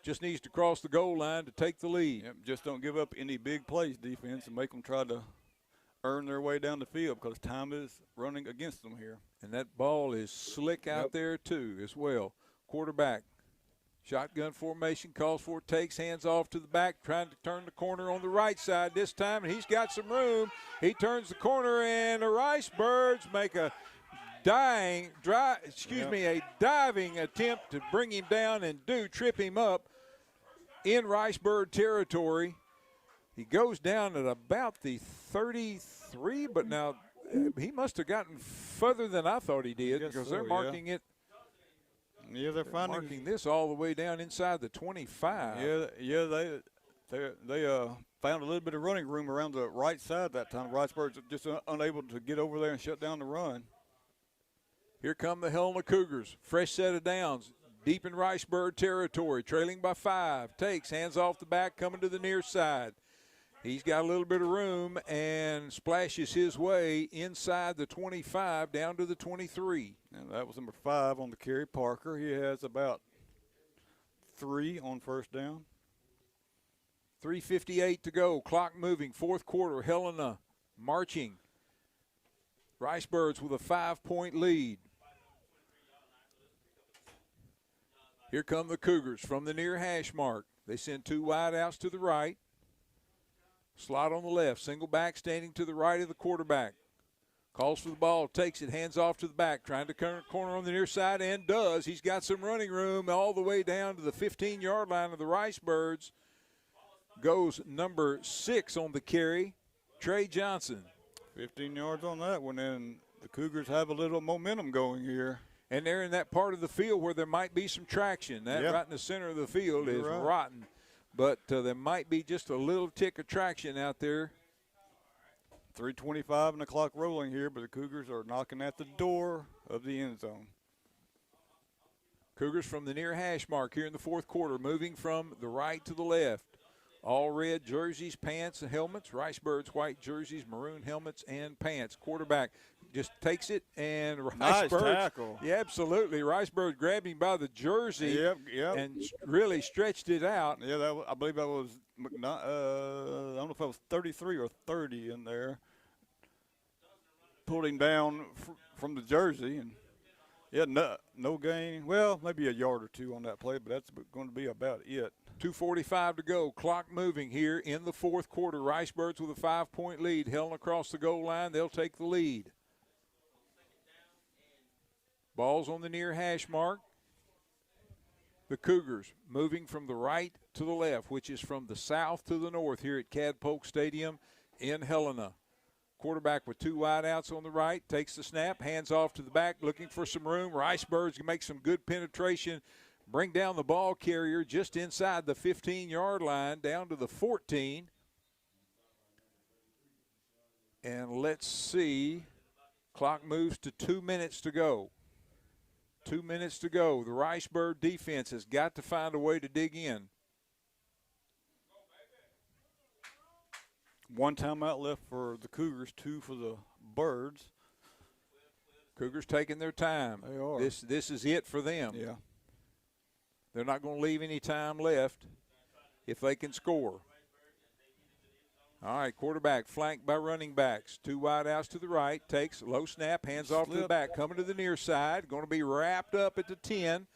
just needs to cross the goal line to take the lead. Yep, just don't give up any big plays, defense, and make them try to earn their way down the field because time is running against them here. And that ball is slick out there, too, as well. Quarterback, shotgun formation, calls for it, takes hands off to the back, trying to turn the corner on the right side this time, and he's got some room. He turns the corner, and the Ricebirds make a diving attempt to bring him down and trip him up in Ricebird territory. He goes down at about the 33, but now he must have gotten further than I thought he did because they're marking it. Yeah, they're marking this all the way down inside the 25. Yeah, they found a little bit of running room around the right side that time. Ricebirds just unable to get over there and shut down the run. Here come the Helena Cougars. Fresh set of downs. Deep in Ricebird territory. Trailing by 5. Takes. Hands off the back. Coming to the near side. He's got a little bit of room and splashes his way inside the 25 down to the 23. And that was number 5 on the carry, Parker. He has about 3 on first down. 3:58 to go. Clock moving. Fourth quarter. Helena marching. Ricebirds with a 5-point lead. Here come the Cougars from the near hash mark. They send 2 wide outs to the right. Slot on the left. Single back standing to the right of the quarterback. Calls for the ball, takes it, hands off to the back, trying to turn a corner on the near side, and does. He's got some running room all the way down to the 15-yard line of the Ricebirds. Goes number 6 on the carry, Trey Johnson. 15 yards on that one, and the Cougars have a little momentum going here. And they're in that part of the field where there might be some traction. That right in the center of the field is rotten. But there might be just a little tick of traction out there. 3:25 and the clock rolling here, but the Cougars are knocking at the door of the end zone. Cougars from the near hash mark here in the fourth quarter, moving from the right to the left. All red jerseys, pants, and helmets. Ricebirds white jerseys, maroon helmets, and pants. Quarterback just takes it, and Ricebirds. Nice tackle. Yeah, absolutely. Ricebird grabbed him by the jersey and really stretched it out. Yeah, I believe that was, I don't know if that was 33 or 30 in there. Pulled him down from the jersey, and no gain. Well, maybe a yard or 2 on that play, but that's going to be about it. 2:45 to go. Clock moving here in the fourth quarter. Ricebirds with a 5-point lead. Helena across the goal line. They'll take the lead. Ball's on the near hash mark. The Cougars moving from the right to the left, which is from the south to the north here at Cadpolk Stadium in Helena. Quarterback with 2 wideouts on the right, takes the snap, hands off to the back, looking for some room. Ricebirds can make some good penetration, bring down the ball carrier just inside the 15-yard line, down to the 14. And let's see, clock moves to 2 minutes to go. 2 minutes to go. The Ricebird defense has got to find a way to dig in. 1 timeout left for the Cougars, 2 for the Birds. Cougars taking their time. They are. This is it for them. Yeah. They're not going to leave any time left if they can score. All right, quarterback flanked by running backs. 2 wideouts to the right. Takes low snap, hands off to the back. Coming to the near side. Going to be wrapped up at the 10.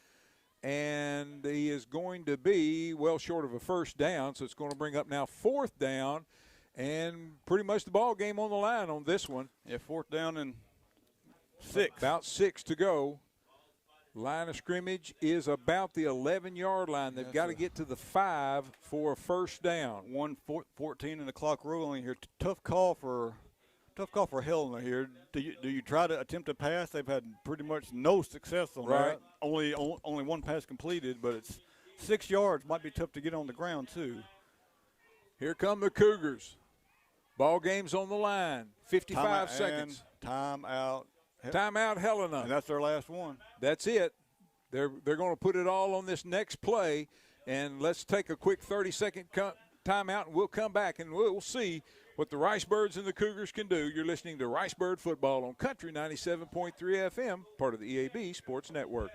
And he is going to be well short of a first down. So it's going to bring up now 4th down. And pretty much the ball game on the line on this one. Yeah, 4th down and 6. About 6 to go. Line of scrimmage is about the 11-yard line. They've got to get to the 5 for a first down. 1:14 and the clock rolling here. Tough call for Helena here. Do you try to attempt a pass? They've had pretty much no success on that. Only 1 pass completed, but it's 6 yards. Might be tough to get on the ground too. Here come the Cougars. Ball game's on the line. 55 seconds. Timeout. Timeout, Helena. And that's their last one. That's it. They're going to put it all on this next play. And let's take a quick 30-second timeout, and we'll come back, and we'll see what the Ricebirds and the Cougars can do. You're listening to Ricebird Football on Country 97.3 FM, part of the EAB Sports Network.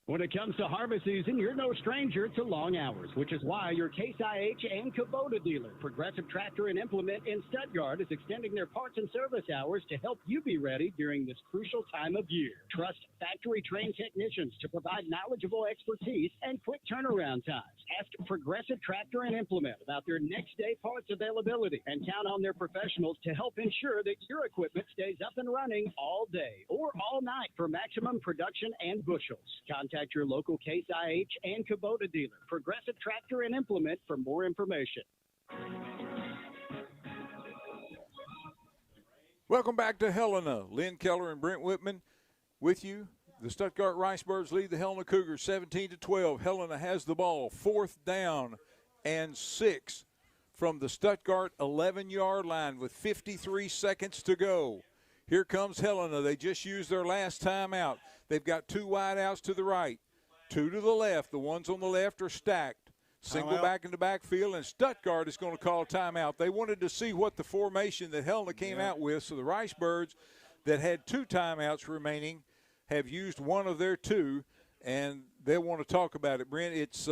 When it comes to harvest season, you're no stranger to long hours, which is why your Case IH and Kubota dealer, Progressive Tractor and Implement in Stuttgart, is extending their parts and service hours to help you be ready during this crucial time of year. Trust factory-trained technicians to provide knowledgeable expertise and quick turnaround times. Ask Progressive Tractor and Implement about their next-day parts availability and count on their professionals to help ensure that your equipment stays up and running all day or all night for maximum production and bushels. Contact your local Case IH and Kubota dealer, Progressive Tractor and Implement, for more information. Welcome back to Helena. Lynn Keller and Brent Whitman with you. The Stuttgart Ricebirds lead the Helena Cougars 17-12. Helena has the ball, 4th down and 6 from the Stuttgart 11-yard line with 53 seconds to go. Here comes Helena. They just used their last timeout. They've got 2 wideouts to the right, 2 to the left. The ones on the left are stacked. Single back in the backfield, and Stuttgart is going to call timeout. They wanted to see what the formation that Helena came out with, so the Ricebirds that had 2 timeouts remaining have used one of their 2, and they want to talk about it. Brent, it's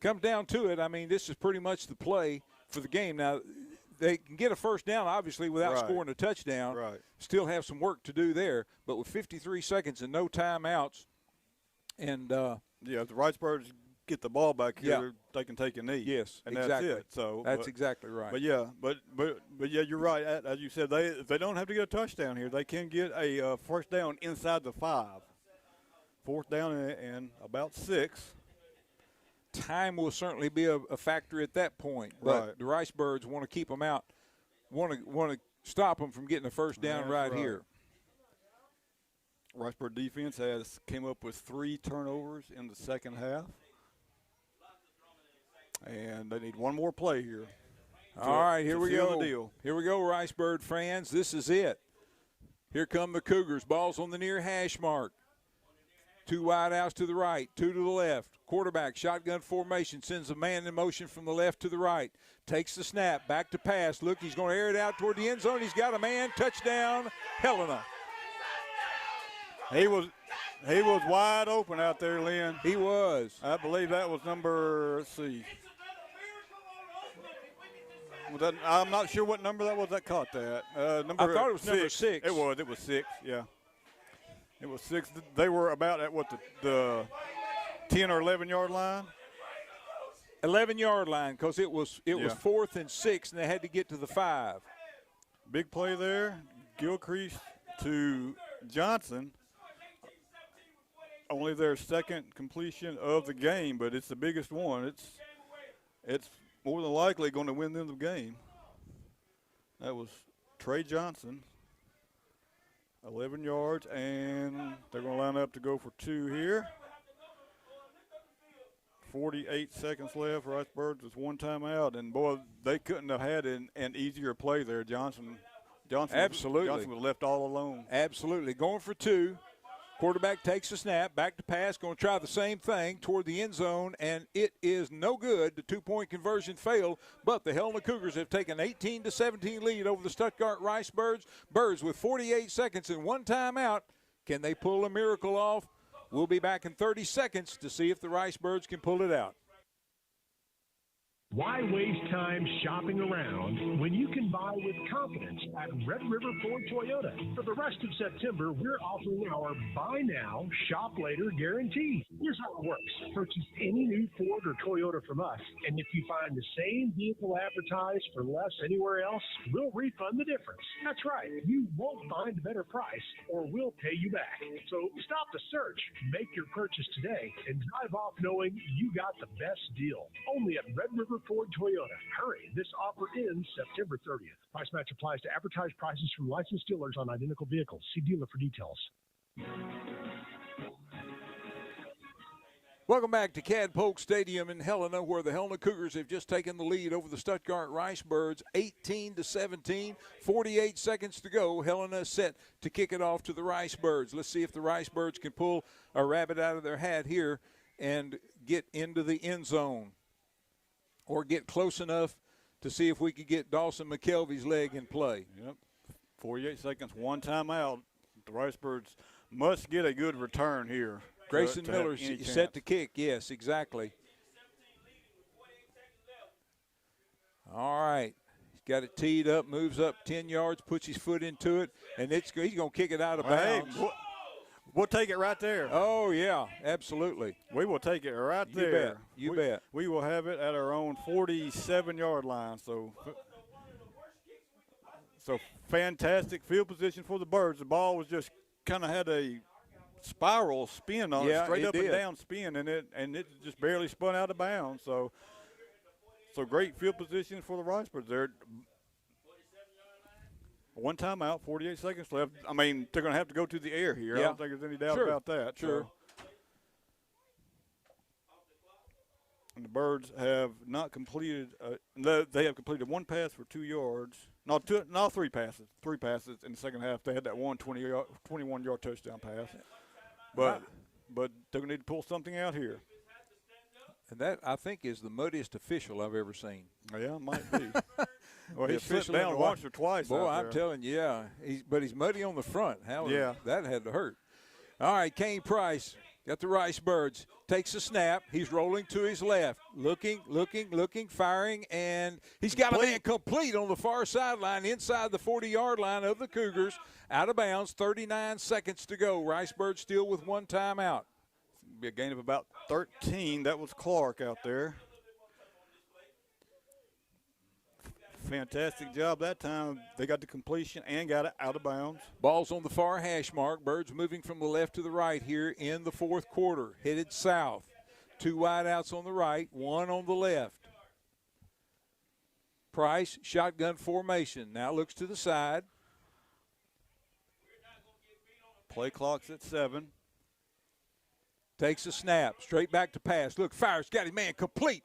comes down to it. I mean, this is pretty much the play for the game. Now, they can get a first down, obviously, without scoring a touchdown. Right. Still have some work to do there. But with 53 seconds and no timeouts, and the Ricebirds get the ball back here, they can take a knee. Yes, and exactly. that's it. So that's exactly right. But you're right. As you said, they don't have to get a touchdown here. They can get a first down inside the 5. 4th down and about 6. Time will certainly be a factor at that point. But the Ricebirds want to keep them out, want to stop them from getting a first down right here. Ricebird defense came up with 3 turnovers in the second half. And they need one more play here. All right, here we go. Here we go, Ricebird fans. This is it. Here come the Cougars. Ball's on the near hash mark. 2 wideouts to the right, 2 to the left. Quarterback, shotgun formation, sends a man in motion from the left to the right. Takes the snap, back to pass. Look, he's going to air it out toward the end zone. He's got a man. Touchdown, Helena. He was wide open out there, Lynn. He was. I believe that was number, let's see. I'm not sure what number that was that caught that. I thought it was 6. number 6. It was 6, yeah. It was 6. They were about at the 10 or 11-yard line? 11-yard line, because it was 4th and 6, and they had to get to the 5. Big play there. Gilcrease to Johnson. Only their second completion of the game, but it's the biggest one. It's more than likely going to win them the game. That was Trey Johnson. 11 yards, and they're going to line up to go for 2 here. 48 seconds left. Ricebirds with 1 timeout, and boy, they couldn't have had an easier play there. Johnson Absolutely. Johnson was left all alone. Absolutely. Going for 2. Quarterback takes the snap, back to pass, going to try the same thing toward the end zone, and it is no good. The 2-point conversion failed, but the Helena Cougars have taken 18-17 lead over the Stuttgart Ricebirds. Birds with 48 seconds and 1 timeout. Can they pull a miracle off? We'll be back in 30 seconds to see if the Ricebirds can pull it out. Why waste time shopping around when you can buy with confidence at Red River Ford Toyota? For the rest of September, we're offering our Buy Now, Shop Later guarantee. Here's how it works. Purchase any new Ford or Toyota from us, and if you find the same vehicle advertised for less anywhere else, we'll refund the difference. That's right. You won't find a better price, or we'll pay you back. So stop the search, make your purchase today, and drive off knowing you got the best deal. Only at Red River Ford Toyota. Hurry, this offer ends September 30th. Price match applies to advertised prices from licensed dealers on identical vehicles. See dealer for details. Welcome back to Cad Polk Stadium in Helena, where the Helena Cougars have just taken the lead over the Stuttgart Ricebirds, 18-17. 48 seconds to go. Helena is set to kick it off to the Ricebirds. Let's see if the Ricebirds can pull a rabbit out of their hat here and get into the end zone, or get close enough to see if we could get Dawson McKelvey's leg in play. Yep. 48 seconds, one timeout. The Ricebirds must get a good return here. Grayson Miller's set to kick. Yes, exactly. All right. He's got it teed up, moves up 10 yards, puts his foot into it, and he's going to kick it out of bounds. Hey, we'll take it right there. Oh, yeah, absolutely. We will take it right You there. bet. You bet. We will have it at our own 47-yard line. So fantastic field position for the Birds. The ball was just kind of had a spiral spin on it, straight up and down spin, and it just barely spun out of bounds. So great field position for the Ricebirds there. One timeout, 48 seconds left. I mean, they're going to have to go to the air here. I don't think there's any doubt about that. Sure. And the Birds have not completed. They have completed one pass for 2 yards. No, three passes. Three passes in the second half. They had that 21-yard touchdown pass. But they're going to need to pull something out here. And that, I think, is the muddiest official I've ever seen. Yeah, it might be. Well, he slipped down once or twice. Boy, I'm telling you, yeah. But he's muddy on the front. Yeah. That had to hurt. All right, Kane Price got the Ricebirds. Takes a snap. He's rolling to his left. Looking, firing, and he's got a man complete on the far sideline inside the 40-yard line of the Cougars. Out of bounds, 39 seconds to go. Ricebirds still with one timeout. Be a gain of about 13. That was Clark out there. Fantastic job that time. They got the completion and got it out of bounds. Ball's on the far hash mark. Birds moving from the left to the right here in the fourth quarter. Headed south. Two wideouts on the right, one on the left. Price, shotgun formation. Now looks to the side. Play clock's at 7. Takes a snap. Straight back to pass. Look, fires. Got his man complete.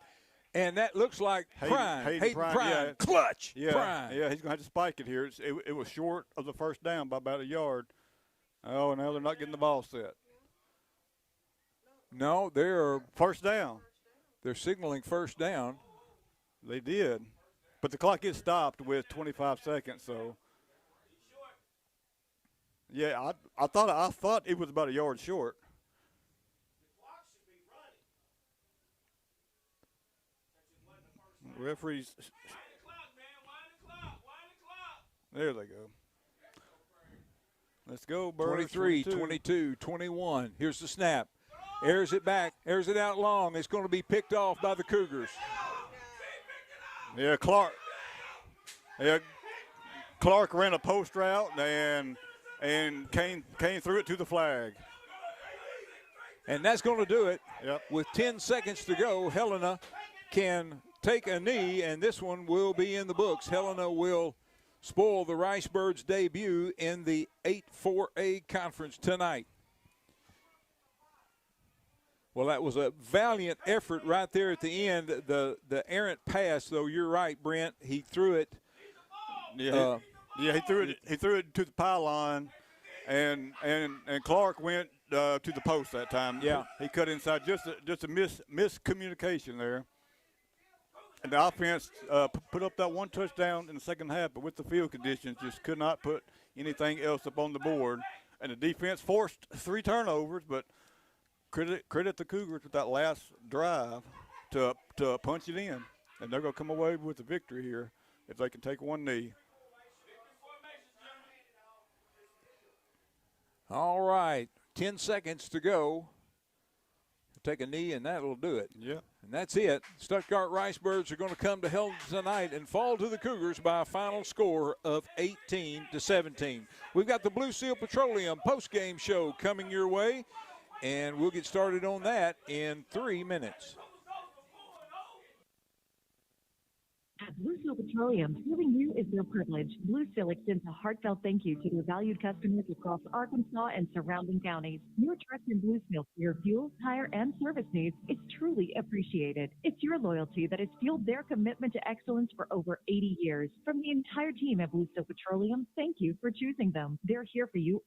And that looks like Hayden Prime. Yeah. Clutch. Yeah. Prime. Yeah, he's going to have to spike it here. It was short of the first down by about a yard. Oh, now they're not getting the ball set. No, they're first down. They're signaling first down. They did. But the clock is stopped with 25 seconds, so. Yeah, I thought it was about a yard short. Referees. There they go. Let's go, Birds. 23, 22, 21. Here's the snap. Airs it back. Airs it out long. It's going to be picked off by the Cougars. Yeah, Clark. Yeah, Clark ran a post route and Kane threw it to the flag. And that's going to do it. Yep. With 10 seconds to go, Helena can take a knee, and this one will be in the books. Helena will spoil the Ricebirds' debut in the 8-4A conference tonight. Well, that was a valiant effort right there at the end. The errant pass, though, you're right, Brent. He threw it. Yeah, he threw it to the pylon, and Clark went to the post that time. Yeah, he cut inside. Just a miscommunication there. And the offense put up that one touchdown in the second half, but with the field conditions, just could not put anything else up on the board. And the defense forced 3 turnovers, but credit the Cougars with that last drive to punch it in. And they're going to come away with the victory here if they can take one knee. All right, 10 seconds to go. Take a knee, and that'll do it. Yeah. And that's it. Stuttgart Ricebirds are going to come to Helena tonight and fall to the Cougars by a final score of 18-17. We've got the Blue Seal Petroleum postgame show coming your way, and we'll get started on that in 3 minutes. At Blue Seal Petroleum, serving you is their privilege. Blue Seal extends a heartfelt thank you to their valued customers across Arkansas and surrounding counties. Your trust in Blue Seal for your fuel, tire, and service needs is truly appreciated. It's your loyalty that has fueled their commitment to excellence for over 80 years. From the entire team at Blue Seal Petroleum, thank you for choosing them. They're here for you